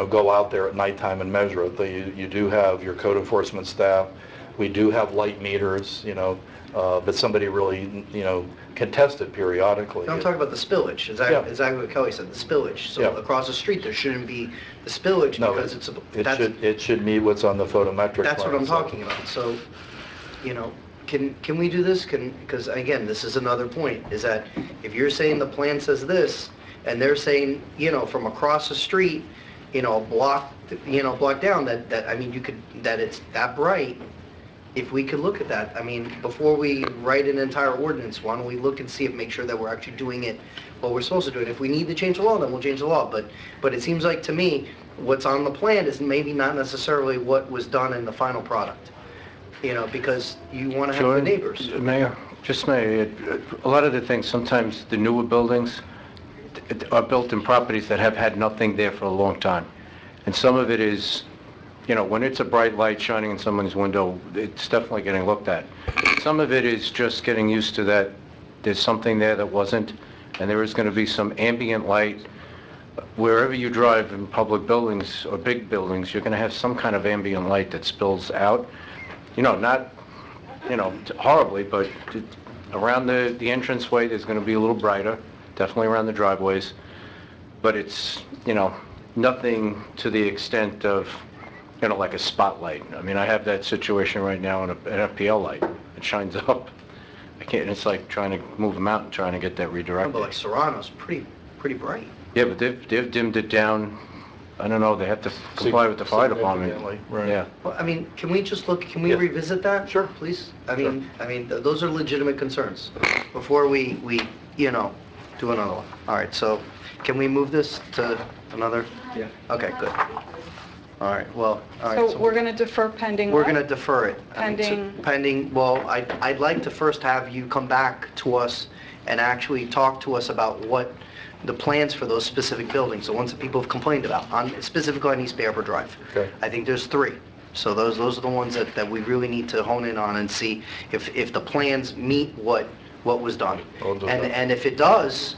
go out there at nighttime and measure it. You do have your code enforcement staff. We do have light meters, but somebody really, can test it periodically. I'm talking about the spillage, Yeah. exactly what Kelly said, the spillage. So Yeah. across the street, there shouldn't be the spillage No, because it should meet what's on the photometric that's what plan, I'm so- talking about. So, can we do this? Because again, this is another point, is that if you're saying the plan says this, and they're saying, from across the street, block down, that, I mean, that it's that bright, if we could look at that, I mean, before we write an entire ordinance, why don't we look and see if, make sure that we're actually doing it what we're supposed to do it. If we need to change the law, then we'll change the law. But it seems like to me, what's on the plan is maybe not necessarily what was done in the final product. Because you want to have good neighbors. Mayor, a lot of the things, sometimes the newer buildings are built in properties that have had nothing there for a long time. And some of it is, when it's a bright light shining in someone's window, it's definitely getting looked at. Some of it is just getting used to that there's something there that wasn't, and there is going to be some ambient light. Wherever you drive in public buildings or big buildings, you're going to have some kind of ambient light that spills out. Not, horribly, but Around the entranceway, there's going to be a little brighter, definitely around the driveways, but it's, nothing to the extent of, like a spotlight. I mean, I have that situation right now in an FPL light. It shines up. I can't, it's like trying to move them out and trying to get that redirected. But like Serrano's pretty bright. Yeah, but they've dimmed it down. I don't know, they have to comply with the fire department. Right. Yeah. Well, I mean, can we just look, can we revisit that? Sure. Please? I mean, those are legitimate concerns before we, do another one. All right, so can we move this to another? Yeah. Okay, good. All right, well, all right. So we're going to defer pending We're what? going to defer it. Pending, well, I'd like to first have you come back to us and actually talk to us about what the plans for those specific buildings, the ones that people have complained about, specifically on East Bay Harbor Drive. Okay. I think there's 3. So those are the ones that we really need to hone in on and see if the plans meet what was done. And if it does,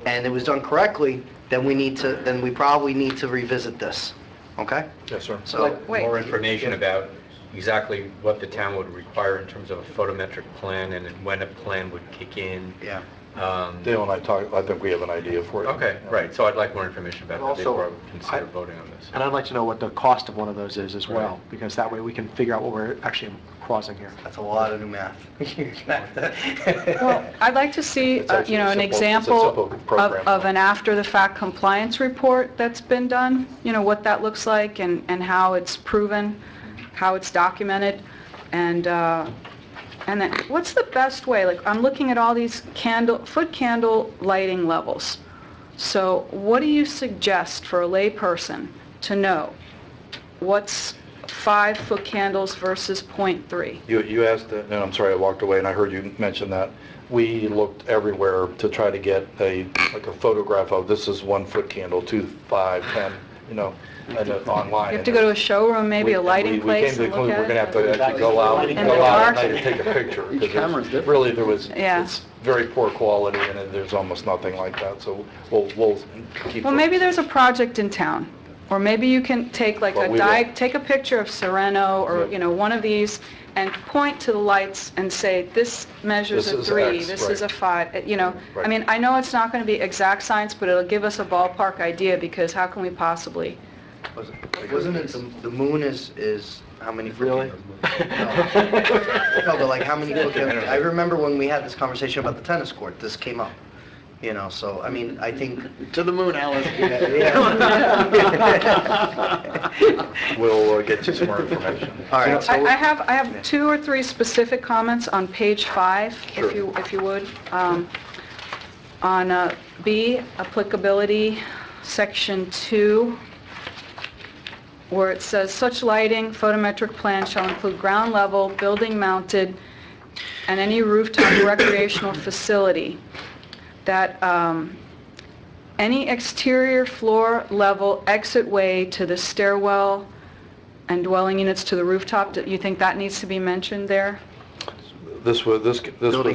and it was done correctly, then we probably need to revisit this. Okay? Yes, sir. So, More information about exactly what the town would require in terms of a photometric plan and when a plan would kick in. Yeah. Dale and I talked, I think we have an idea for it. Okay, right, so I'd like more information about that Also, before I would consider voting on this. And I'd like to know what the cost of one of those is as well, because that way we can figure out what we're actually crossing here. That's a lot of new math. Well, I'd like to see, It's actually an simple- it's a example simple program. of an after-the-fact compliance report that's been done, what that looks like and how it's proven, how it's documented, and then what's the best way? Like, I'm looking at all these foot candle lighting levels. So what do you suggest for a layperson to know? What's 5 foot candles versus 0.3? You asked, and I'm sorry, I walked away and I heard you mention that. We looked everywhere to try to get a photograph of, this is 1 foot candle, 2, 5, 10, online. You have to go to a showroom, maybe a lighting place We and came to the look conclusion we're at going to have to actually go out In at the dark? night and take a picture. Each camera's different. Really, Yeah. it's very poor quality and there's almost nothing like that, so we'll keep. Well, maybe there's a project in town, or maybe you can take like Well, we will. take a picture of Sereno or, one of these and point to the lights and say, this measures This a is 3, X, this right. is a 5, I Right. mean, I know it's not going to be exact science, but it'll give us a ballpark idea, because how can we possibly? Wasn't it the moon is how many foot Really? candles? No, but like how many foot candles? I remember when we had this conversation about the tennis court, this came up. So I mean, I think... To the moon, Alice. We'll get you some more information. All right, so... I have 2 or 3 specific comments on page 5, if you would. On B, applicability, section 2, where it says, such lighting photometric plan shall include ground level, building mounted, and any rooftop recreational facility. That any exterior floor level exit way to the stairwell and dwelling units to the rooftop, do you think that needs to be mentioned there? This was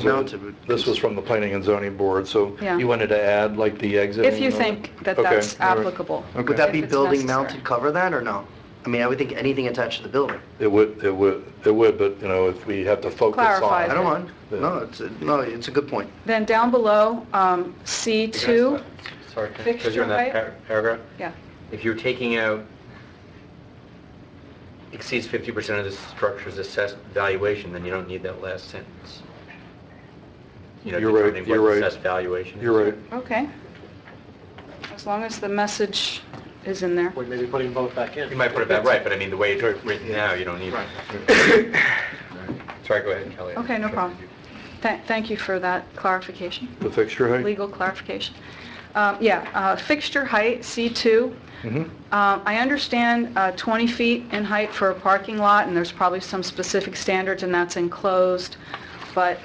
mounted. this was from the Planning and Zoning Board, so Yeah. you wanted to add like the exit? If you think that Okay, that's all right. applicable. Would that be If it's building necessary. mounted cover that, or no? I mean, I would think anything attached to the building. It would, but, if we have to focus on... Clarify I don't mind. No, it's a good point. Then down below, C2, Sorry, Fixture because you're in that height? paragraph? Yeah. If you're taking out exceeds 50% of the structure's assessed valuation, then you don't need that last sentence. You're right, determining you're what right. the assessed valuation is. You're right. okay. As long as the message is in there. We may be putting both back in. You might put it back right, but I mean, the way it's written now, you don't need it. Sorry, go ahead, Kelly. Okay, no problem. Thank you for that clarification. The fixture height? Legal clarification. Fixture height, C2. I understand 20 feet in height for a parking lot, and there's probably some specific standards, and that's enclosed. But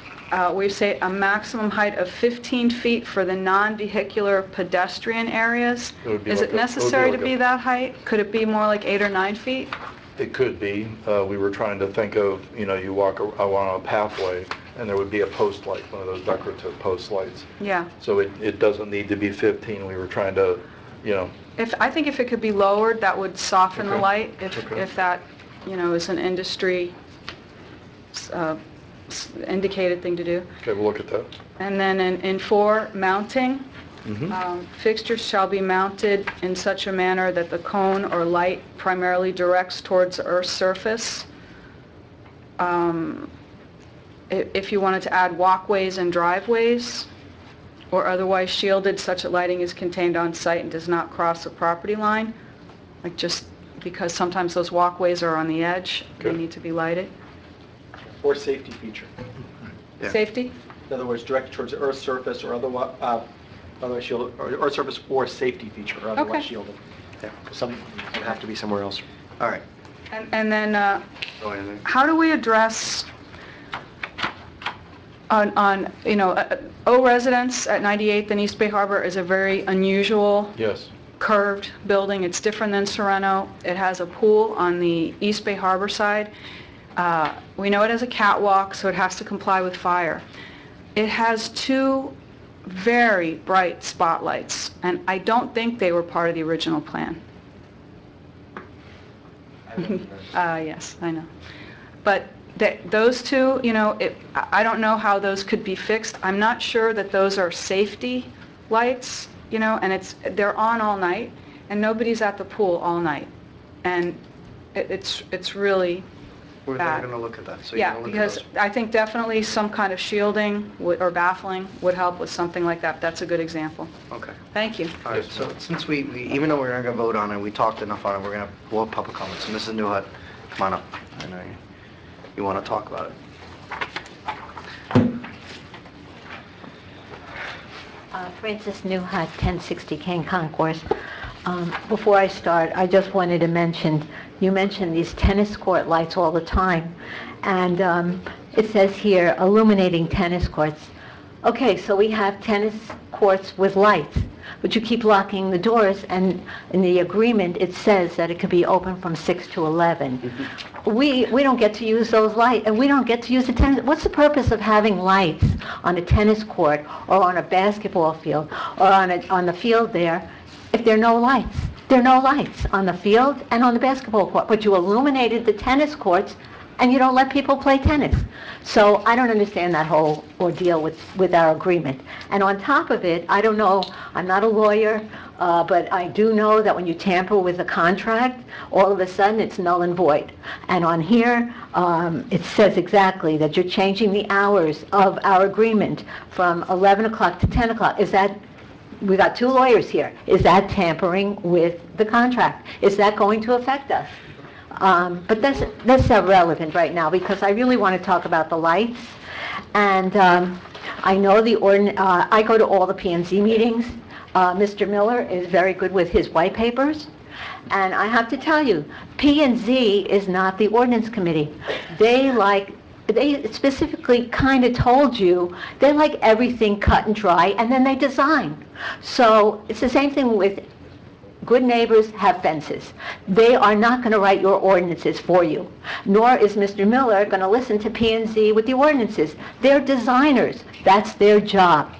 we say a maximum height of 15 feet for the non-vehicular pedestrian areas. It would be Is like it a- necessary to like be a- that height? Could it be more like 8 or 9 feet? It could be. We were trying to think of, you walk along a pathway, and there would be a post light, one of those decorative post lights. Yeah. So it doesn't need to be 15. We were trying to, I think if it could be lowered, that would soften the Okay. light, Okay. if that, is an industry indicated thing to do. Okay, we'll look at that. And then in 4, mounting, fixtures shall be mounted in such a manner that the cone or light primarily directs towards the Earth's surface. If you wanted to add walkways and driveways, or otherwise shielded such that lighting is contained on site and does not cross the property line, like just because sometimes those walkways are on the edge, they need to be lighted. Or safety feature. Safety? In other words, directed towards the Earth's surface or otherwise shielded, or Earth's surface or safety feature, or otherwise Okay. shielded. Some would have to be somewhere else. All right. And then, how do we address on O Residence at 98th and East Bay Harbor is a very unusual Yes. curved building. It's different than Sereno. It has a pool on the East Bay Harbor side. We know it has a catwalk, so it has to comply with fire. It has 2 very bright spotlights, and I don't think they were part of the original plan. Yes, I know. But those 2, I don't know how those could be fixed. I'm not sure that those are safety lights, and they're on all night, and nobody's at the pool all night. And it's really We're bad. going to look at that. So Yeah, you're gonna because look at I think definitely some kind of shielding or baffling would help with something like that. That's a good example. those. Okay. Thank you. All right, so since we even though we're not going to vote on it, we talked enough on it, we're going to blow up public comments. So Mrs. Newhut, come on up. I know you want to talk about it. Francis Newhut, 1060 Kane Concourse. Before I start, I just wanted to mention, you mentioned these tennis court lights all the time, and it says here, illuminating tennis courts. Okay, so we have tennis courts with lights, but you keep locking the doors, and in the agreement, it says that it could be open from 6 to 11. We don't get to use those lights, and we don't get to use the tennis. What's the purpose of having lights on a tennis court or on a basketball field or on the field there if there are no lights? There are no lights on the field and on the basketball court, but you illuminated the tennis courts and you don't let people play tennis. So I don't understand that whole ordeal with our agreement. And on top of it, I don't know, I'm not a lawyer, but I do know that when you tamper with a contract, all of a sudden it's null and void. And on here, it says exactly that you're changing the hours of our agreement from 11 o'clock to 10 o'clock. Is that, we got 2 lawyers here, is that tampering with the contract? Is that going to affect us? But that's irrelevant right now because I really want to talk about the lights. And I know I go to all the P&Z meetings. Mr. Miller is very good with his white papers. And I have to tell you, P&Z is not the ordinance committee. They specifically kind of told you they like everything cut and dry, and then they design. So it's the same thing with good neighbors have fences. They are not going to write your ordinances for you, nor is Mr. Miller going to listen to P&Z with the ordinances. They're designers. That's their job.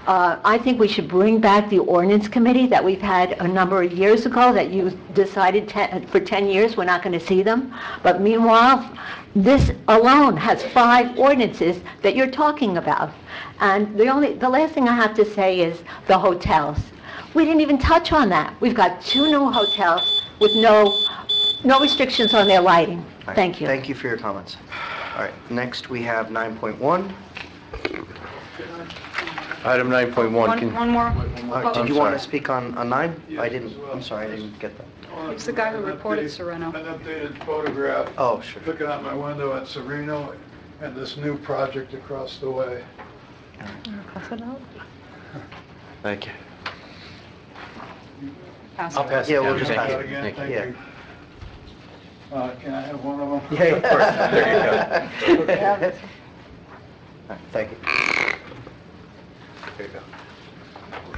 I think we should bring back the ordinance committee that we've had a number of years ago that you decided for 10 years we're not going to see them. But meanwhile, this alone has 5 ordinances that you're talking about. And the last thing I have to say is the hotels. We didn't even touch on that. We've got 2 new hotels with no restrictions on their lighting. Right. Thank you. Thank you for your comments. All right, next we have 9.1. Item 9.1. One more. Did you want to speak on 9? I'm sorry, I didn't get that. It's the guy who reported Sereno. An updated photograph. Oh, sure. Looking out my window at Sereno and this new project across the way. Thank you. I'll pass it. Yeah, we'll just pass it. Again, thank Yeah. you. Can I have one of them? Yeah, of course. There you go. All right, thank you. There you go.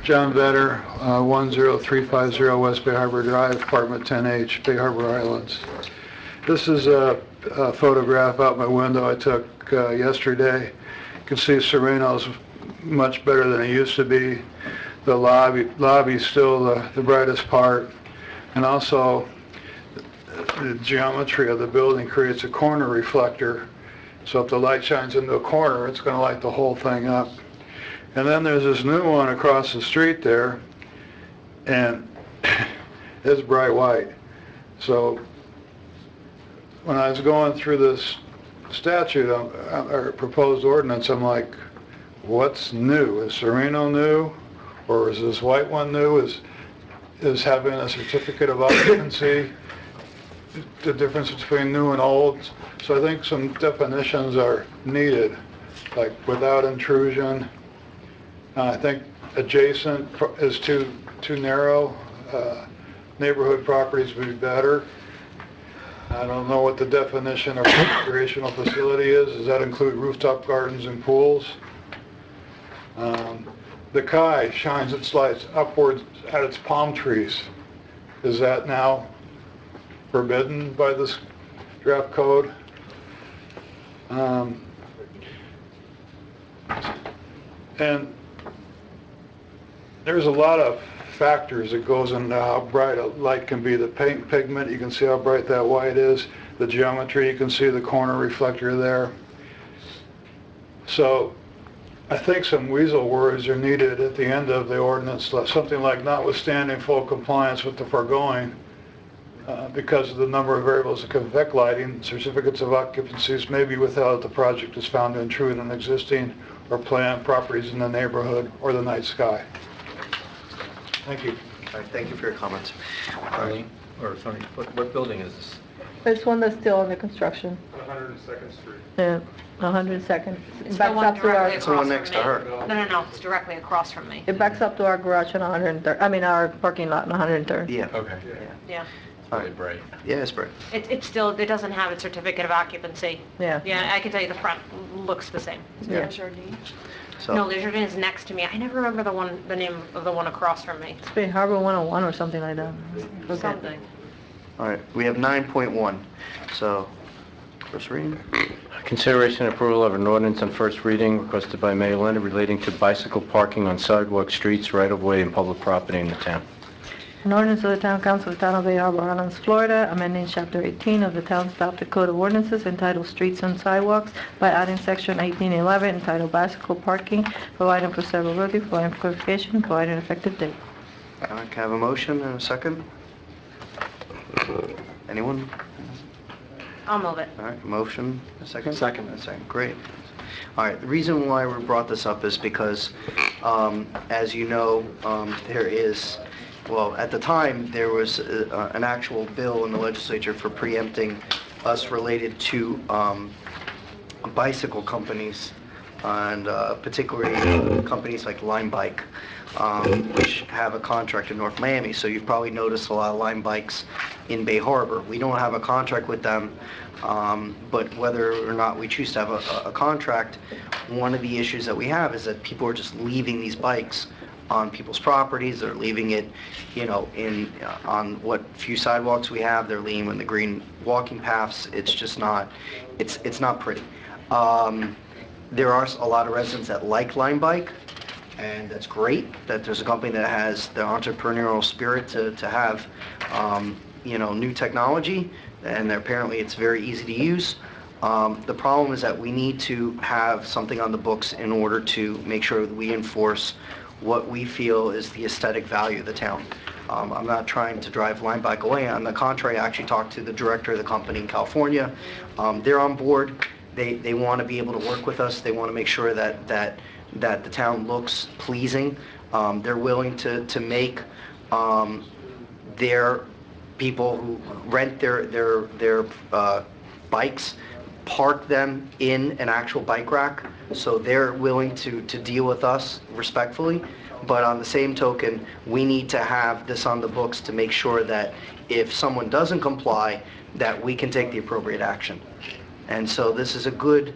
John Vetter, 10350 West Bay Harbor Drive, apartment 10H, Bay Harbor Islands. This is a photograph out my window I took yesterday. You can see Sereno's much better than it used to be. The lobby's still the brightest part. And also, the geometry of the building creates a corner reflector So if the light shines into a corner, it's going to light the whole thing up. And then there's this new one across the street there, and it's bright white. So when I was going through this statute, or proposed ordinance, I'm like, what's new? Is Sereno new? Or is this white one new? Is having a certificate of occupancy the difference between new and old? So I think some definitions are needed, like without intrusion. I think adjacent is too narrow. Neighborhood properties would be better. I don't know what the definition of recreational facility is. Does that include rooftop gardens and pools? The Kai shines its lights upwards at its palm trees. Is that now forbidden by this draft code? And there's a lot of factors that goes into how bright a light can be. The paint pigment, you can see how bright that white is. The geometry, you can see the corner reflector there. So I think some weasel words are needed at the end of the ordinance, something like notwithstanding full compliance with the foregoing, because of the number of variables that can affect lighting, certificates of occupancies may be withheld if the project is found to intrude on existing or planned properties in the neighborhood or the night sky. Thank you. All right, thank you for your comments. Arlene, or Tony, what building is this? This one that's still under construction. 102nd Street. Yeah, 102nd. It's It the backs one up to our, directly It's the one across next from to me. her. No, it's directly across from me. it backs up to our garage on 103rd, I mean, our parking lot on 103rd. Yeah. Okay. Yeah. It's really bright. Yeah, it's bright. It's still, it doesn't have a certificate of occupancy. Yeah. Yeah, I can tell you the front looks the same. Yeah. So, No, Le Jardin is next to me. I never remember the name of the one across from me. It's Bay Harbor 101 or something like that. Okay. Something. all right, we have 9.1. So, first reading. Consideration and approval of an ordinance on first reading requested by Mayor Linda relating to bicycle parking on sidewalk, streets, right-of-way, and public property in the town. An ordinance of the Town Council of the Town of Bay Harbor Islands, Florida, amending Chapter 18 of the Town's adopted Code of Ordinances entitled Streets and Sidewalks by adding Section 1811 entitled Bicycle Parking, providing for severability, providing for clarification, providing an effective date. Can I have a motion and a second? Anyone? I'll move it. All right, motion, a second? Second. A second, great. All right, the reason why we brought this up is because, as you know, there is, well, at the time, there was an actual bill in the legislature for preempting us related to bicycle companies, and particularly companies like Lime Bike, which have a contract in North Miami. So you've probably noticed a lot of Lime Bikes in Bay Harbor. We don't have a contract with them, but whether or not we choose to have a contract, one of the issues that we have is that people are just leaving these bikes on people's properties. They're leaving it, you know, on what few sidewalks we have. They're leaving in the green walking paths. It's just not, it's not pretty. There are a lot of residents that like Lime Bike, and that's great that there's a company that has the entrepreneurial spirit to have, you know, new technology, and apparently it's very easy to use. The problem is that we need to have something on the books in order to make sure that we enforce what we feel is the aesthetic value of the town. I'm not trying to drive Lime Bike away. On the contrary, I actually talked to the director of the company in California. They're on board. They want to be able to work with us. They want to make sure that the town looks pleasing. They're willing to make their people who rent their bikes park them in an actual bike rack. So they're willing to deal with us respectfully. But on the same token, we need to have this on the books to make sure that if someone doesn't comply, that we can take the appropriate action. And so this is a good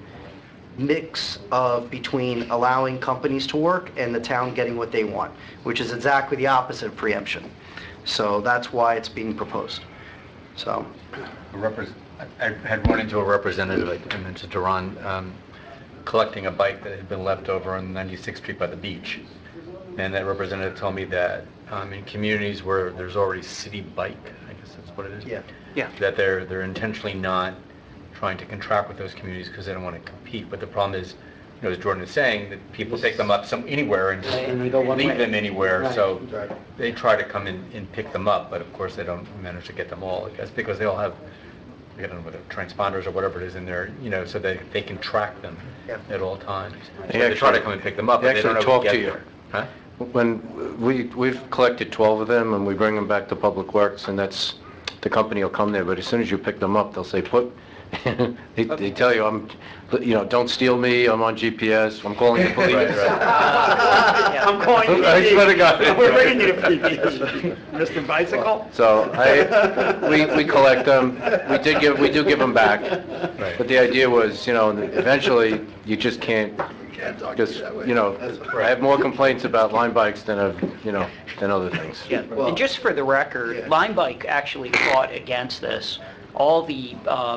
mix of between allowing companies to work and the town getting what they want, which is exactly the opposite of preemption. So that's why it's being proposed. So, I had run into a representative, I mentioned to Ron, collecting a bike that had been left over on 96th Street by the beach. And that representative told me that in communities where there's already city bike, I guess that's what it is. Yeah. Yeah. That they're intentionally not trying to contract with those communities because they don't want to compete. But the problem is, as Jordan is saying, that people take them up anywhere and just And they go one leave way. them anywhere. Right. So they try to come in and pick them up, but of course they don't manage to get them all, I guess, because they all have, I don't know, whether transponders or whatever it is in there, so that they can track them at all times. So they try to come and pick them up, but they don't actually know talk to to get you. there. Huh? When we've collected 12 of them and we bring them back to Public Works, and that's, the company will come there, but as soon as you pick them up, they'll say, they tell you, don't steal me, I'm on GPS, I'm calling the police. I'm calling you. I swear to God. We're bringing you to PPS. Mr. Bicycle? So we collect them, we do give them back. But the idea was, eventually you just can't, because, I have more complaints about line bikes than other things. Yeah, and just for the record, Lime Bike actually fought against this. All the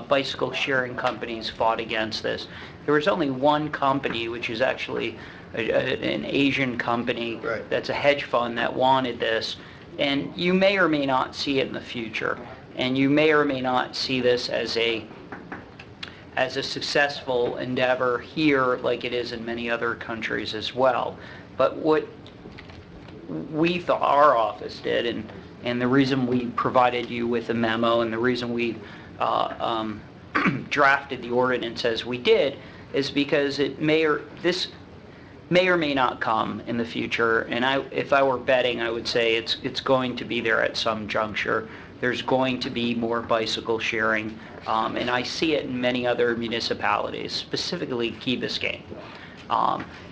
bicycle sharing companies fought against this. There was only one company, which is actually an Asian company that's a hedge fund that wanted this. And you may or may not see it in the future. And you may or may not see this as a successful endeavor here like it is in many other countries as well. But what we thought our office did, and the reason we provided you with a memo and the reason we drafted the ordinance as we did is because this may or may not come in the future. And if I were betting, I would say it's going to be there at some juncture. There's going to be more bicycle sharing, and I see it in many other municipalities, specifically Key Biscayne.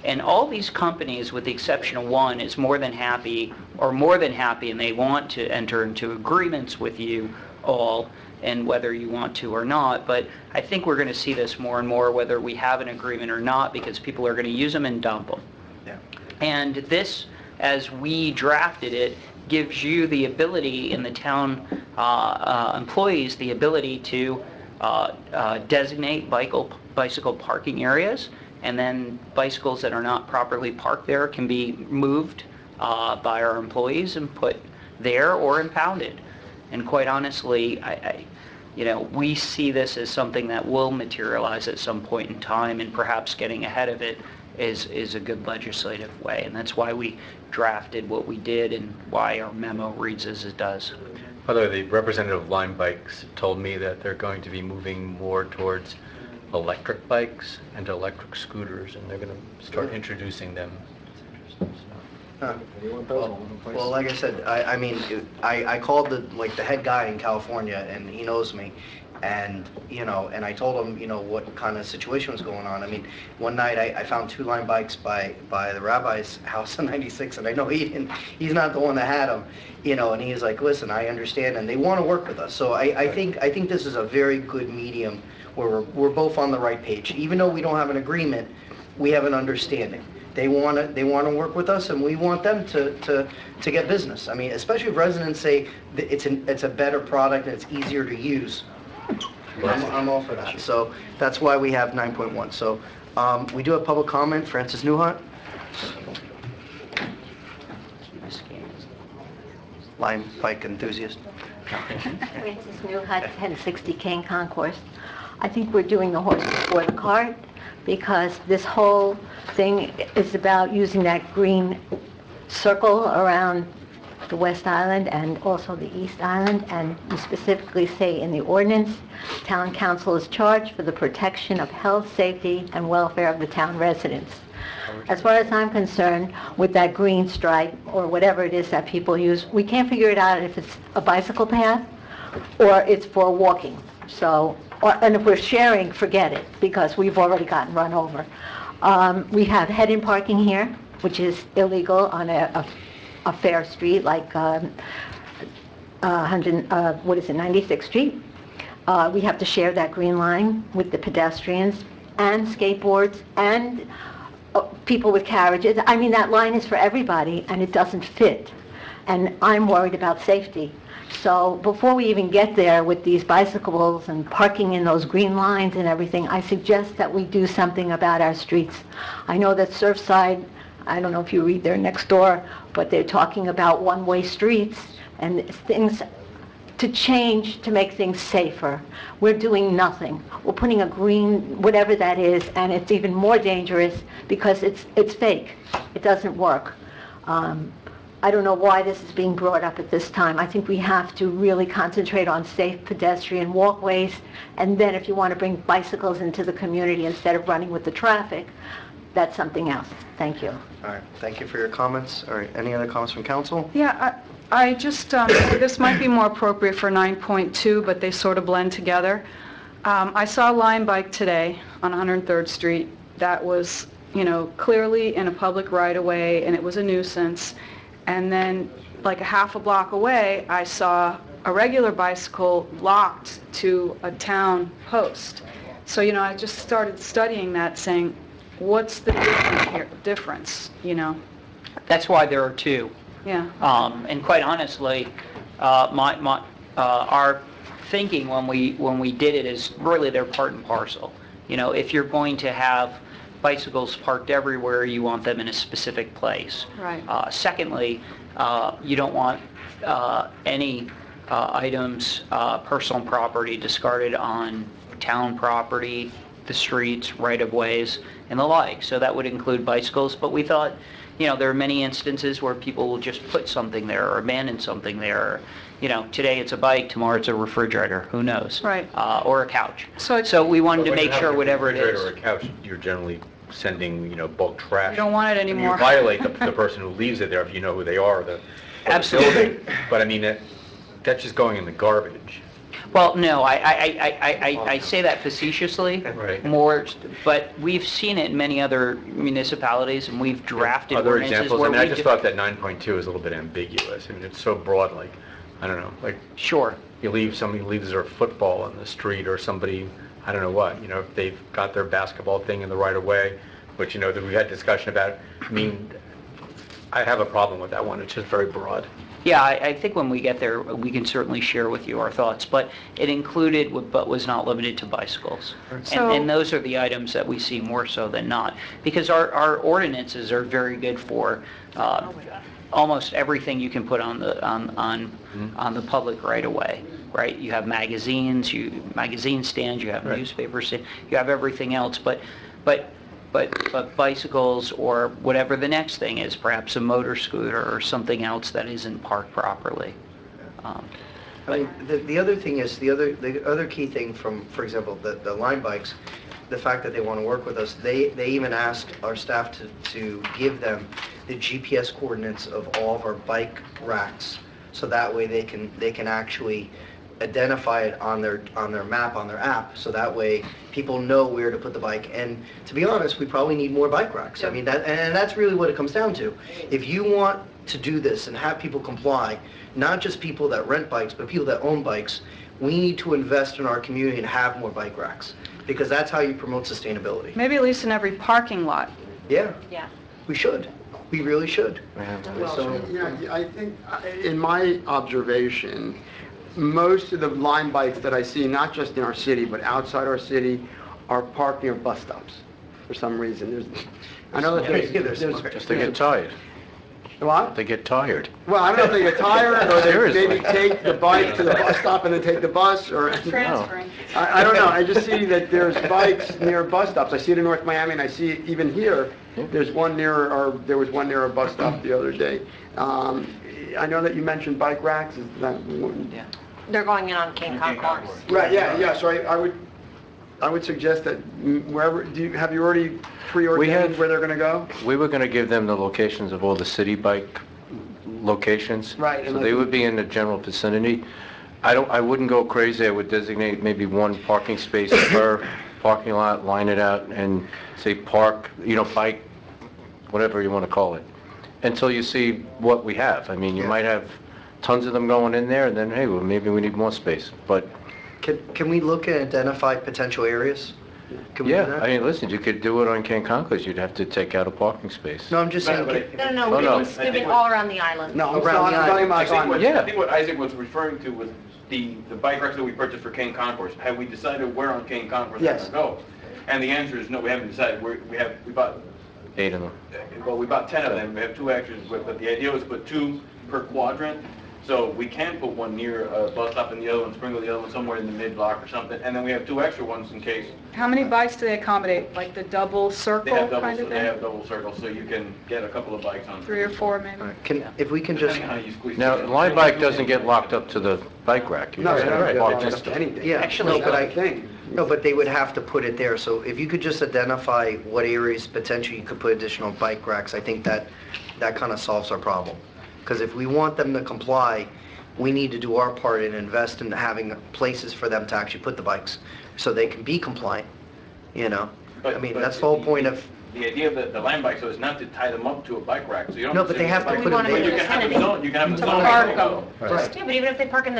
And all these companies, with the exception of one, is more than happy, and they want to enter into agreements with you all, and whether you want to or not. But I think we're going to see this more and more, whether we have an agreement or not, because people are going to use them and dump them. Yeah. And this, as we drafted it, gives you the ability in the town employees the ability to designate bicycle parking areas, and then bicycles that are not properly parked there can be moved by our employees and put there or impounded. And quite honestly, we see this as something that will materialize at some point in time, and perhaps getting ahead of it is a good legislative way. And that's why we drafted what we did and why our memo reads as it does. By the way, the representative of Lime Bikes told me that they're going to be moving more towards electric bikes and electric scooters, and they're going to start introducing them. Well, like I said, I called the head guy in California, and he knows me, and and I told him what kind of situation was going on. I mean, one night I found 2 Lime bikes by the rabbi's house on 96, and I know he's not the one that had them, and he's like, listen, I understand, and they want to work with us. So I think this is a very good medium where we're both on the right page. Even though we don't have an agreement, we have an understanding. They want to work with us, and we want them to get business. I mean, especially if residents say that it's a better product and it's easier to use. I'm all for that. So that's why we have 9.1. So we do have public comment. Francis Newhart, Lime bike enthusiast. Francis Newhart, 1060 Kane Concourse. I think we're doing the horse before the cart, because this whole thing is about using that green circle around the West Island and also the East Island, and you specifically say in the ordinance, town council is charged for the protection of health, safety, and welfare of the town residents. As far as I'm concerned, with that green stripe or whatever it is that people use, we can't figure it out if it's a bicycle path or it's for walking. So, and if we're sharing, forget it, because we've already gotten run over. We have head-in parking here, which is illegal on a fair street like 96th Street. We have to share that green line with the pedestrians and skateboards and people with carriages. I mean, that line is for everybody, and it doesn't fit. And I'm worried about safety. So before we even get there with these bicycles and parking in those green lines and everything, I suggest that we do something about our streets. I know that Surfside, I don't know if you read their next door, but they're talking about one-way streets and things. to change to make things safer. We're doing nothing. We're putting a green, whatever that is, and it's even more dangerous because it's fake. It doesn't work. I don't know why this is being brought up at this time. I think we have to really concentrate on safe pedestrian walkways, and then if you want to bring bicycles into the community instead of running with the traffic, that's something else. Thank you. All right, thank you for your comments. All right, any other comments from council? Yeah, I just, this might be more appropriate for 9.2, but they sort of blend together. I saw a Lime bike today on 103rd Street that was, clearly in a public right-of-way, and it was a nuisance. And then, like a half a block away, I saw a regular bicycle locked to a town post. So, I just started studying that, saying, what's the difference? That's why there are two. Yeah. And quite honestly, our thinking when we did it is really they're part and parcel. If you're going to have bicycles parked everywhere, you want them in a specific place. Right. Secondly, you don't want any items, personal property discarded on town property, the streets, right-of-ways, and the like. So that would include bicycles, but we thought, there are many instances where people will just put something there or abandon something there. Today it's a bike, tomorrow it's a refrigerator, who knows? Right. Or a couch. So we wanted to When you make have sure a whatever it refrigerator is. or a couch, you're generally sending, bulk trash. You don't want it And anymore. you violate the person who leaves it there if you know who they are. Absolutely. But I mean, that's just going in the garbage. Well, no, I say that facetiously, Right. more, but we've seen it in many other municipalities, and we've drafted Other ordinances examples, where I we just thought that 9.2 is a little bit ambiguous. I mean, it's so broad, like, I don't know, like. Sure. Somebody leaves their football on the street, or somebody, I don't know what, if they've got their basketball thing in the right of way, which, that we had discussion about. I mean, I have a problem with that one. It's just very broad. Yeah, I think when we get there, we can certainly share with you our thoughts, but it included, but was not limited to bicycles. And those are the items that we see more so than not, because our ordinances are very good for almost everything you can put on the public right away, right? You have magazines, magazine stands, you have newspaper stands, you have everything else, but bicycles or whatever the next thing is, perhaps a motor scooter or something else that isn't parked properly. The other thing is, the other key thing from, for example, the Lime bikes, the fact that they want to work with us, they even asked our staff to give them the GPS coordinates of all of our bike racks, so that way they can actually identify it on their map, on their app, so that way people know where to put the bike. And to be honest, we probably need more bike racks. I mean, that's really what it comes down to. If you want to do this and have people comply, not just people that rent bikes, but people that own bikes, we need to invest in our community and have more bike racks, because that's how you promote sustainability. Maybe at least in every parking lot. Yeah. We should. We really should. I think, in my observation, most of the Lime bikes that I see, not just in our city, but outside our city, are parked near bus stops for some reason. I know that there's Just they get tired. What? They get tired. Well, I don't know if they get tired, or they Seriously. maybe take the bike to the bus stop and then take the bus, or... Transferring. I don't know, I just see that there's bikes near bus stops. I see it in North Miami, and I see it even here. There was one near a bus stop the other day. I know that you mentioned bike racks. Is that... Yeah. They're going in on King Concourse. Right, yeah, so I would suggest that wherever, have you already preordained where they're going to go? We were going to give them the locations of all the city bike locations. Right. So they would be in the general vicinity. I wouldn't go crazy. I would designate maybe one parking space per parking lot, line it out, and say park, bike, whatever you want to call it, until you see what we have. I mean, you might have tons of them going in there, and then, hey, well, maybe we need more space, but... Can we look and identify potential areas? Can we do that? I mean, listen, you could do it on King Concourse, you'd have to take out a parking space. No, I'm just saying... No, we can all around the island. No, I'm talking about I think what Isaac was referring to was the bike racks that we purchased for King Concourse. Have we decided where on King Concourse they're going to go? And the answer is no, we haven't decided. We bought 8 of them. Well, we bought 10 of them. We have 2 actors, but the idea was to put 2 per quadrant. So we can put one near a bus stop and the other one, sprinkle the other one somewhere in the mid-block or something, and then we have 2 extra ones in case. How many bikes do they accommodate? Like the double They circle have kind of they thing? have double circles, so you can get a couple of bikes on. 3 or 4 maybe? If we can just... Now, Line Bike doesn't get locked up to the bike rack. You No, just they don't have to get park locked just- up to anything. Yeah, no, but no, but they would have to put it there. So if you could just identify what areas potentially you could put additional bike racks, I think that kind of solves our problem. Because if we want them to comply, we need to do our part and invest in having places for them to actually put the bikes so they can be compliant, you know? I mean, that's the whole point of... The idea of the land bike, so is not to tie them up to a bike rack, so you don't... No, but they have to put them But you there. can have a zone, you can have a To zone. park Right. Yeah, but even if they park in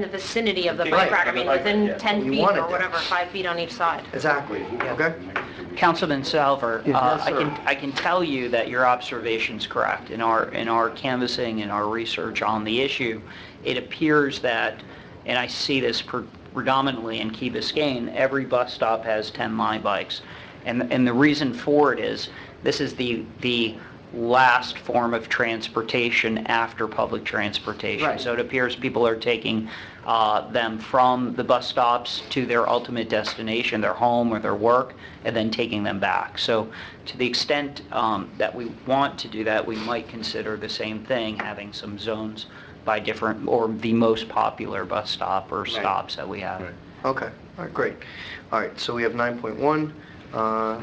the vicinity of the Right. bike rack, I mean, The bike rack, within yeah. 10 You feet want it or there. whatever, 5 feet on each side. Exactly, okay? Councilman Salver, Yes, sir. I can tell you that your observation's correct. In our canvassing and our research on the issue, it appears that, and I see this predominantly in Key Biscayne, every bus stop has 10 Line Bikes. And the reason for it is, this is the last form of transportation after public transportation. Right. So it appears people are taking them from the bus stops to their ultimate destination, their home or their work, and then taking them back. So to the extent that we want to do that, we might consider the same thing, having some zones by different, or the most popular bus stop or stops that we have. Okay, all right, great. All right, so we have 9.1.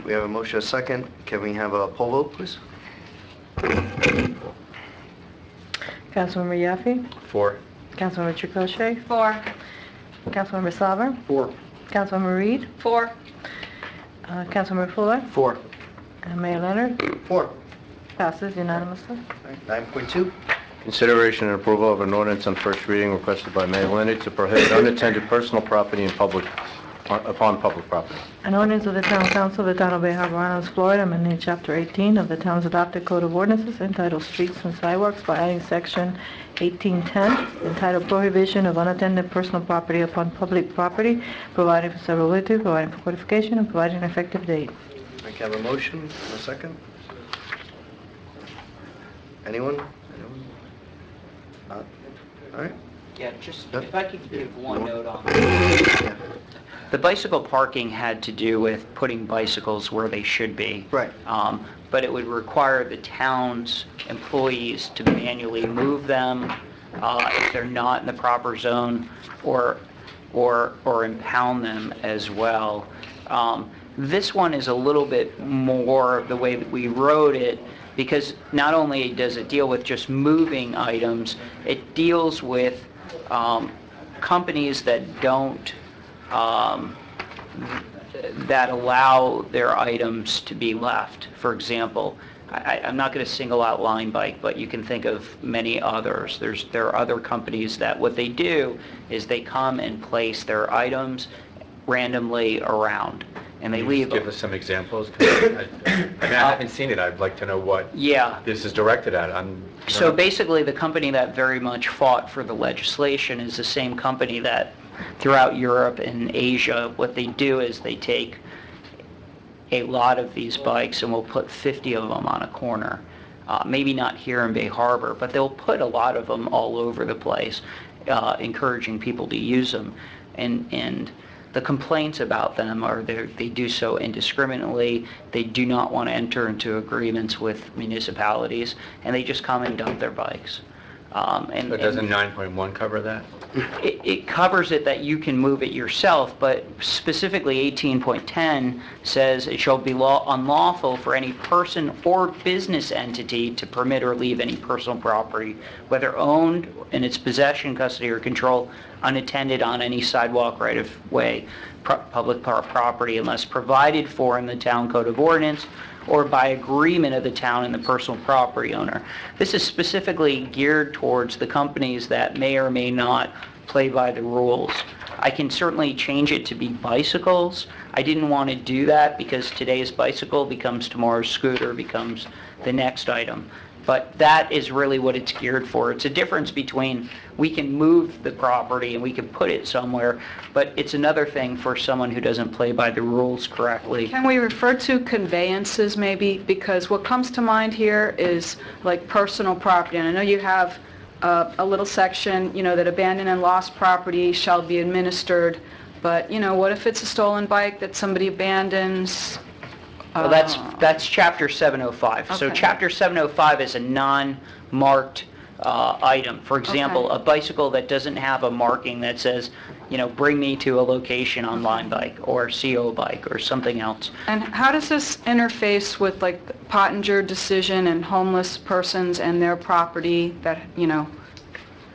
We have a motion, a second. Can we have a poll vote, please? Councilmember Yaffe? 4. Councilmember Tricochet? 4. Councilmember Salver? 4. Councilmember Reed? 4. Councilmember Fuller? 4. And Mayor Leonard? 4. Passes unanimously. 9.2. Consideration and approval of an ordinance on first reading requested by Mayor Leonard to prohibit unattended personal property upon public property. An ordinance of the Town Council of the Town of Bay Harbor Islands, Florida, amending Chapter 18 of the town's adopted Code of Ordinances entitled Streets and Sidewalks by adding Section 1810 entitled Prohibition of Unattended Personal Property upon Public Property, providing for severability, providing for codification, and providing an effective date. I can have a motion and a second. Anyone? Not? All right. Yeah, just Yep. if I could give one No. note on Yeah. the bicycle parking had to do with putting bicycles where they should be. Right. But it would require the town's employees to manually move them if they're not in the proper zone, or impound them as well. This one is a little bit more the way that we wrote it, because not only does it deal with just moving items, it deals with companies that don't that allow their items to be left. For example, I'm not going to single out Line Bike, but you can think of many others. There are other companies that what they do is they come and place their items randomly around, and they Can you leave just give us some examples? 'Cause I haven't seen it. I'd like to know what this is directed at. So basically, the company that very much fought for the legislation is the same company that throughout Europe and Asia, what they do is they take a lot of these bikes and will put 50 of them on a corner. Maybe not here in Bay Harbor, but they'll put a lot of them all over the place, encouraging people to use them. And the complaints about them are they do so indiscriminately. They do not want to enter into agreements with municipalities, and they just come and dump their bikes. So doesn't 9.1 cover that? It covers it that you can move it yourself, but specifically 18.10 says it shall be unlawful for any person or business entity to permit or leave any personal property, whether owned, in its possession, custody, or control, unattended on any sidewalk, right-of-way, public property, unless provided for in the Town Code of Ordinance or by agreement of the town and the personal property owner. This is specifically geared towards the companies that may or may not play by the rules. I can certainly change it to be bicycles. I didn't want to do that because today's bicycle becomes tomorrow's scooter, becomes the next item. But that is really what it's geared for. It's a difference between we can move the property and we can put it somewhere, but it's another thing for someone who doesn't play by the rules correctly. Can we refer to conveyances maybe? Because what comes to mind here is like personal property. And I know you have a little section, that abandoned and lost property shall be administered, but, what if it's a stolen bike that somebody abandons? Well, that's Chapter 705. So Okay. Chapter 705 is a non-marked item. For example, Okay. a bicycle that doesn't have a marking that says, bring me to a location on Line Bike or CO Bike or something else. And how does this interface with, like, the Pottinger decision and homeless persons and their property that,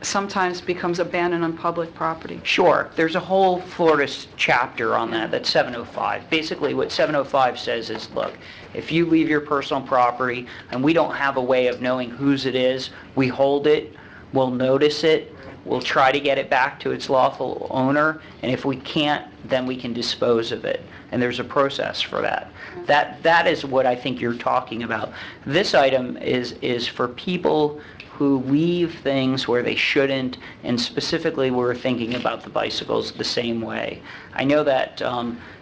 sometimes becomes abandoned on public property? Sure. There's a whole Florida chapter on that, that's 705. Basically, what 705 says is, look, if you leave your personal property and we don't have a way of knowing whose it is, we hold it, we'll notice it, we'll try to get it back to its lawful owner, and if we can't, then we can dispose of it. And there's a process for that. That is what I think you're talking about. This item is for people who leave things where they shouldn't, and specifically we're thinking about the bicycles the same way. I know that,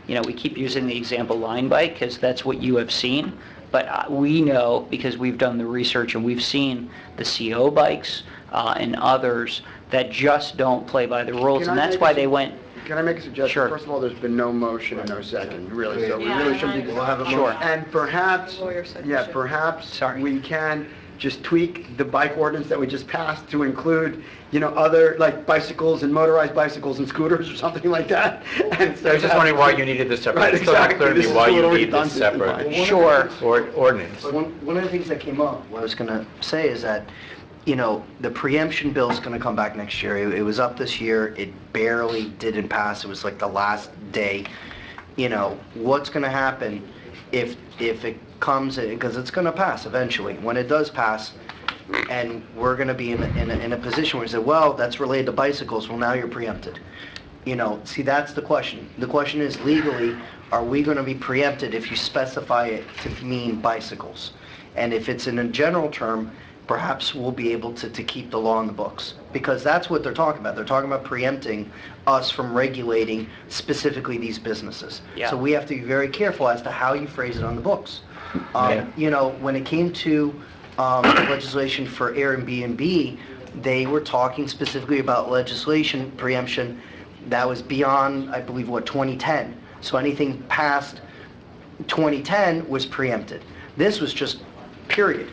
we keep using the example Line Bike because that's what you have seen, but we know, because we've done the research and we've seen the CO bikes and others that just don't play by the rules, and that's why they went... Can I make a suggestion? Sure. First of all, there's been no motion and no second, really, so we Yeah. really shouldn't be... We'll have a Sure. motion. And perhaps, we can just tweak the bike ordinance that we just passed to include, other, like, bicycles and motorized bicycles and scooters or something like that. And so I was just wondering why you needed this separate. Right, It's still not clear to me exactly. why This is you a little need this redundant. separate. Sure. Ordinance. One of the things that came up, what I was going to say is that, the preemption bill is going to come back next year. It was up this year. It barely didn't pass. It was like the last day. What's going to happen if it comes, because it's going to pass eventually. When it does pass, and we're going to be in a position where we say, well, that's related to bicycles. Well, now you're preempted. See, that's the question. The question is, legally, are we going to be preempted if you specify it to mean bicycles? And if it's in a general term, perhaps we'll be able to keep the law in the books. Because that's what they're talking about. They're talking about preempting us from regulating specifically these businesses. Yeah. So we have to be very careful as to how you phrase it on the books. When it came to legislation for Airbnb, they were talking specifically about legislation preemption that was beyond, I believe, 2010. So anything past 2010 was preempted. This was just period.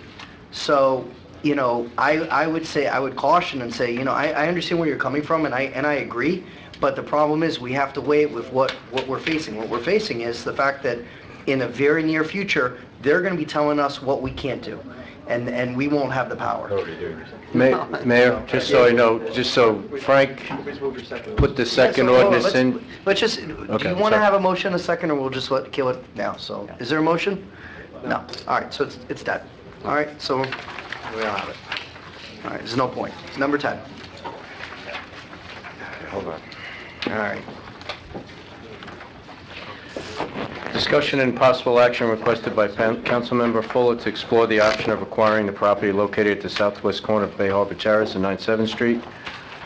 So, I would caution and say, I understand where you're coming from, and I agree, but the problem is we have to weigh it with what we're facing. What we're facing is the fact that in a very near future, they're going to be telling us what we can't do, and we won't have the power. Mayor, just so I know, just so Frank put the second ordinance in. Let's just, do Okay, you want to sorry. have a motion, a second, or we'll just kill it now? So, is there a motion? No. All right, so it's dead. All right, so we don't have it. All right, there's no point. It's number 10. Hold on. All right. Discussion and possible action requested by Councilmember Fuller to explore the option of acquiring the property located at the southwest corner of Bay Harbor Terrace and 97th Street,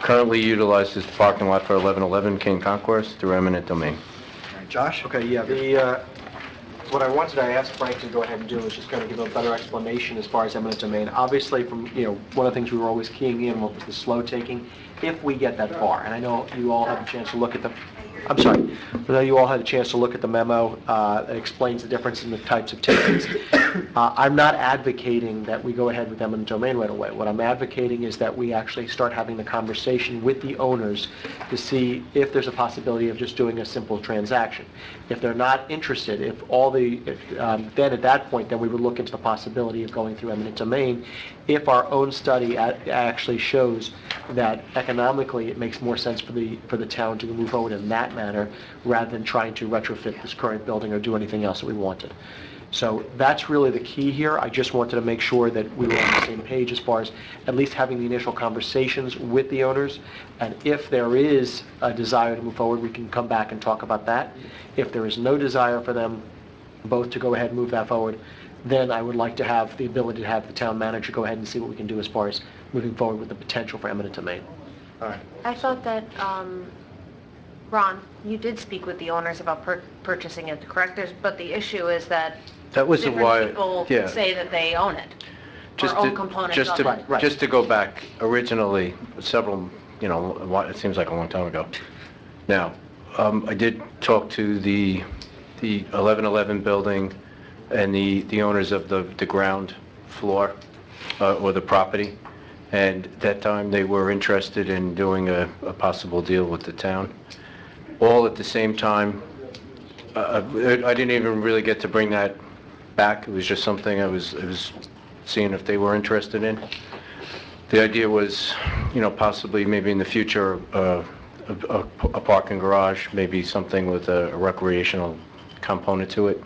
currently utilized as the parking lot for 1111 King Concourse through eminent domain. All right, Josh? Okay, yeah, what I asked Frank to go ahead and do is just kind of give a better explanation as far as eminent domain. Obviously, from, one of the things we were always keying in was the slow taking, if we get that far. And I know you all had a chance to look at the memo that explains the difference in the types of takings. I'm not advocating that we go ahead with eminent domain right away. What I'm advocating is that we actually start having the conversation with the owners to see if there's a possibility of just doing a simple transaction. If they're not interested, then at that point, then we would look into the possibility of going through eminent domain if our own study actually shows that economically it makes more sense for the town to move forward in that manner rather than trying to retrofit this current building or do anything else that we wanted. So that's really the key here. I just wanted to make sure that we were on the same page as far as at least having the initial conversations with the owners. And if there is a desire to move forward, we can come back and talk about that. If there is no desire for them both to go ahead and move that forward, then I would like to have the ability to have the town manager go ahead and see what we can do as far as moving forward with the potential for eminent domain. All right. I thought that, Ron, you did speak with the owners about purchasing it, correct? But the issue is that That was a different while, people yeah. say that they own it. our own components just of to, it. just to go back, originally, several, it seems like a long time ago. Now, I did talk to the 1111 building and the owners of the ground floor, or the property, and at that time, they were interested in doing a possible deal with the town. All at the same time, I didn't even really get to bring that back. It was just something I was seeing if they were interested in. The idea was, possibly maybe in the future, a parking garage, maybe something with a recreational component to it.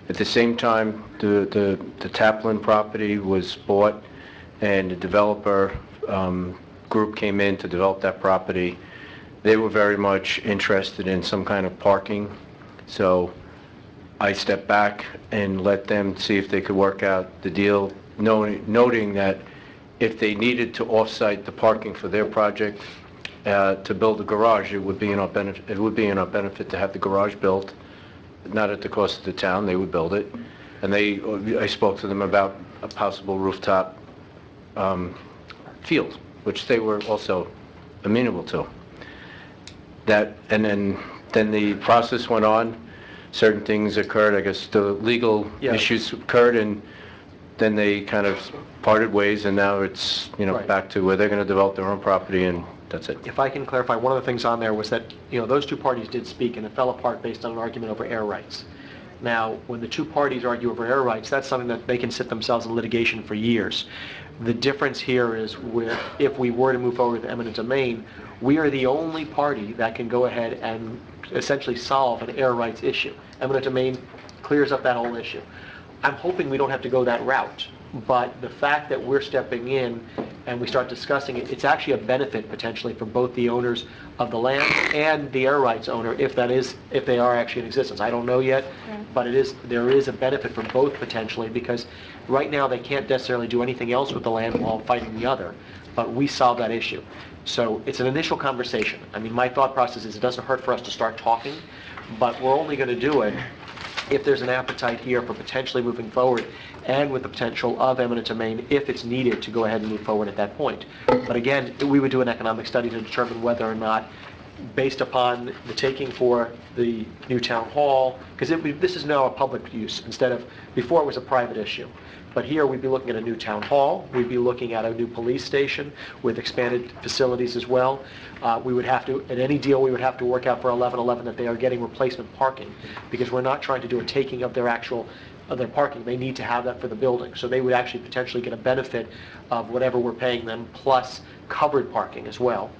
At the same time, the Taplin property was bought, and the developer group came in to develop that property. They were very much interested in some kind of parking, so I stepped back and let them see if they could work out the deal, noting that if they needed to off-site the parking for their project to build a garage, it would be in our benefit to have the garage built, not at the cost of the town. They would build it, and I spoke to them about a possible rooftop field, which they were also amenable to. That, and then the process went on. Certain things occurred. I guess the legal issues occurred, and then they kind of parted ways, and now it's back to where they're going to develop their own property, and that's it. If I can clarify, one of the things on there was that those two parties did speak, and it fell apart based on an argument over air rights. Now, when the two parties argue over air rights, that's something that they can sit themselves in litigation for years. The difference here is if we were to move forward with eminent domain, we are the only party that can go ahead and essentially solve an air rights issue. Eminent domain clears up that whole issue. I'm hoping we don't have to go that route, but the fact that we're stepping in and we start discussing it, it's actually a benefit potentially for both the owners of the land and the air rights owner, if they are actually in existence. I don't know yet, but there is a benefit for both potentially, because right now they can't necessarily do anything else with the land while fighting the other, but we solve that issue. So it's an initial conversation. I mean, my thought process is it doesn't hurt for us to start talking, but we're only going to do it if there's an appetite here for potentially moving forward, and with the potential of eminent domain if it's needed to go ahead and move forward at that point. But again, we would do an economic study to determine whether or not, based upon the taking for the new town hall, because this is now a public use before it was a private issue. But here we'd be looking at a new town hall, we'd be looking at a new police station with expanded facilities as well. We would have to, at any deal, we would have to work out for 1111 that they are getting replacement parking, because we're not trying to do a taking of their parking. They need to have that for the building. So they would actually potentially get a benefit of whatever we're paying them, plus covered parking as well.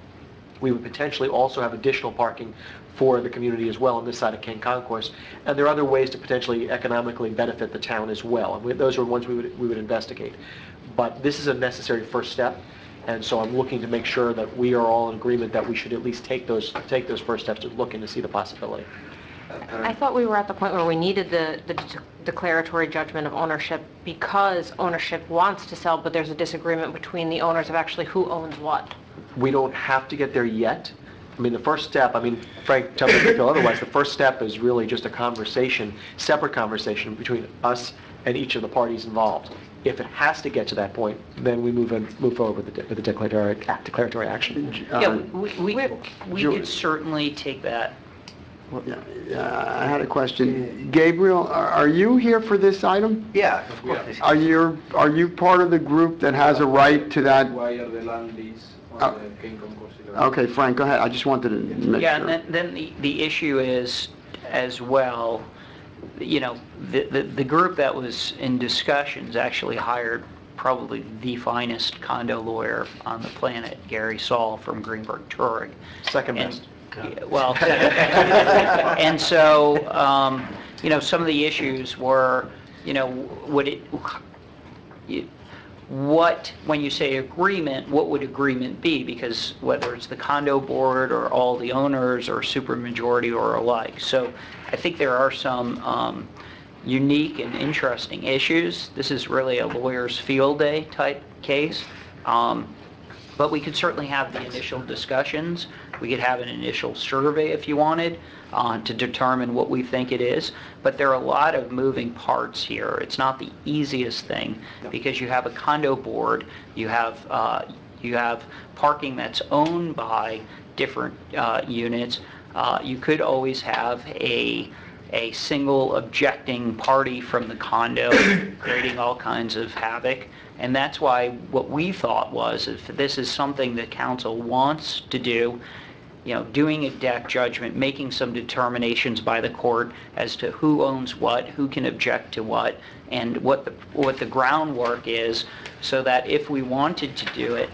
We would potentially also have additional parking for the community as well on this side of King Concourse. And there are other ways to potentially economically benefit the town as well. And those are ones we would investigate. But this is a necessary first step. And so I'm looking to make sure that we are all in agreement that we should at least take those first steps to look and to see the possibility. I thought we were at the point where we needed the declaratory judgment of ownership because ownership wants to sell, but there's a disagreement between the owners of actually who owns what. We don't have to get there yet. I mean, the first step, Frank, tell me if you feel otherwise, the first step is really just a conversation, separate conversation between us and each of the parties involved. If it has to get to that point, then we move forward with the declaratory action. We could certainly take that. I had a question. Gabriel, are you here for this item? Yeah, of course. Are you part of the group that has a right to that? Okay, Frank, go ahead. I just wanted to make sure. Yeah, and then the issue is, as well, the group that was in discussions actually hired probably the finest condo lawyer on the planet, Gary Saul from Greenberg Traurig. Second best. Well, and so, some of the issues were, when you say agreement, what would agreement be? Because whether it's the condo board or all the owners or supermajority or alike. So I think there are some unique and interesting issues. This is really a lawyer's field day type case. But we could certainly have the initial discussions. We could have an initial survey if you wanted. to determine what we think it is, but there are a lot of moving parts here. It's not the easiest thing because you have a condo board, you have parking that's owned by different units. You could always have a single objecting party from the condo creating all kinds of havoc. And that's why what we thought was, if this is something that council wants to do, doing a deck judgment, making some determinations by the court as to who owns what, who can object to what, and what the groundwork is, so that if we wanted to do it,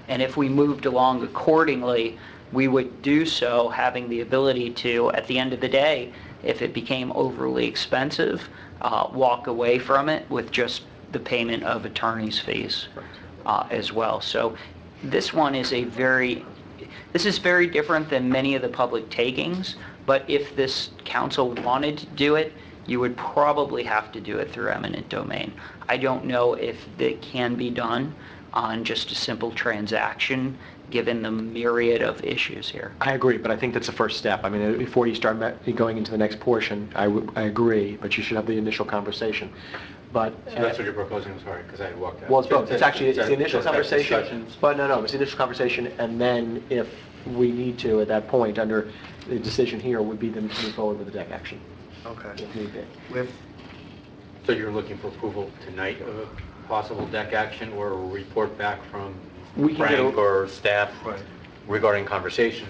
and if we moved along accordingly, we would do so having the ability to, at the end of the day, if it became overly expensive, walk away from it with just the payment of attorney's fees as well. So this one is this is very different than many of the public takings, but if this council wanted to do it, you would probably have to do it through eminent domain. I don't know if it can be done on just a simple transaction, given the myriad of issues here. I agree, but I think that's the first step. I mean, before you start going into the next portion, I agree, but you should have the initial conversation. But So that's what you're proposing, I'm sorry, because I had walked out. well, it's both. It's the initial conversation, but no, it's the initial conversation, and then if we need to, at that point, under the decision here, would be then to move forward with the deck action. Okay. If need be. So you're looking for approval tonight of a possible deck action or a report back from Frank or staff regarding conversations?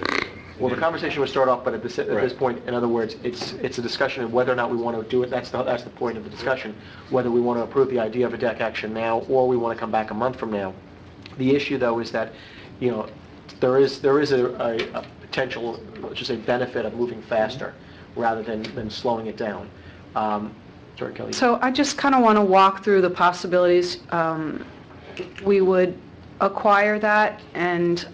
Well, the conversation would start off, but at this point, in other words, it's a discussion of whether or not we want to do it. That's the point of the discussion, whether we want to approve the idea of a deck action now or we want to come back a month from now. The issue, though, is that, there is a potential, let's just say, benefit of moving faster rather than slowing it down. Sorry, Kelly. So I just kind of want to walk through the possibilities. We would acquire that, and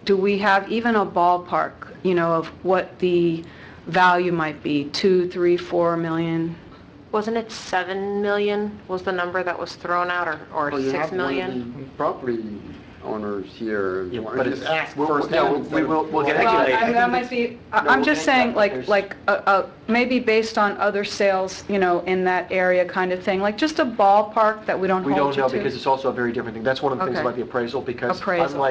do we have even a ballpark, of what the value might be? 2, 3, 4 million? Wasn't it 7 million was the number that was thrown out, or Well, you 6 have one of million? the property owners here. But Just it's, ask we'll first. get That might be, I'm just saying, maybe based on other sales, in that area kind of thing, like just a ballpark that we don't We hold don't you know to. because it's also a very different thing. That's one of the things Okay. about the appraisal, because Appraisal.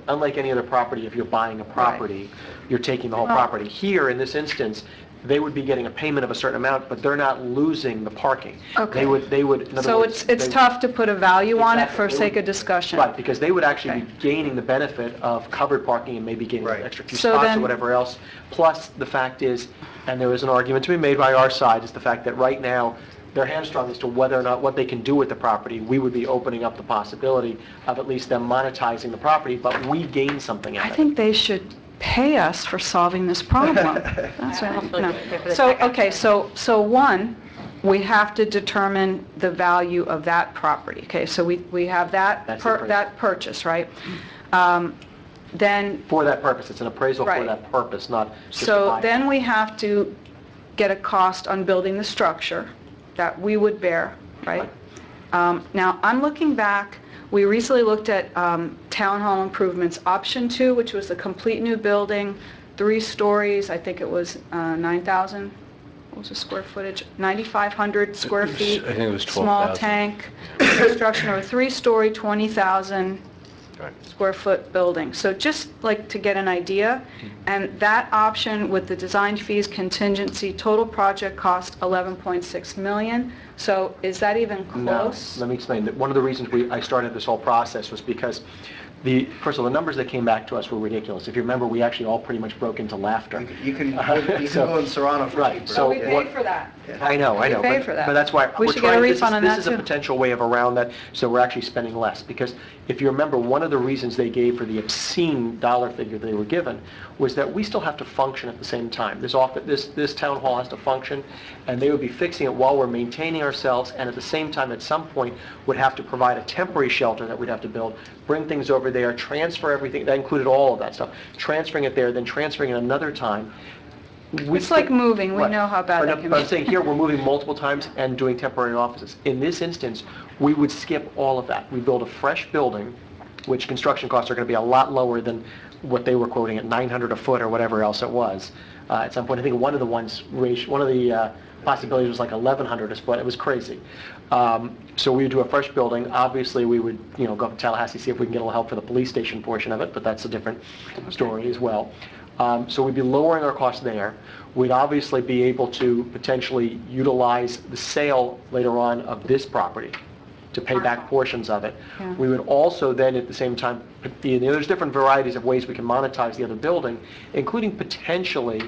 unlike any other property, if you're buying a property, you're taking the whole property. Here, in this instance, they would be getting a payment of a certain amount, but they're not losing the parking. Okay. They would, in other So words, it's they- tough to put a value on it for Exactly. sake of discussion. Right, because they would actually be gaining the benefit of covered parking and maybe gaining an extra few So spots or then- whatever else. Plus, the fact is, and there is an argument to be made by our side, is the fact that right now, they're hamstrung as to whether or not what they can do with the property. We would be opening up the possibility of at least them monetizing the property, but we gain something out I of it. think they should pay us for solving this problem. That's right. No. So, okay, so one, we have to determine the value of that property. Okay, so we have that That's the appraisal. that purchase, right? Then, For that purpose, it's an appraisal for Right. that purpose, not just to so buy it. then we have to get a cost on building the structure that we would bear, right? Now, I'm looking back, we recently looked at Town Hall improvements, option 2, which was a complete new building, 3 stories, I think it was 9,000, what was the square footage? 9,500 square feet. I think it was Small 12,000. tank, construction of a 3-story, 20,000 square foot building. So just like to get an idea, and that option with the design fees, contingency, total project cost 11.6 million. So is that even close? No, let me explain. One of the reasons I started this whole process was because first of all, the numbers that came back to us were ridiculous. If you remember, we actually all pretty much broke into laughter. You can go in Serrano for Right, cheaper. so We paid for that. I know. We paid but- for that. But that's why We we're should get a trying, refund on this that, is a too. potential way of around that, so we're actually spending less. Because if you remember, one of the reasons they gave for the obscene dollar figure they were given was that we still have to function at the same time. This town hall has to function, and they would be fixing it while we're maintaining ourselves, and at the same time, at some point, would have to provide a temporary shelter that we'd have to build, bring things over there, transfer everything, that included all of that stuff, transferring it there, then transferring it another time. It's like moving, we Right. know how bad that can But be. I'm saying here, we're moving multiple times and doing temporary offices. In this instance, we would skip all of that. We build a fresh building, which construction costs are going to be a lot lower than what they were quoting at $900 a foot or whatever else it was. at some point. I think one of the possibilities was like 1,100 a foot. It was crazy. So we would do a fresh building. Obviously, we would, go up to Tallahassee, see if we can get a little help for the police station portion of it, but that's a different story as well. So we'd be lowering our costs there. We'd obviously be able to potentially utilize the sale later on of this property to pay back portions of it. Yeah. We would also then at the same time, there's different varieties of ways we can monetize the other building, including potentially,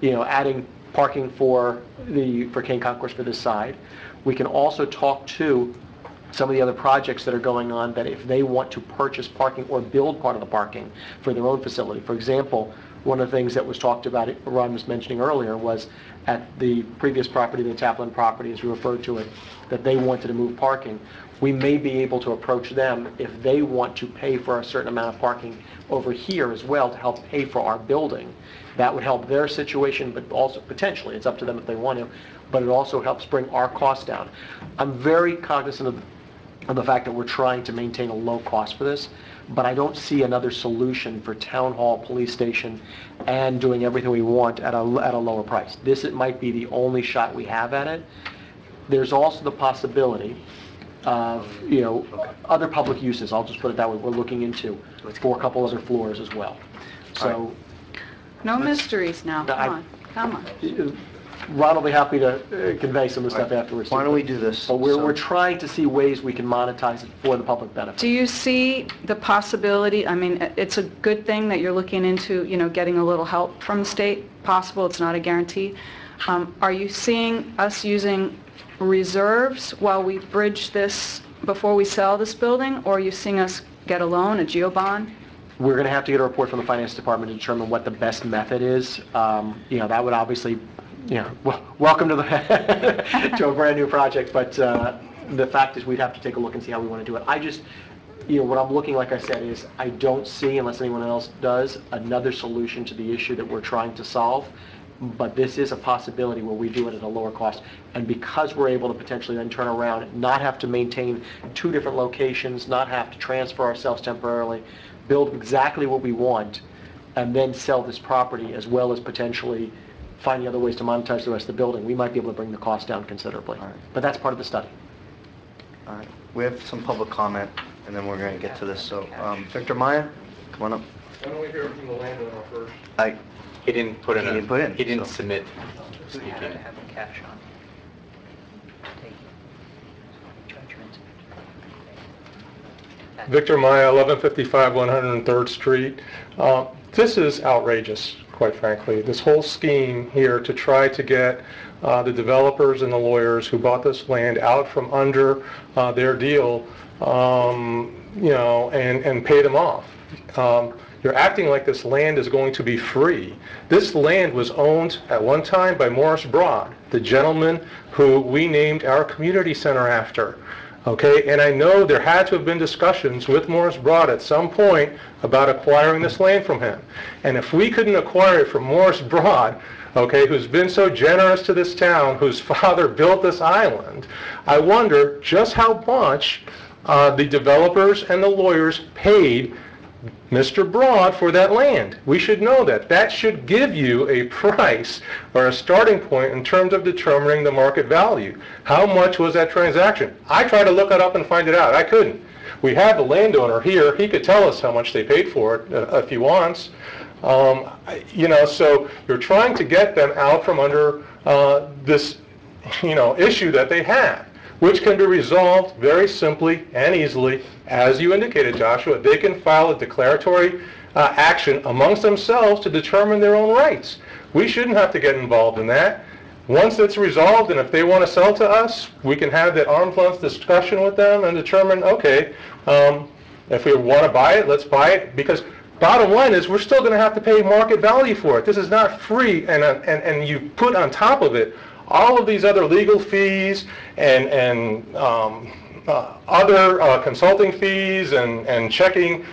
adding parking for Kane Concourse for this side. We can also talk to some of the other projects that are going on that if they want to purchase parking or build part of the parking for their own facility. For example, one of the things that was talked about, Ron was mentioning earlier, was at the previous property, the Taplin property, as we referred to it, that they wanted to move parking. We may be able to approach them if they want to pay for a certain amount of parking over here as well to help pay for our building. That would help their situation, but also potentially, it's up to them if they want to, but it also helps bring our costs down. I'm very cognizant of the fact that we're trying to maintain a low cost for this, but I don't see another solution for town hall, police station, and doing everything we want at a lower price. It might be the only shot we have at it. There's also the possibility of, other public uses, I'll just put it that way, we're looking into for a couple other floors as well. So, No mysteries now, come on. Ron will be happy to convey some of the stuff afterwards. Why don't we do this? But we're trying to see ways we can monetize it for the public benefit. Do you see the possibility, it's a good thing that you're looking into, getting a little help from the state, possible, it's not a guarantee. Are you seeing us using reserves while we bridge this before we sell this building, or are you seeing us get a loan, a GO bond? We're going to have to get a report from the finance department to determine what the best method is. That would obviously, welcome to to a brand new project, but the fact is we'd have to take a look and see how we want to do it. I just, what I'm looking, like I said, is I don't see, unless anyone else does, another solution to the issue that we're trying to solve. But this is a possibility where we do it at a lower cost. And because we're able to potentially then turn around, not have to maintain 2 different locations, not have to transfer ourselves temporarily, build exactly what we want, and then sell this property, as well as potentially finding other ways to monetize the rest of the building, we might be able to bring the cost down considerably. All right. But that's part of the study. All right. We have some public comment, and then we're going to get to this. So, Victor Maya, come on up. Why don't we hear from the landowner first? He didn't put in. He didn't so. submit. Have him cash on. Victor Maya, 1155 103rd Street. This is outrageous, quite frankly. This whole scheme here to try to get the developers and the lawyers who bought this land out from under their deal, and pay them off. You're acting like this land is going to be free. This land was owned at one time by Morris Broad, the gentleman who we named our community center after. Okay, and I know there had to have been discussions with Morris Broad at some point about acquiring this land from him. And if we couldn't acquire it from Morris Broad, okay, who's been so generous to this town, whose father built this island, I wonder just how much the developers and the lawyers paid Mr. Broad for that land. We should know that. That should give you a price or a starting point in terms of determining the market value. How much was that transaction? I tried to look it up and find it out. I couldn't. We have the landowner here. He could tell us how much they paid for it if he wants. So you're trying to get them out from under this, issue that they have, which can be resolved very simply and easily. As you indicated, Joshua, they can file a declaratory action amongst themselves to determine their own rights. We shouldn't have to get involved in that. Once it's resolved, and if they want to sell to us, we can have that arm's length discussion with them and determine, okay, if we want to buy it, let's buy it, because bottom line is we're still going to have to pay market value for it. This is not free, and you put on top of it all of these other legal fees and other consulting fees and checking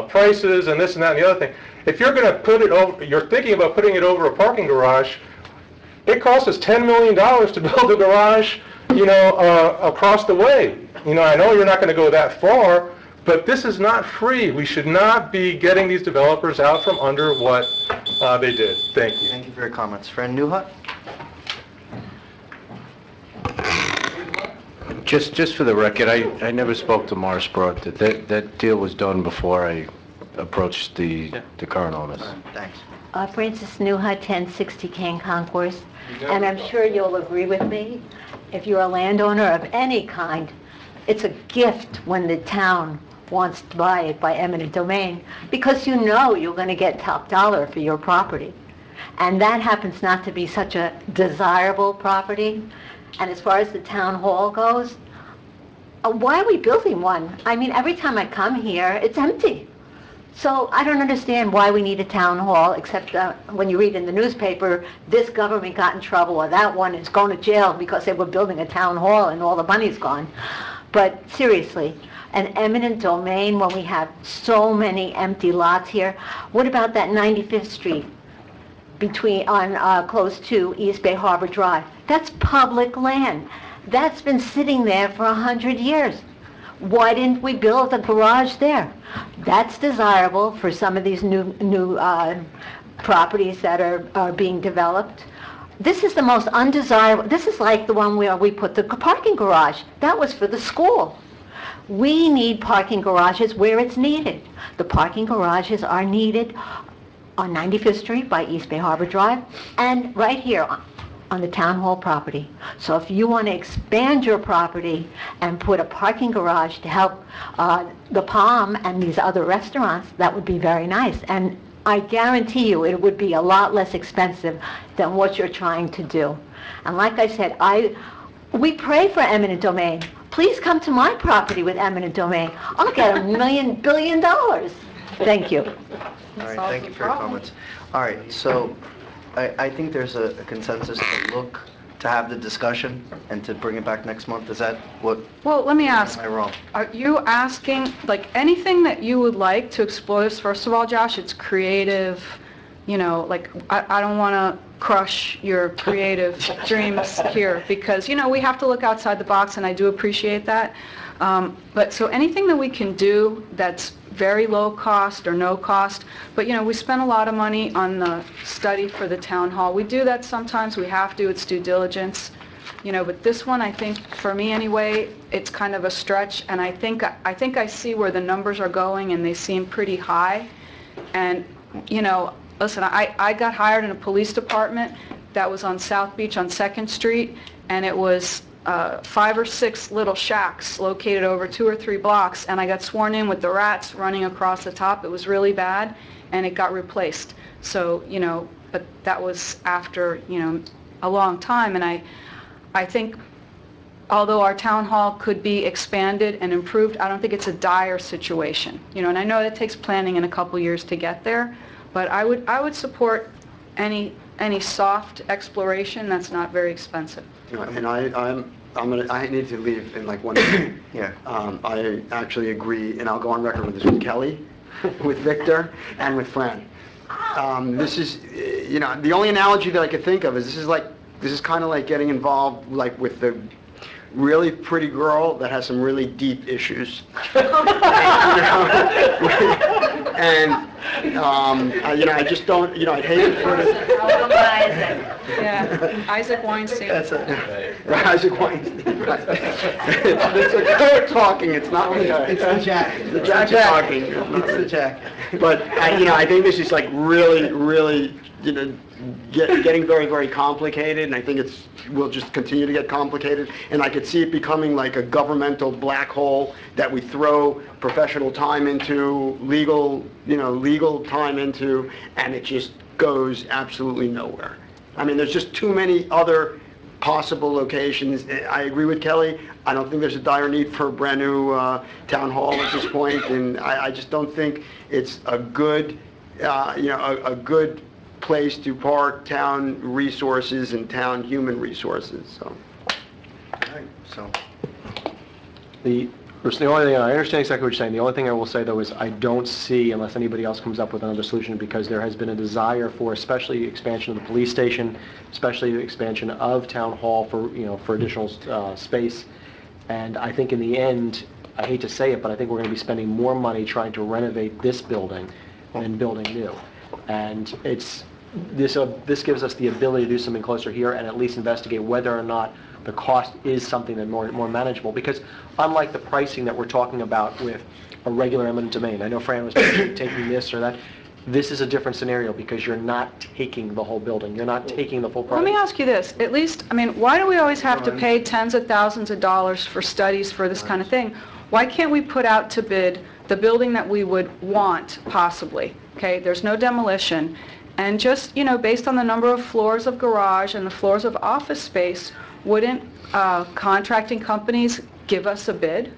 prices and this and that and the other thing. If you're going to put it over, you're thinking about putting it over a parking garage, it costs us $10 million to build a garage, across the way. I know you're not going to go that far, But this is not free. We should not be getting these developers out from under what they did. Thank you. Thank you for your comments. Friend Newhut? Just for the record, I never spoke to Morris Broad. That deal was done before I approached the current owners. Thanks. Francis Newhut, 1060 Kane Concourse, and I'm sure you'll agree with me, if you're a landowner of any kind, it's a gift when the town wants to buy it by eminent domain, because you know you're going to get top dollar for your property. And that happens not to be such a desirable property. And as far as the town hall goes, why are we building one? I mean, every time I come here, it's empty. So I don't understand why we need a town hall, except when you read in the newspaper, this government got in trouble, or that one is going to jail because they were building a town hall and all the money's gone. But seriously, an eminent domain when we have so many empty lots here. What about that 95th Street close to East Bay Harbor Drive? That's public land. That's been sitting there for 100 years. Why didn't we build a garage there? That's desirable for some of these new properties that are being developed. This is the most undesirable. This is like the one where we put the parking garage. That was for the school. We need parking garages where it's needed. The parking garages are needed on 95th Street by East Bay Harbor Drive and right here on the town hall property. So if you want to expand your property and put a parking garage to help the Palm and these other restaurants, that would be very nice. And I guarantee you it would be a lot less expensive than what you're trying to do. And like I said, we pray for eminent domain. Please come to my property with eminent domain. I'll get $1 billion. Thank you. All right, thank you for your comments. All right, so I think there's a consensus to have the discussion and to bring it back next month. Is that what? Well, let me ask. Am I wrong? Are you asking, like, anything that you would like to explore this? First of all, Josh, it's creative, you know, like, I don't want to crush your creative dreams here because, you know, we have to look outside the box, and I do appreciate that. But so anything that we can do that's very low cost or no cost, but, you know, we spend a lot of money on the study for the town hall. We do that sometimes. We have to. It's due diligence. You know, but this one, I think, for me anyway, it's kind of a stretch, and I think I see where the numbers are going, and they seem pretty high. And, you know, listen, I got hired in a police department that was on South Beach on 2nd Street, and it was 5 or 6 little shacks located over 2 or 3 blocks, and I got sworn in with the rats running across the top. It was really bad, and it got replaced. So, you know, but that was after, you know, a long time, and I think although our town hall could be expanded and improved, I don't think it's a dire situation. You know, and I know it takes planning in a couple years to get there, but I would support any soft exploration that's not very expensive. And I need to leave in like 1 minute. Yeah. I actually agree, and I'll go on record with this with Kelly, with Victor, and with Fran. This is, you know, the only analogy that I could think of is this is kind of like getting involved like with the really pretty girl that has some really deep issues. And you know, I just don't, you know, I'd hate to put it. Yeah, Isaac Weinstein. That's it. Right, Isaac Weinstein. Right. It's a girl talking. It's not me. It's the jacket. The jacket talking. It's the jacket. But you know, I think this is like really, you know, getting very, very complicated, and I think will just continue to get complicated, and I could see it becoming like a governmental black hole that we throw professional time into, legal time into, and it just goes absolutely nowhere. I mean, there's just too many other possible locations. I agree with Kelly. I don't think there's a dire need for a brand new town hall at this point, and I just don't think it's a good, you know, a good place to park town resources and town human resources. So. All right. So. The only thing, I understand exactly what you're saying. The only thing I will say, though, is I don't see, unless anybody else comes up with another solution, because there has been a desire for, especially expansion of the police station, especially the expansion of town hall for, you know, for additional space. And I think in the end, I hate to say it, but I think we're going to be spending more money trying to renovate this building than building new. And this gives us the ability to do something closer here and at least investigate whether or not the cost is something that more manageable. Because unlike the pricing that we're talking about with a regular eminent domain, I know Fran was taking this or that, this is a different scenario because you're not taking the whole building. You're not taking the full price. Let me ask you this, at least, I mean, why do we always have to pay tens of thousands of dollars for studies for this kind of thing? Why can't we put out to bid the building that we would want, possibly? Okay, there's no demolition. And just, based on the number of floors of garage and the floors of office space, wouldn't contracting companies give us a bid?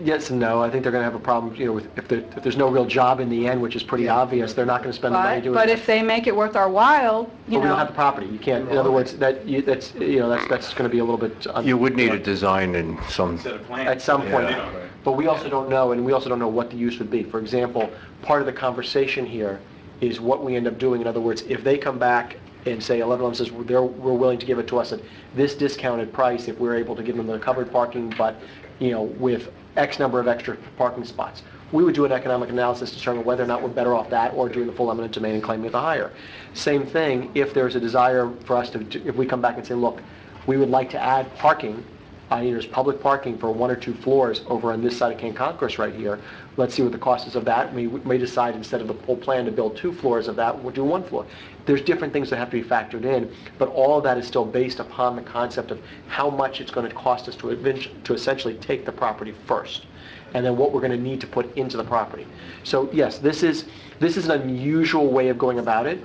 Yes and no. I think they're going to have a problem, if there's no real job in the end, which is pretty obvious, they're not going to spend the money doing it. But if they make it worth our while, But we don't have the property. You can't, in other words, that's going to be a little bit... You would need a design in some... At some point. But we also don't know, and we also don't know what the use would be. For example, part of the conversation here is what we end up doing. In other words, if they come back and say 1111 says we're willing to give it to us at this discounted price if we're able to give them the covered parking, but with X number of extra parking spots, we would do an economic analysis to determine whether or not we're better off that or doing the full eminent domain and claiming the higher. Same thing if there's a desire for us to, if we come back and say, look, we would like to add parking, there's public parking for 1 or 2 floors over on this side of King Concourse right here. Let's see what the cost is of that. We may decide instead of the full plan to build 2 floors of that, we'll do 1 floor. There's different things that have to be factored in, but all of that is still based upon the concept of how much it's going to cost us to essentially take the property first, and then what we're going to need to put into the property. So yes, this is an unusual way of going about it.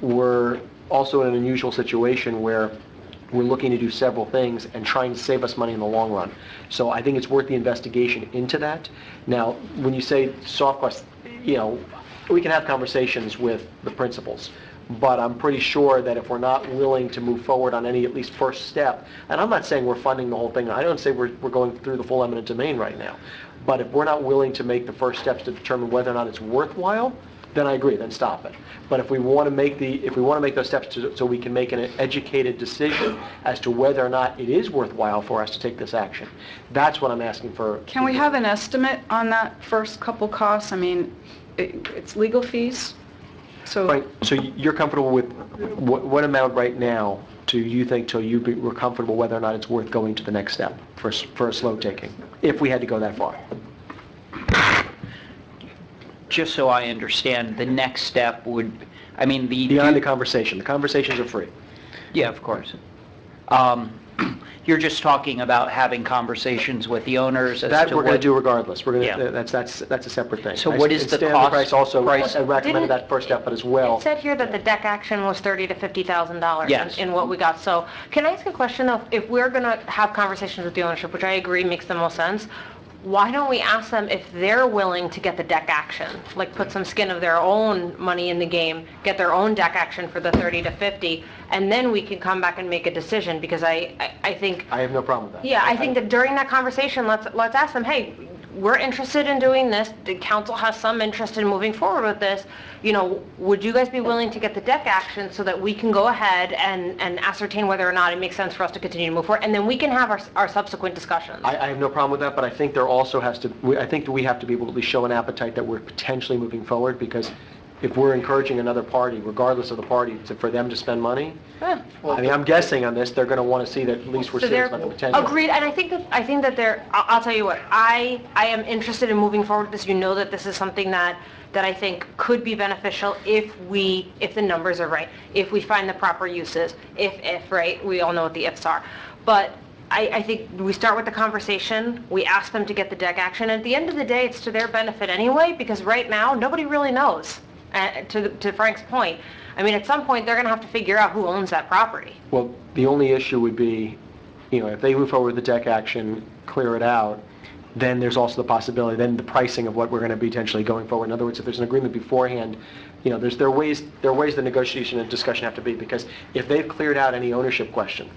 We're also in an unusual situation where we're looking to do several things and trying to save us money in the long run. So I think it's worth the investigation into that. Now, when you say soft costs, we can have conversations with the principals, but I'm pretty sure that if we're not willing to move forward on any at least first step, and I'm not saying we're funding the whole thing, I don't say we're going through the full eminent domain right now, but if we're not willing to make the first steps to determine whether or not it's worthwhile, then I agree, then stop it. But if we want to make those steps so we can make an educated decision as to whether or not it is worthwhile for us to take this action, that's what I'm asking for. Can we have an estimate on that first couple costs? I mean, it's legal fees, so... Right, so you're comfortable with what amount right now do you think till we're comfortable whether or not it's worth going to the next step for a slow taking, if we had to go that far? Just so I understand, the next step would, Beyond the conversation. The conversations are free. Yeah, of course. You're just talking about having conversations with the owners as That to we're going to what... do regardless. We're going to, that's a separate thing. So what is the cost? I recommended that first step, but as well... It said here that the deck action was $30,000 to $50,000 Yes. in what we got. So can I ask a question though? If we're going to have conversations with the ownership, which I agree makes the most sense, why don't we ask them if they're willing to get the deck action, like put some skin of their own money in the game, get their own deck action for the 30 to 50, and then we can come back and make a decision, because I think... I have no problem with that. Yeah, I think that during that conversation, let's ask them, hey, we're interested in doing this, the council has some interest in moving forward with this, would you guys be willing to get the deck action so that we can go ahead and ascertain whether or not it makes sense for us to continue to move forward, and then we can have our subsequent discussions. I have no problem with that, but I think there also has to, I think that we have to be able to at least show an appetite that we're potentially moving forward, because if we're encouraging another party, regardless of the party, for them to spend money, I'm guessing on this, they're going to want to see that at least we're serious about the potential. Agreed, and I think that they're, I'll tell you what, I am interested in moving forward with this. That this is something that I think could be beneficial if the numbers are right, if we find the proper uses, if right, we all know what the ifs are. But I think we start with the conversation, we ask them to get the deck action, and at the end of the day, it's to their benefit anyway, because right now, nobody really knows. To Frank's point, at some point, they're going to have to figure out who owns that property. Well, the only issue would be, if they move forward with the deck action, clear it out, then there's also the possibility, then the pricing of what we're going to be potentially going forward. In other words, if there's an agreement beforehand, there are ways the negotiation and discussion have to be, because if they've cleared out any ownership question,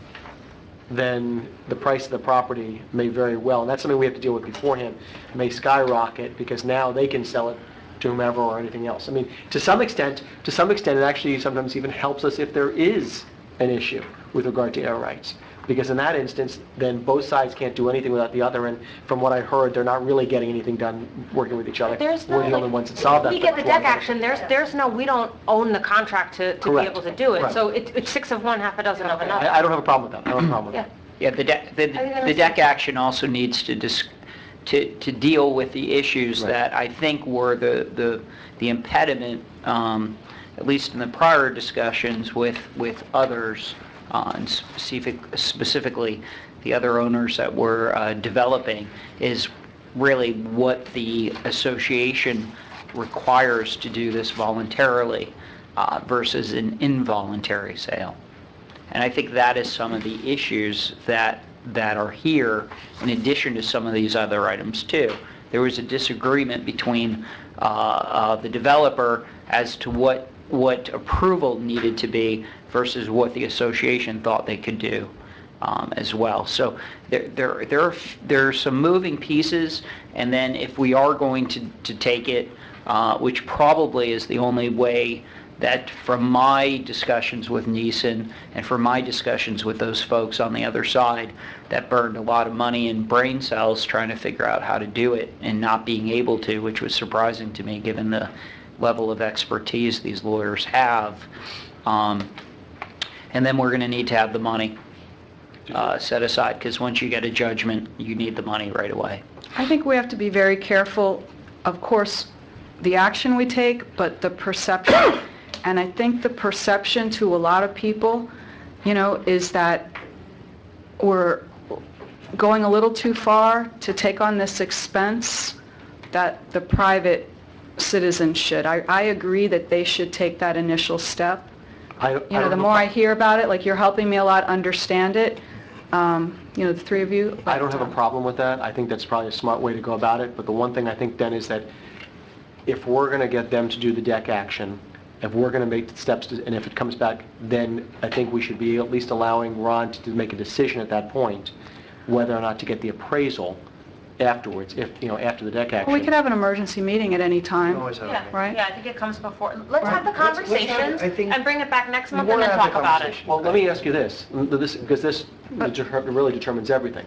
then the price of the property may very well, and that's something we have to deal with beforehand, may skyrocket, because now they can sell it to whomever or anything else. To some extent, it actually sometimes even helps us if there is an issue with regard to air rights, Because in that instance, then both sides can't do anything without the other, and from what I heard, they're not really getting anything done working with each other. There's no, We're the only ones that solve that. we get the deck action, there's no, we don't own the contract to be Correct. able to do it. Right. So it's 6 of one, half a dozen of another. I don't have a problem with that. I don't have a problem with Yeah. that. Yeah, the deck action also needs to to deal with the issues that I think were the impediment, at least in the prior discussions with others, and specifically the other owners that were developing, is really what the association requires to do this voluntarily versus an involuntary sale. And I think that is some of the issues that are here, in addition to some of these other items too. There was a disagreement between the developer as to what approval needed to be versus what the association thought they could do as well. So there are some moving pieces, and then if we are going to take it, which probably is the only way that, from my discussions with Neeson and from my discussions with those folks on the other side that burned a lot of money and brain cells trying to figure out how to do it and not being able to, which was surprising to me given the level of expertise these lawyers have. And then we're going to need to have the money set aside, because once you get a judgment, you need the money right away. I think we have to be very careful, of course, the action we take, but the perception. And I think the perception to a lot of people, is that we're going a little too far to take on this expense that the private citizens should. I agree that they should take that initial step. The more I hear about it, like you're helping me a lot understand it, the three of you. I don't have a problem with that. I think that's probably a smart way to go about it. But the one thing I think then is that if we're going to get them to do the deck action, if we're going to make the steps, and if it comes back, then I think we should be at least allowing Ron to make a decision at that point whether or not to get the appraisal afterwards, after the deck action. Well, we could have an emergency meeting at any time, right? Yeah, I think it comes before. Let's have the conversations and bring it back next month and then talk about it. Well, let me ask you this, because this really determines everything.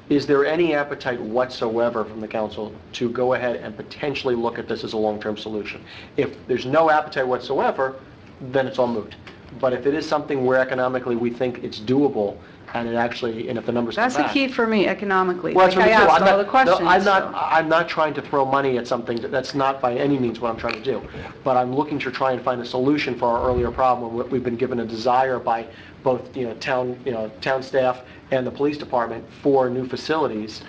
Is there any appetite whatsoever from the council to go ahead and potentially look at this as a long-term solution? If there's no appetite whatsoever, then it's all moot. But if it is something where economically we think it's doable, and if the numbers come back... That's the key for me, economically. Well, like I asked all the questions. No, I'm not trying to throw money at something. That's not by any means what I'm trying to do. But I'm looking to try and find a solution for our earlier problem. We've been given a desire by both town staff and the police department for new facilities.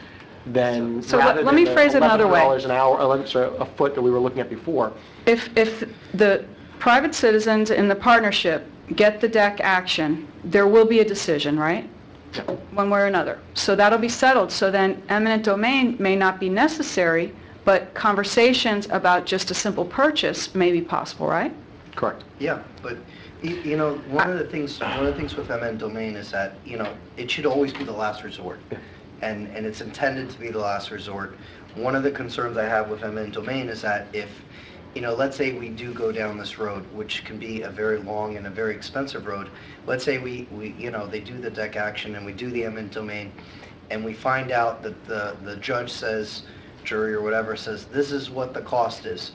Then so let me phrase it another way. $11 an hour, a foot that we were looking at before. If the private citizens in the partnership get the deck action, there will be a decision, right? Yeah. One way or another. So that'll be settled. So then eminent domain may not be necessary, but conversations about just a simple purchase may be possible, right? Correct. Yeah, but one of the things with eminent domain is that it should always be the last resort, and it's intended to be the last resort. One of the concerns I have with eminent domain is that if let's say we do go down this road, which can be a very long and a very expensive road. Let's say we they do the deck action and we do the eminent domain, and we find out that the judge says, jury or whatever says, this is what the cost is.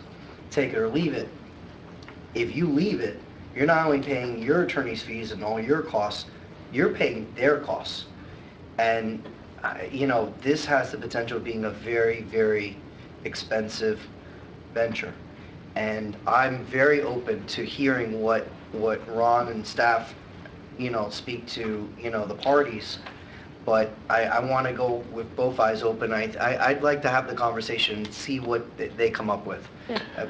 Take it or leave it. If you leave it, you're not only paying your attorney's fees and all your costs, you're paying their costs. And this has the potential of being a very, very expensive venture. And I'm very open to hearing what Ron and staff, speak to, the parties. But I want to go with both eyes open. I'd like to have the conversation and see what they come up with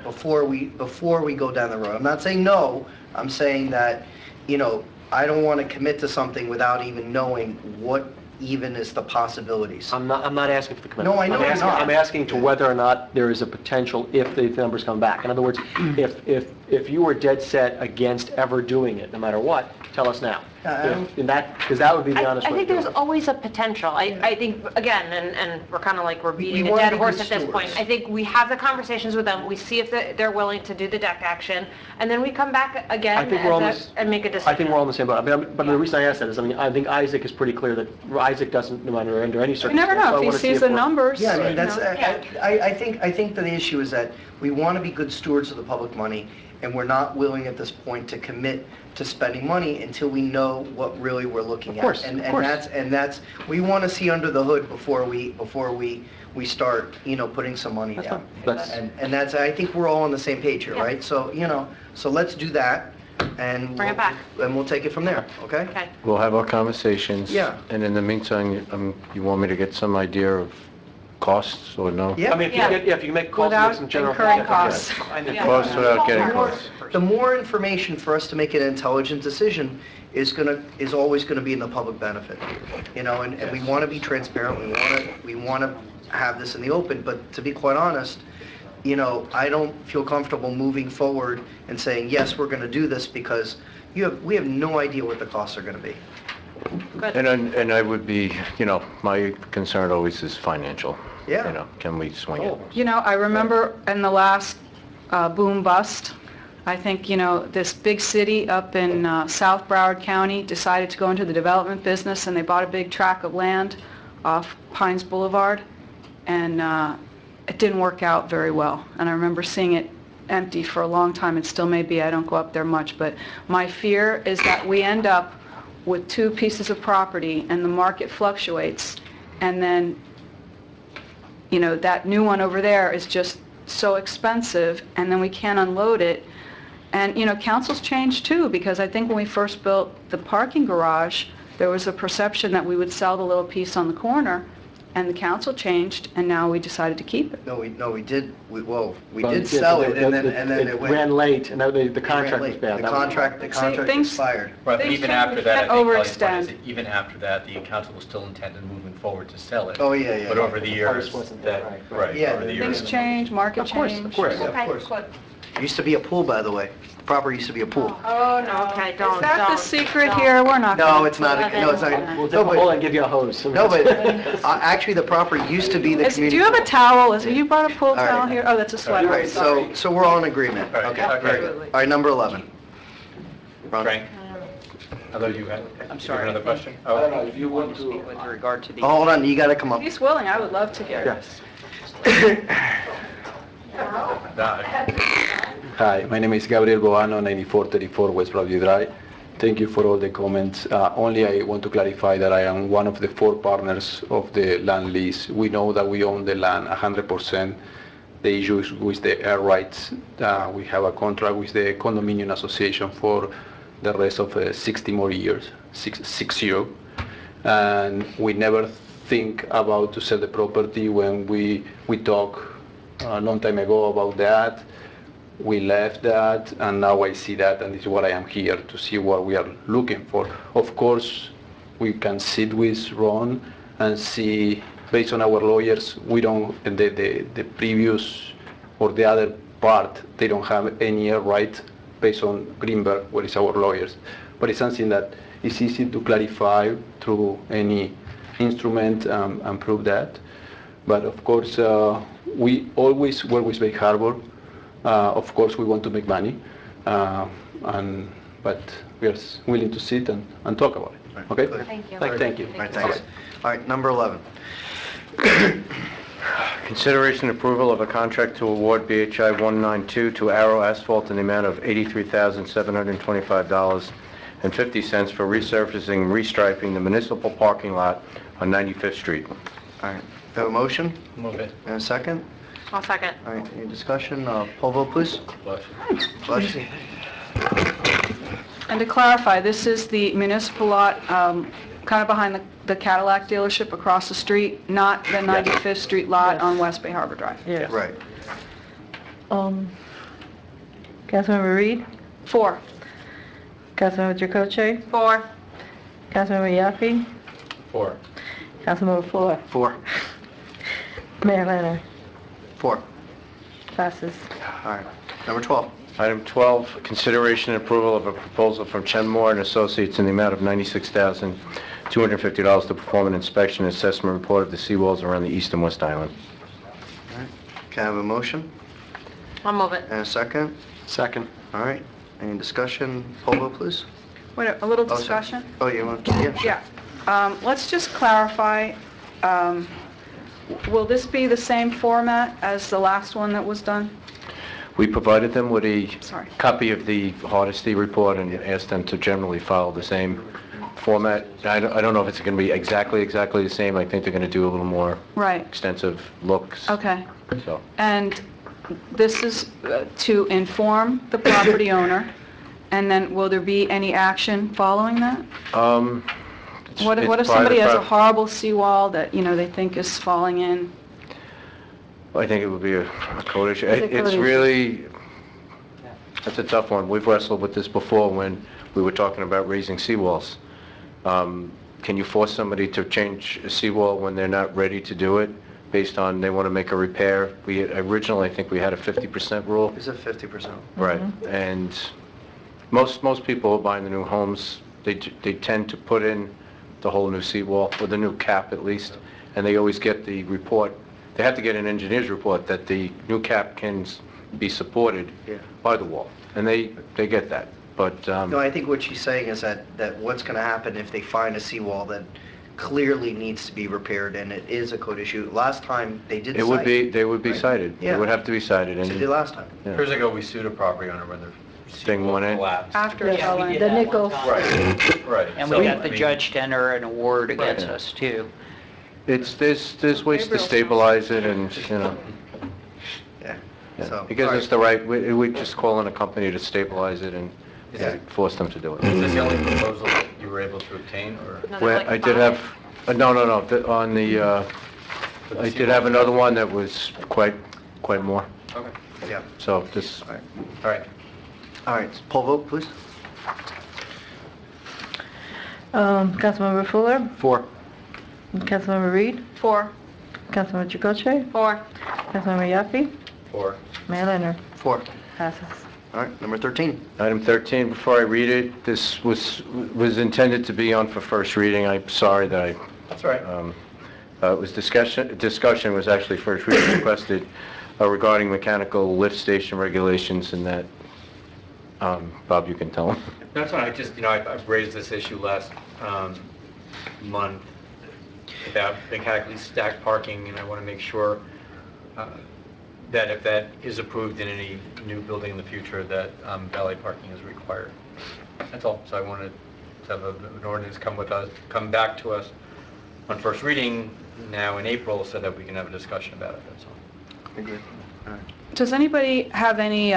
before we go down the road. I'm not saying no. I'm saying that, I don't want to commit to something without even knowing what even is the possibilities. I'm not asking for the commitment. No, I know I'm asking to whether or not there is a potential if the numbers come back. In other words, if if you were dead set against ever doing it, no matter what, tell us now. Because that would be the honest I way think to do there's it. always a potential. I think, again, and we're kind of like we're beating a wanna dead be horse good at this point. stewards. I think we have the conversations with them, we see if they're willing to do the deck action, and then we come back I again think we're on as this- and make a I decision. think we're all on the same boat. But the reason I ask that is, I think Isaac is pretty clear that Isaac doesn't, no matter under any You circumstance. never know, so I if he wanna see sees the we're- numbers. Yeah, I mean, that's, Yeah. I think that the issue is that we want to be good stewards of the public money, and we're not willing at this point to commit to spending money until we know what really we're looking at. Of course, And of course. that's, we want to see under the hood before we start, putting some money That's down. fine. That's- And that's, I think we're all on the same page here, Yeah. right? So, so let's do that, and Bring it back. and we'll take it from there, okay? Okay. We'll have our conversations. Yeah. And in the meantime, you want me to get some idea of costs or no? Yeah. I mean, if you make calls, make Without some general... incurring costs. Costs without getting costs. The more information for us to make an intelligent decision is always gonna be in the public benefit, and we wanna be transparent, we wanna have this in the open, but to be quite honest, I don't feel comfortable moving forward and saying, yes, we're gonna do this, because we have no idea what the costs are gonna be. And I would be, my concern always is financial. Yeah. Can we swing it? I remember in the last boom bust, I think, this big city up in South Broward County decided to go into the development business, and they bought a big tract of land off Pines Boulevard, and it didn't work out very well. And I remember seeing it empty for a long time. It still may be, I don't go up there much, but my fear is that we end up with two pieces of property and the market fluctuates, and then that new one over there is just so expensive, and then we can't unload it. And, council's changed too, because I think when we first built the parking garage, there was a perception that we would sell the little piece on the corner, and the council changed, and now we decided to keep it. No, we did, we But did sell it, and then it went... ran late, and the contract was bad. The That was- contract things- expired. Right, but Things even change, after we that, I can't think Kelly's point is overextend. that even after that, the council was still intended moving forward to sell it. Oh, yeah. But over the years, price wasn't there, right, Yeah, over the years. Things change, market Of course, change. of course. Of course. It used to be a pool, by the way. The property used to be a pool. Oh, no. Okay, don't, Is that the don't, secret don't. here? We're not No, gonna- it's not, no, it's not. We'll No, dig a hole but, and give you a hose. no, but actually, the property used to be the Do community you have a pool. towel? You brought a pool All right. towel here? Oh, that's a sweater. Right, so we're all in agreement. All right, Okay, okay. very good. All right, number 11. Ron? Frank? I thought you had... I'm sorry. Another question? I don't know, if you want to... Speak with regard to the... Oh, hold on, you gotta come up. If he's willing, I would love to hear. Yes. Hi, my name is Gabriel Boano, 9434 West Broadview Drive. Thank you for all the comments. Only I want to clarify that I am one of the 4 partners of the land lease. We know that we own the land 100%. The issue is with the air rights. We have a contract with the condominium association for the rest of 60 more years, 60. And we never think about to sell the property. When we talked a long time ago about that, we left that, and now I see that, and this is what I am here to see what we are looking for. Of course, we can sit with Ron and see, based on our lawyers, we don't, the previous or the other part, they don't have any right based on Greenberg, what is our lawyers. But it's something that is easy to clarify through any instrument and prove that. But of course, we always work with Bay Harbor. Of course, we want to make money, but we are willing to sit and talk about it. Okay? Thank you. Thank you. All right, thanks. All right, number 11. Consideration and approval of a contract to award BHI 192 to Arrow Asphalt in the amount of $83,725.50 for resurfacing and restriping the municipal parking lot on 95th Street. All right, have a motion? Move it. And a second? I'll second. All right, any discussion? Poll vote, please. Bless you. And to clarify, this is the municipal lot, kind of behind the Cadillac dealership across the street, not the 95th Street lot on West Bay Harbor Drive. Yes. Right. Councilmember Reed, 4. Councilmember Jacoche, 4. Councilmember Yaffe, 4. Councilmember Floyd, 4. Mayor Leonard, 4. passes. All right, number 12. Item 12, consideration and approval of a proposal from Chen Moore and Associates in the amount of $96,250 to perform an inspection and assessment report of the seawalls around the east and west island. Can I have a motion? I'll move it. And a second? Second. All right. Any discussion? Poll vote, please. Wait, a little Oh, sorry. discussion? Oh, you want to? Yeah, sure. Yeah. Let's just clarify, will this be the same format as the last one that was done? We provided them with a Sorry. copy of the Hardesty report and asked them to generally follow the same format. I don't know if it's going to be exactly the same. I think they're going to do a little more Right. extensive looks. Okay. So, And this is to inform the property owner, and then will there be any action following that? What if it's somebody has a private- horrible seawall that, they think is falling in? I think it would be a code issue. It's a code It's issue. really, that's a tough one. We've wrestled with this before when we were talking about raising seawalls. Can you force somebody to change a seawall when they're not ready to do it, based on they want to make a repair? Originally, I think we had a 50% rule. Is it 50%? Right, and most people who are buying the new homes, they tend to put in the whole new seawall, or the new cap at least, and they always get the report. They have to get an engineer's report that the new cap can be supported by the wall, and they get that. But No, I think what she's saying is that what's going to happen if they find a seawall that clearly needs to be repaired and it is a code issue. Last time they did it would be, they would be cited. Yeah. It would have to be cited. They did last time. Yeah. Years ago, we sued a property owner when their Thing went in. collapsed. After Yes, it fell in. the nickel. Right. And So, we got the I mean, judge to enter an award against Right. us, too. There's ways to stabilize it, and, Yeah. yeah. So, It gives all us the right, we just call in a company to stabilize it and force them to do it. Is this the only proposal that you were able to obtain, or? Well, I did have, no, on the, I did have another one that was quite more. Okay. Yeah. So this, All right. All right. Poll vote, please. Councilmember Fuller, 4. Councilmember Reed, 4. Councilmember Chicoche, 4. Councilmember Yaffe, 4. Mayor Leonard. 4. Passes. All right. Number 13. Item 13, before I read it, this was intended to be on for first reading. I'm sorry that That's right. it was discussion was actually first reading requested regarding mechanical lift station regulations, and that, Bob, you can tell them. That's fine. I just, I've raised this issue last month about mechanically stacked parking, and I want to make sure that if that is approved in any new building in the future, that valet parking is required. That's all. So I wanted to have an ordinance come back to us on first reading now in April, so that we can have a discussion about it. That's all. Agreed. All right. Does anybody have any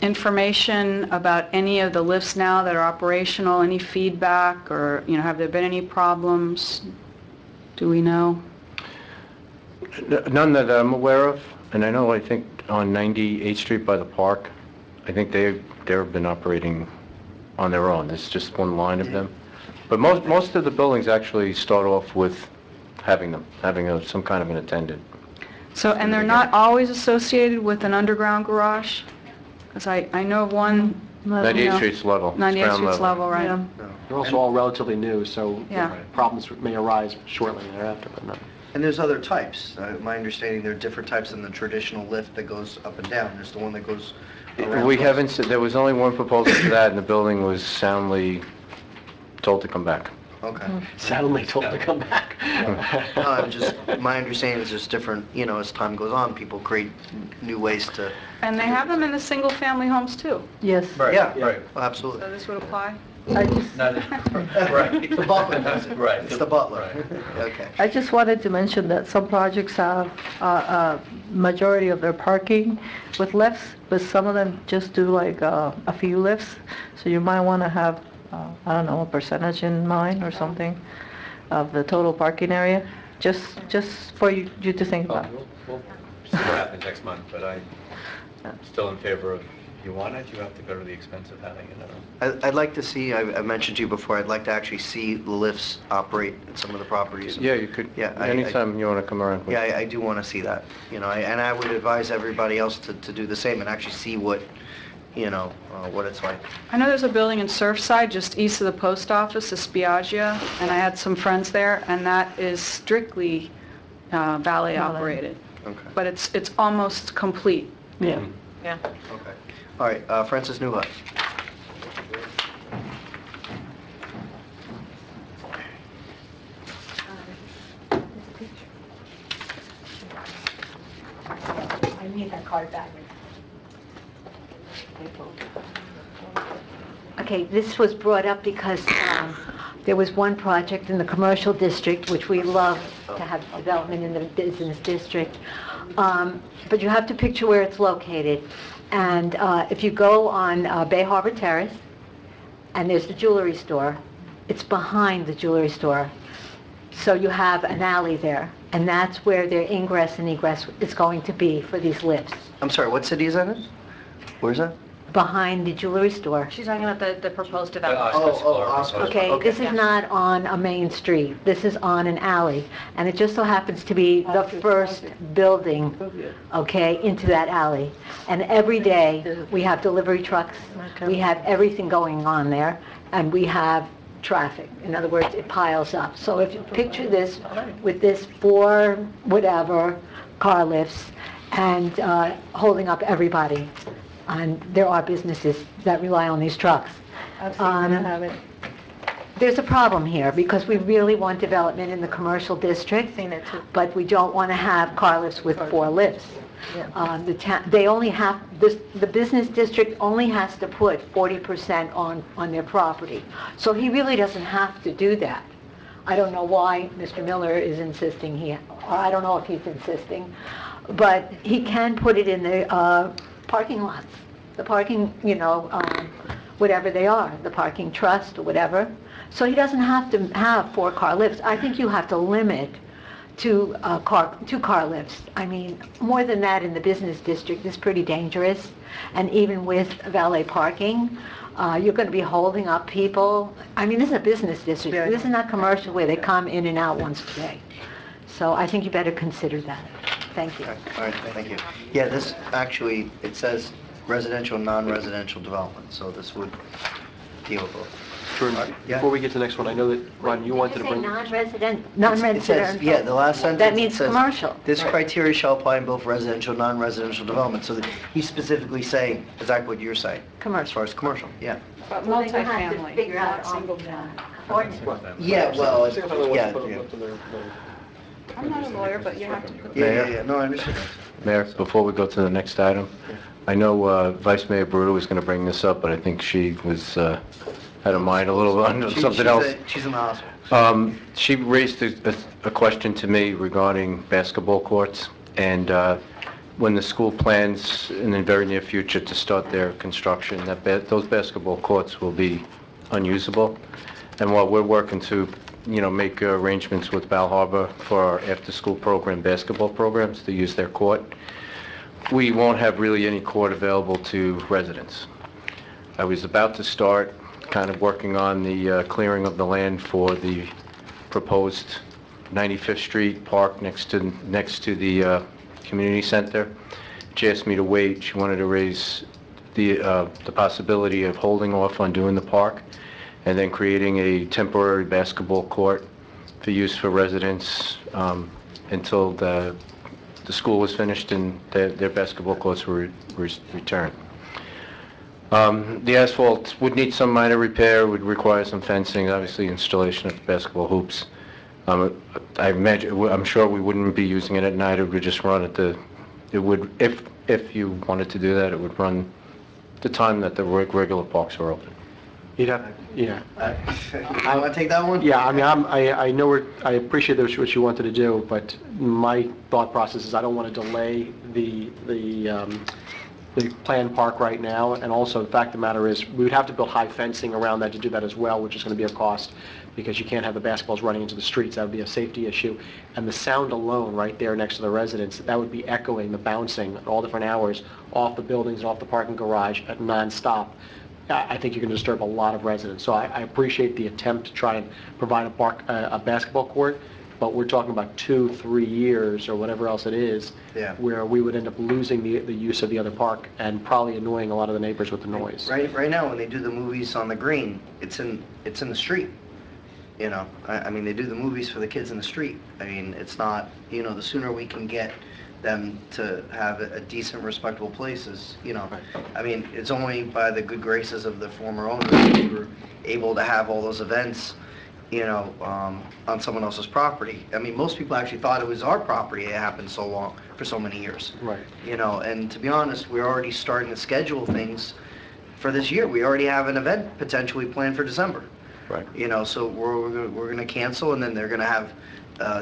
information about any of the lifts now that are operational, any feedback, or, have there been any problems? Do we know? None that I'm aware of, and I think on 98th Street by the park, I think they've been operating on their own. There's just one line of them. But most of the buildings actually start off with having some kind of an attendant. So, and they're not always associated with an underground garage? Because I know of one... 98th Street's level. It's 98th ground Street's level, right? Yeah. They're also all relatively new, so Yeah. problems may arise shortly thereafter, but no. And there's other types. My understanding, there are different types than the traditional lift that goes up and down. There's the one that goes around. We haven't, there was only one proposal for that, and the building was soundly told to come back. Okay. Soundly told to come back. My understanding is there's different, as time goes on, people create new ways to... And they have them in the single-family homes, too? Yes. Yeah, Right. absolutely. So this would apply? I just, Right. The butler does it. Right. It's the butler. Okay. I just wanted to mention that some projects have a majority of their parking with lifts, but some of them just do like a few lifts. So you might want to have, I don't know, a percentage in mind or something of the total parking area, just for you to think about. We'll see what happens next month, but I'm still in favor of you want it, you have to go to the expense of having it. I'd like to see, I mentioned to you before, I'd like to actually see the lifts operate at some of the properties. Yeah, you could, Yeah, anytime you want to come around. Yeah, I do want to see that, and I would advise everybody else to do the same and actually see what, what it's like. I know there's a building in Surfside, just east of the post office, the Spiaggia, and I had some friends there, and that is strictly valet operated. Okay. But it's almost complete. Yeah. Yeah. Okay. All right, Francis Newhut. I need that card back. Okay, this was brought up because there was one project in the commercial district, which we love to have development in the business district, but you have to picture where it's located. And if you go on Bay Harbor Terrace, and there's the jewelry store, it's behind the jewelry store. So you have an alley there, and that's where their ingress and egress is going to be for these lifts, I'm sorry, what city is that in? Where's that? behind the jewelry store. She's talking about the proposed development. Okay, this is not on a main street. This is on an alley, and it just so happens to be the first building, okay, into that alley. And every day, we have delivery trucks, we have everything going on there, and we have traffic. In other words, it piles up. So if you picture this with this 4 whatever car lifts and holding up everybody, and there are businesses that rely on these trucks. There's a problem here because we really want development in the commercial district, but we don't want to have car lifts with 4 lifts. They only have, the business district only has to put 40% on their property. So he really doesn't have to do that. I don't know why Mr. Miller is insisting here, or I don't know if he's insisting, but he can put it in the parking lots, the parking, whatever they are, the parking trust or whatever. So he doesn't have to have 4 car lifts. I think you have to limit to 2 car lifts. I mean, more than that in the business district is pretty dangerous. And even with valet parking, you're going to be holding up people. I mean, this is a business district. This is not commercial where they come in and out once a day. So I think you better consider that. Thank you. All right, thank you. Yeah, this actually, it says residential, non-residential development, so this would deal with both. Jordan, before we get to the next one, I know that, Ron, you wanted to bring... non-residential. It says, yeah, the last sentence. That means says, commercial. This criteria shall apply in both residential, non-residential development. So that he's specifically saying exactly what you're saying. Commercial. As far as commercial, yeah. But Well, then you have to multifamily, figure out not single family. Yeah, well, yeah. I'm not a lawyer, but you have to put... Yeah, no, I understand. Mayor, before we go to the next item, I know Vice Mayor Bruto was going to bring this up, but I think she was, had a mind a little on something else. She's in the hospital. She raised a question to me regarding basketball courts, and when the school plans in the very near future to start their construction, those basketball courts will be unusable. And while we're working to, make arrangements with Bal Harbor for our after-school program, basketball programs, to use their court, we won't have really any court available to residents. I was about to start kind of working on the clearing of the land for the proposed 95th Street Park next to the community center. She asked me to wait. She wanted to raise the possibility of holding off on doing the park and then creating a temporary basketball court for use for residents until the school was finished and their basketball courts were returned. The asphalt would need some minor repair, would require some fencing, obviously installation of basketball hoops. I'm sure we wouldn't be using it at night. It would just run if you wanted to do that, it would run the time that the regular parks are open. You'd have, yeah. I want to take that one? Yeah, I mean, I know I appreciate what you wanted to do, but my thought process is I don't want to delay the the planned park right now, and also the fact of the matter is, we would have to build high fencing around that to do that as well, which is going to be a cost, because you can't have the basketballs running into the streets. That would be a safety issue. And the sound alone, right there next to the residents, that would be echoing, the bouncing at all different hours off the buildings and off the parking garage at nonstop. I think you can disturb a lot of residents. So I appreciate the attempt to try and provide a basketball court, but we're talking about 2-3 years or whatever else it is, Yeah. where we would end up losing the use of the other park and probably annoying a lot of the neighbors with the noise. Right now, when they do the movies on the green, it's in the street. You know, I mean, they do the movies for the kids in the street. I mean, it's not, you know, the sooner we can get them to have a decent, respectable place is, you know, I mean, it's only by the good graces of the former owners that we were able to have all those events, you know, on someone else's property. I mean, most people actually thought it was our property. It happened so long, for so many years. Right. You know, and to be honest, we're already starting to schedule things for this year. We already have an event potentially planned for December. Right. You know, so we're going to cancel, and then they're going to have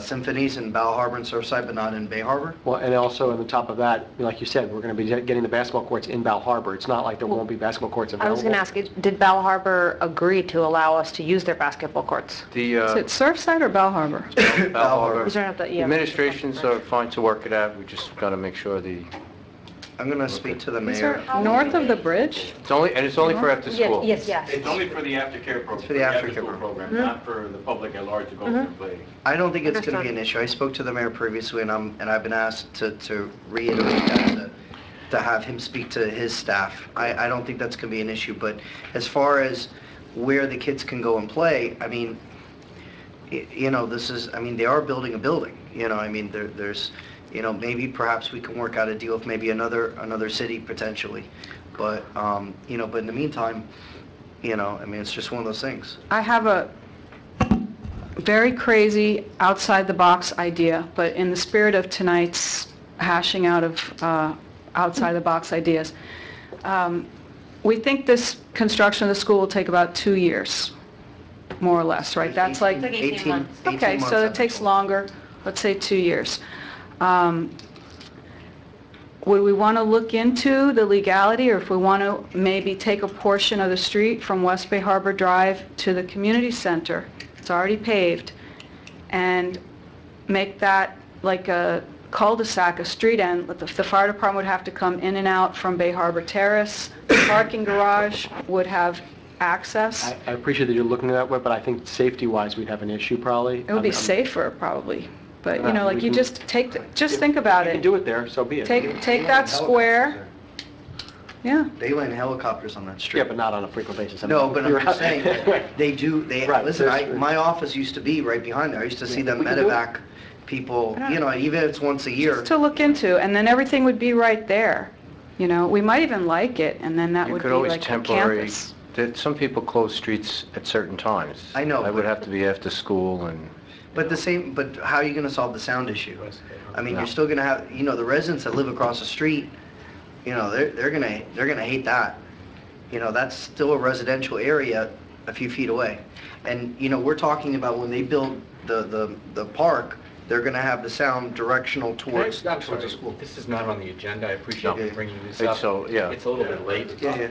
symphonies in Bal Harbor and Surfside, but not in Bay Harbor. Well, and also on the top of that, like you said, we're going to be getting the basketball courts in Bal Harbor. It's not like there won't be basketball courts available. I was going to ask, did Bal Harbor agree to allow us to use their basketball courts? Is it Surfside or Bal Harbor? Bal Harbor. Was there not that- yeah. Administrations are fine to work it out. We just got to make sure I'm going to speak to the Is mayor. there north of the bridge? it's only for after school. Yes. It's only for the aftercare program. for the aftercare after-school program, Mm-hmm. not for the public at large to go and play. I don't think it's going to be Understood. an issue. I spoke to the mayor previously, and I've been asked to reiterate that, to have him speak to his staff. I don't think that's going to be an issue, but as far as where the kids can go and play, I mean, you know, they are building a building, you know, I mean, there's, you know, maybe perhaps we can work out a deal with maybe another city potentially, but, you know, but in the meantime, you know, I mean, it's just one of those things. I have a very crazy, outside-the-box idea, but in the spirit of tonight's hashing out of outside-the-box ideas, we think this construction of the school will take about 2 years, more or less, right? That's like... It's like 18 months. Okay, so it takes longer, let's say 2 years. Would we want to look into the legality, or if we want to maybe take a portion of the street from West Bay Harbor Drive to the community center, it's already paved, and make that like a cul-de-sac, a street end, but the fire department would have to come in and out from Bay Harbor Terrace, the parking garage would have access. I appreciate that you're looking at that way, but I think safety-wise, we'd have an issue probably. It would be safer, probably, but, you know, We like, you can- just think about You can it. do it there, so be it. Take that square, yeah. They land helicopters on that street. Yeah, but not on a frequent basis. I No, mean, but I'm you're just right. saying, they, Right, listen, there's- my office used to be right behind there. I used to see them we can do it. medevac people, you know, even if it's once a year. To look into, and then everything would be right there. You know, we might even like it, and then that You would could be always like a temporary, campus. some people close streets at certain times. I know, That would but- have to be after school and... But how are you going to solve the sound issue? I mean, you're still going to have, you know, the residents that live across the street, you know, they're going to hate that. You know, that's still a residential area a few feet away. And, you know, we're talking about when they build the park, they're going to have the sound directional towards the school. This is not on the agenda. I appreciate you bringing this It's up. so- yeah. It's a little bit late. Yeah.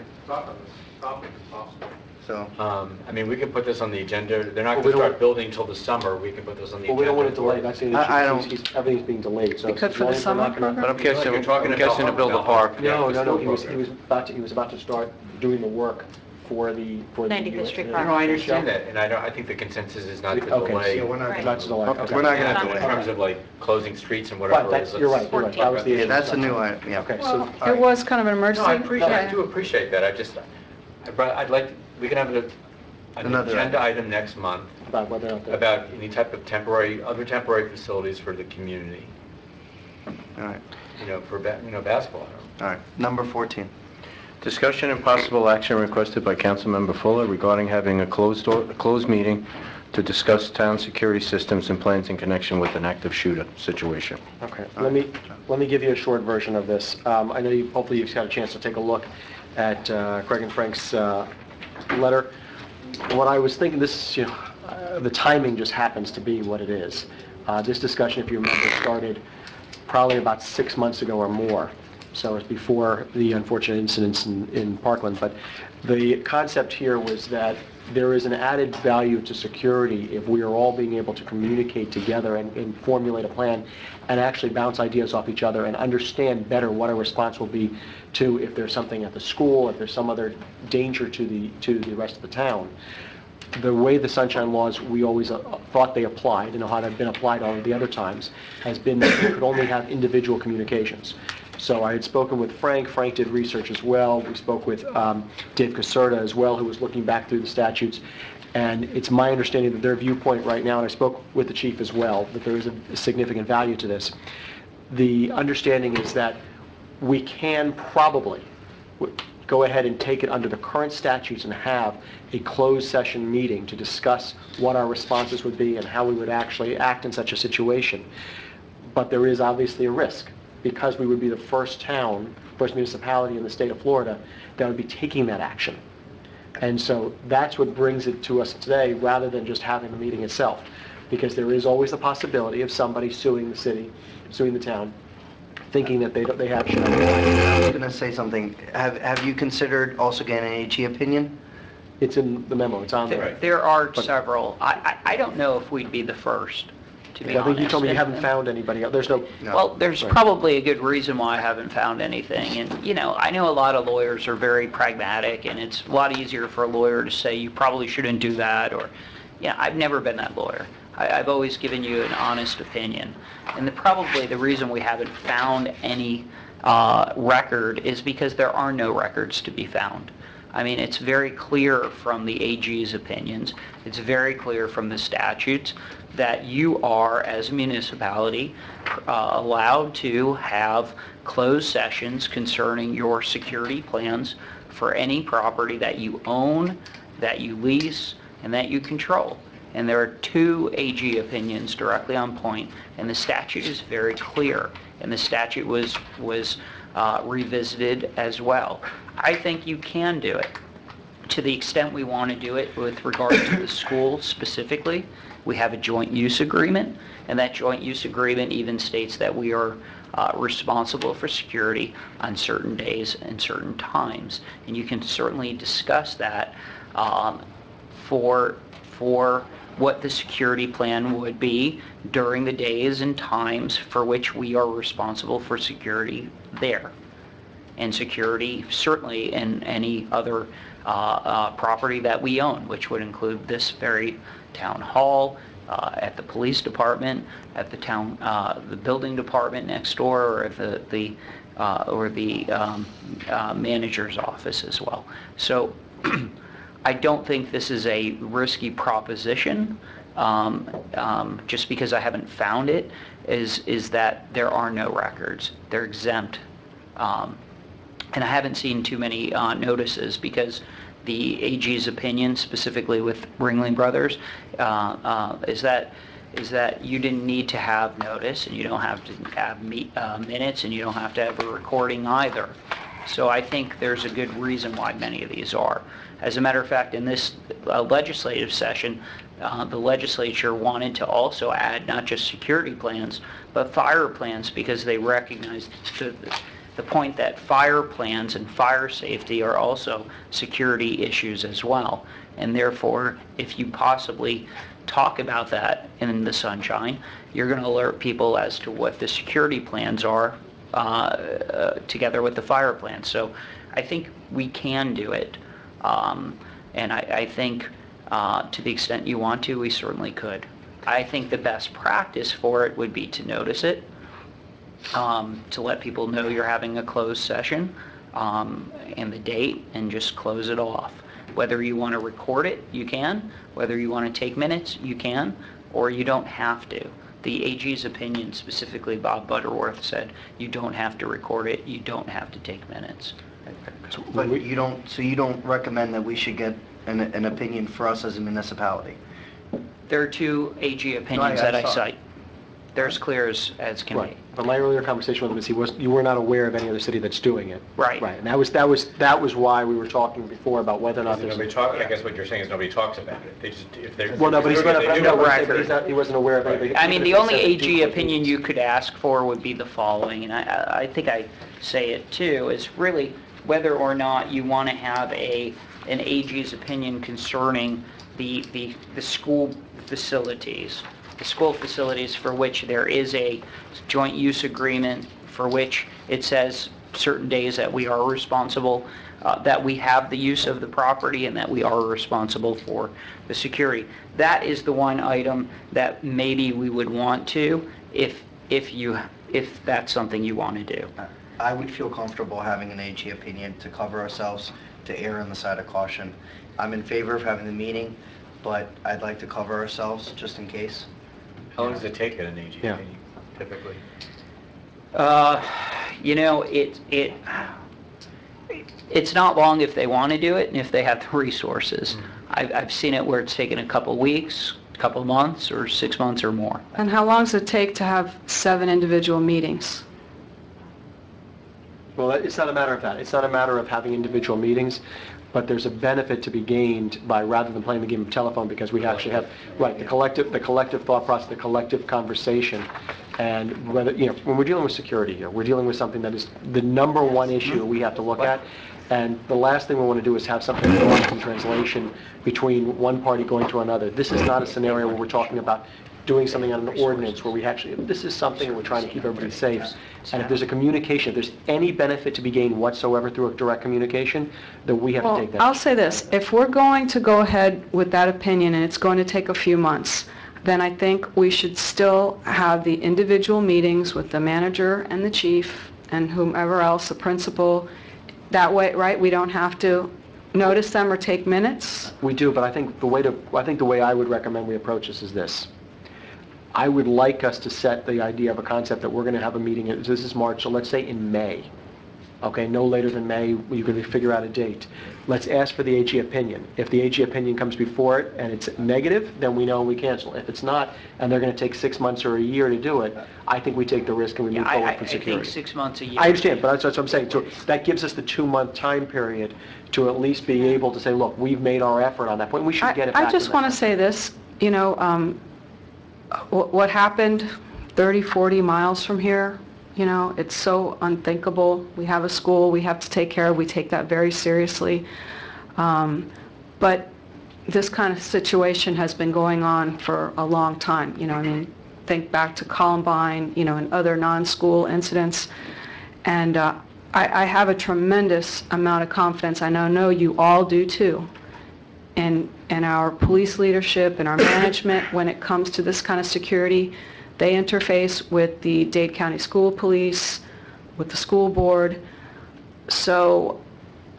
So, I mean, we can put this on the agenda. They're not Well, going we to don't- start building until the summer. We can put this on the agenda. Well, we don't want it delayed, that's the issue. I don't- Everything's being delayed, so... We could for the as long as we're not summer gonna- But I'm guessing, You're talking to build a about- park. No, Yeah, he was program. about to start doing the work for the... 95th Street No, Park. I understand that, and I think the consensus is not to Okay, delay. so we're not Not to delay, okay. We're not going to In delay. terms of like closing streets and Right, whatever. that's, you're right, you're right. That was the Yeah, issue. that's a new one, yeah. Okay, so... Well, it was kind of an No, emergency. I do appreciate that. I'd like, we can have an Another agenda item next month About whether or not... the- about any type of other temporary facilities for the community, All right, you know, for, basketball. all right. Number 14. Discussion and possible action requested by Councilmember Fuller regarding having a closed meeting to discuss town security systems and plans in connection with an active shooter situation. Okay, let me give you a short version of this. I know hopefully you've had a chance to take a look at Craig and Frank's letter. What I was thinking, the timing just happens to be what it is. This discussion, if you remember, started probably about 6 months ago or more. So it's before the unfortunate incidents in Parkland. But the concept here was that there is an added value to security if we are all being able to communicate together and formulate a plan and actually bounce ideas off each other and understand better what our response will be to if there's something at the school, if there's some other danger to the rest of the town. The way the sunshine laws, we always thought they applied, and how they've been applied all of the other times, has been that we could only have individual communications. So I had spoken with Frank. Frank did research as well. We spoke with Dave Caserta as well, who was looking back through the statutes. And it's my understanding that their viewpoint right now, and I spoke with the chief as well, that there is a significant value to this. The understanding is that we can probably go ahead and take it under the current statutes and have a closed session meeting to discuss what our responses would be and how we would actually act in such a situation. But there is obviously a risk, because we would be the first town, first municipality in the state of Florida that would be taking that action. And so that's what brings it to us today, rather than just having the meeting itself, because there is always the possibility of somebody suing the city, suing the town, thinking that they have shown. I was going to say something. Have you considered also getting an AG opinion? It's in the memo. It's on there. There are several. I don't know if we'd be the first, to be honest. I think you told me you haven't found anybody else. There's no... Well, there's Right. probably a good reason why I haven't found anything. And, you know, I know a lot of lawyers are very pragmatic, and it's a lot easier for a lawyer to say, you probably shouldn't do that, or, yeah, I've never been that lawyer. I've always given you an honest opinion. And probably the reason we haven't found any record is because there are no records to be found. I mean, it's very clear from the AG's opinions, it's very clear from the statutes that you are, as a municipality, allowed to have closed sessions concerning your security plans for any property that you own, that you lease, and that you control. And there are two AG opinions directly on point, and the statute is very clear, and the statute was revisited as well. I think you can do it. To the extent we want to do it with regard to the school specifically, we have a joint use agreement, and that joint use agreement even states that we are responsible for security on certain days and certain times. And you can certainly discuss that for what the security plan would be during the days and times for which we are responsible for security there. And security certainly in any other property that we own, which would include this very town hall, at the police department, at the town, the building department next door, or the manager's office as well. So I don't think this is a risky proposition, just because I haven't found it, is that there are no records. They're exempt. And I haven't seen too many notices, because the AG's opinion, specifically with Ringling Brothers, is that you didn't need to have notice, and you don't have to have minutes, and you don't have to have a recording either. So I think there's a good reason why many of these are. As a matter of fact, in this legislative session, the legislature wanted to also add not just security plans, but fire plans, because they recognized the point that fire plans and fire safety are also security issues as well. And therefore, if you possibly talk about that in the sunshine, you're going to alert people as to what the security plans are together with the fire plans. So I think we can do it. And I think to the extent you want to, we certainly could. I think the best practice for it would be to notice it, to let people know you're having a closed session, and the date, and just close it off. Whether you want to record it, you can. Whether you want to take minutes, you can, or you don't have to. The AG's opinion, specifically Bob Butterworth, said you don't have to record it, you don't have to take minutes. But you don't recommend that we should get an opinion for us as a municipality? There are two AG opinions that I cite. They're as clear as can be. Right. But my earlier conversation with him was you were not aware of any other city that's doing it. Right. Right. And that was why we were talking before about whether or not there's... I guess what you're saying is nobody talks about it. They just, if they're... Well, no, but he's record. He wasn't aware of anything. I mean, the only AG opinion you could ask for would be the following, and I think I say it too, is really whether or not you want to have an AG's opinion concerning the school facilities. The school facilities for which there is a joint use agreement, for which it says certain days that we are responsible, that we have the use of the property, and that we are responsible for the security. That is the one item that maybe we would want to, if that's something you want to do. I would feel comfortable having an AG opinion to cover ourselves, to err on the side of caution. I'm in favor of having the meeting, but I'd like to cover ourselves just in case. How long does it take at an AG opinion, typically? You know, it's not long if they want to do it and if they have the resources. I've seen it where it's taken a couple weeks, a couple months, or 6 months or more. And how long does it take to have 7 individual meetings? Well, it's not a matter of that. It's not a matter of having individual meetings, but there's a benefit to be gained by, rather than playing the game of telephone, because we actually have, right, the collective thought process, the collective conversation. And whether, you know, when we're dealing with security here, we're dealing with something that is the number one issue we have to look at. And the last thing we want to do is have something lost in translation between one party going to another. This is not a scenario where we're talking about doing something on an ordinance where we actually, this is something we're trying to keep everybody safe. And if there's a communication, if there's any benefit to be gained whatsoever through a direct communication, then we have to take that. I'll say this, if we're going to go ahead with that opinion and it's going to take a few months, then I think we should still have the individual meetings with the manager and the chief and whomever else, the principal. That way, right, we don't have to notice them or take minutes. We do, but I think the way I would recommend we approach this is this. I would like us to set the idea of a concept that we're going to have a meeting, this is March, so let's say in May. Okay, no later than May, you can figure out a date. Let's ask for the AG opinion. If the AG opinion comes before it and it's negative, then we know we cancel. If it's not, and they're going to take 6 months or a year to do it, I think we take the risk and we move forward for security. I think 6 months, a year. I understand, but that's what I'm saying. So that gives us the 2-month time period to at least be able to say, look, we've made our effort on that point. We should get it back. I just want to say this, you know, what happened 30, 40 miles from here, you know, it's so unthinkable. We have a school we have to take care of. We take that very seriously. But this kind of situation has been going on for a long time. You know, I mean, think back to Columbine, you know, and other non-school incidents. And I have a tremendous amount of confidence. I know you all do too. In our police leadership and our management when it comes to this kind of security. They interface with the Dade County School Police, with the school board. So,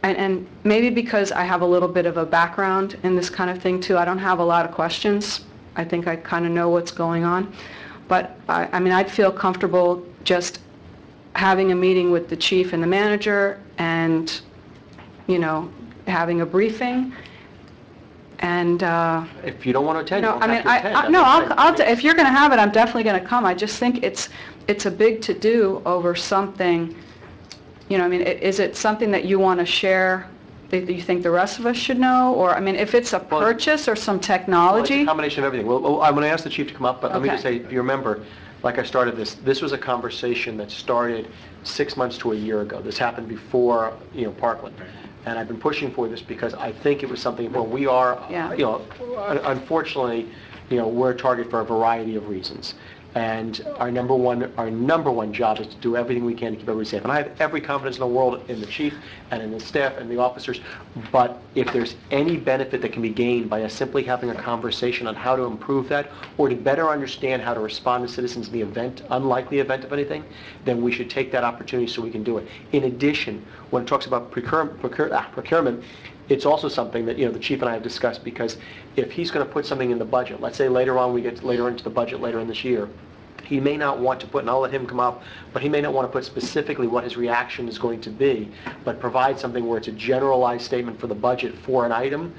and maybe because I have a little bit of a background in this kind of thing too, I don't have a lot of questions. I think I kind of know what's going on. But I mean, I'd feel comfortable just having a meeting with the chief and the manager and, you know, having a briefing. And if you don't want to attend, no, I mean, if you're going to have it, I'm definitely going to come. I just think it's a big to-do over something. You know, I mean, is it something that you want to share that you think the rest of us should know? Or, I mean, if it's a purchase or some technology? Well, it's a combination of everything. Well, I'm going to ask the chief to come up, but let me just say, if you remember, like I started this was a conversation that started 6 months to a year ago. This happened before, you know, Parkland. And I've been pushing for this because I think it was something, well, we are, you know, unfortunately, you know, we're a target for a variety of reasons. And our number one job is to do everything we can to keep everybody safe. And I have every confidence in the world in the chief and in the staff and the officers. But if there's any benefit that can be gained by us simply having a conversation on how to improve that, or to better understand how to respond to citizens in the event, unlikely event of anything, then we should take that opportunity so we can do it. In addition, when it talks about procurement, it's also something that, you know, the chief and I have discussed, because if he's going to put something in the budget, let's say later on we get later into the budget later in this year, he may not want to put, and I'll let him come up, but he may not want to put specifically what his reaction is going to be, but provide something where it's a generalized statement for the budget for an item,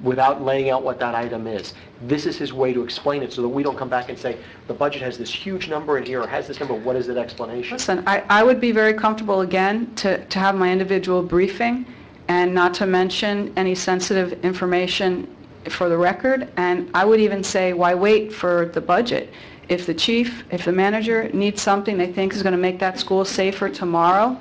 without laying out what that item is. This is his way to explain it so that we don't come back and say, the budget has this huge number in here, or has this number, what is that explanation? Listen, I would be very comfortable, again, to have my individual briefing and not to mention any sensitive information for the record. And I would even say, why wait for the budget? If the chief, if the manager needs something they think is going to make that school safer tomorrow,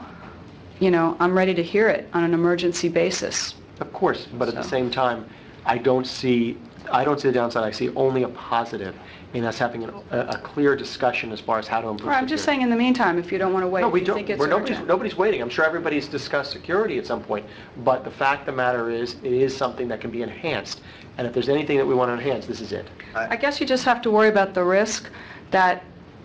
you know, I'm ready to hear it on an emergency basis. Of course, but at the same time, I don't see the downside. I see only a positive in us having a clear discussion as far as how to improve Or I'm just security. saying in the meantime, if you don't want to wait, No, we if you don't. think it's urgent. Nobody's waiting. I'm sure everybody's discussed security at some point, but the fact of the matter is, it is something that can be enhanced. And if there's anything that we want to enhance, this is it. I guess you just have to worry about the risk that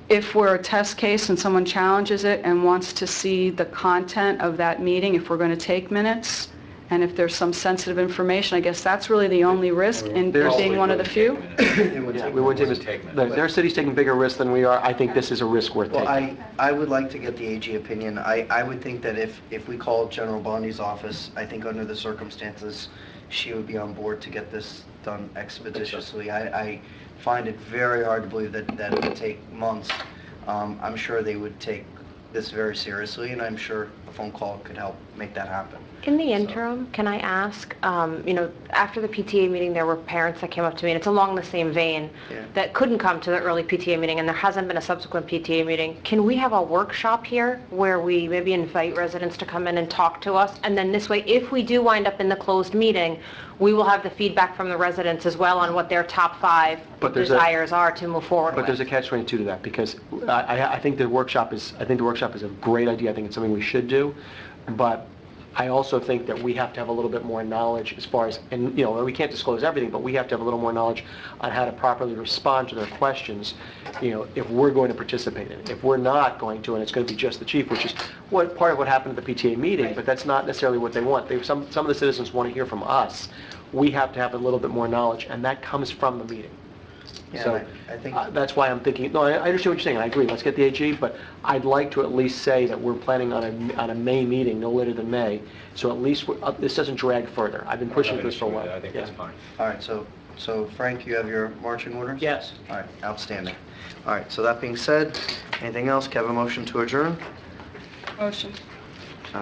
if we're a test case and someone challenges it and wants to see the content of that meeting, if we're going to take minutes, and if there's some sensitive information, I guess that's really the only risk in being one of the few. Yeah, we wouldn't take their city's taking bigger risks than we are. I think this is a risk worth Well, taking. I would like to get the AG opinion. I would think that if we called General Bondi's office, I think under the circumstances, she would be on board to get this done expeditiously. I find it very hard to believe that it would take months. I'm sure they would take this very seriously, and I'm sure a phone call could help make that happen. In the interim, can I ask, after the PTA meeting, there were parents that came up to me, and it's along the same vein, that couldn't come to the early PTA meeting, and there hasn't been a subsequent PTA meeting. Can we have a workshop here where we maybe invite residents to come in and talk to us? And then this way, if we do wind up in the closed meeting, we will have the feedback from the residents as well on what their top 5 desires are to move forward But with. there's a catch-22 to that, because I think the workshop is a great idea. I think it's something we should do, but I also think that we have to have a little bit more knowledge as far as, and we can't disclose everything, but we have to have a little more knowledge on how to properly respond to their questions, if we're going to participate in it. If we're not going to, and it's going to be just the chief, which is part of what happened at the PTA meeting, but that's not necessarily what they want. Some of the citizens want to hear from us. We have to have a little bit more knowledge, and that comes from the meeting. Yeah, So I think that's why I'm thinking, no, I understand what you're saying, and I agree, let's get the AG, but I'd like to at least say that we're planning on a May meeting, no later than May, so at least this doesn't drag further. I've been pushing this for a while. I think that's fine. All right, so Frank, you have your marching orders? Yes. All right, outstanding. All right, so that being said, anything else? Can I have a motion to adjourn? Motion.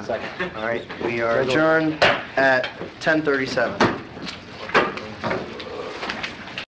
Second. All right, we are adjourned at 10:37.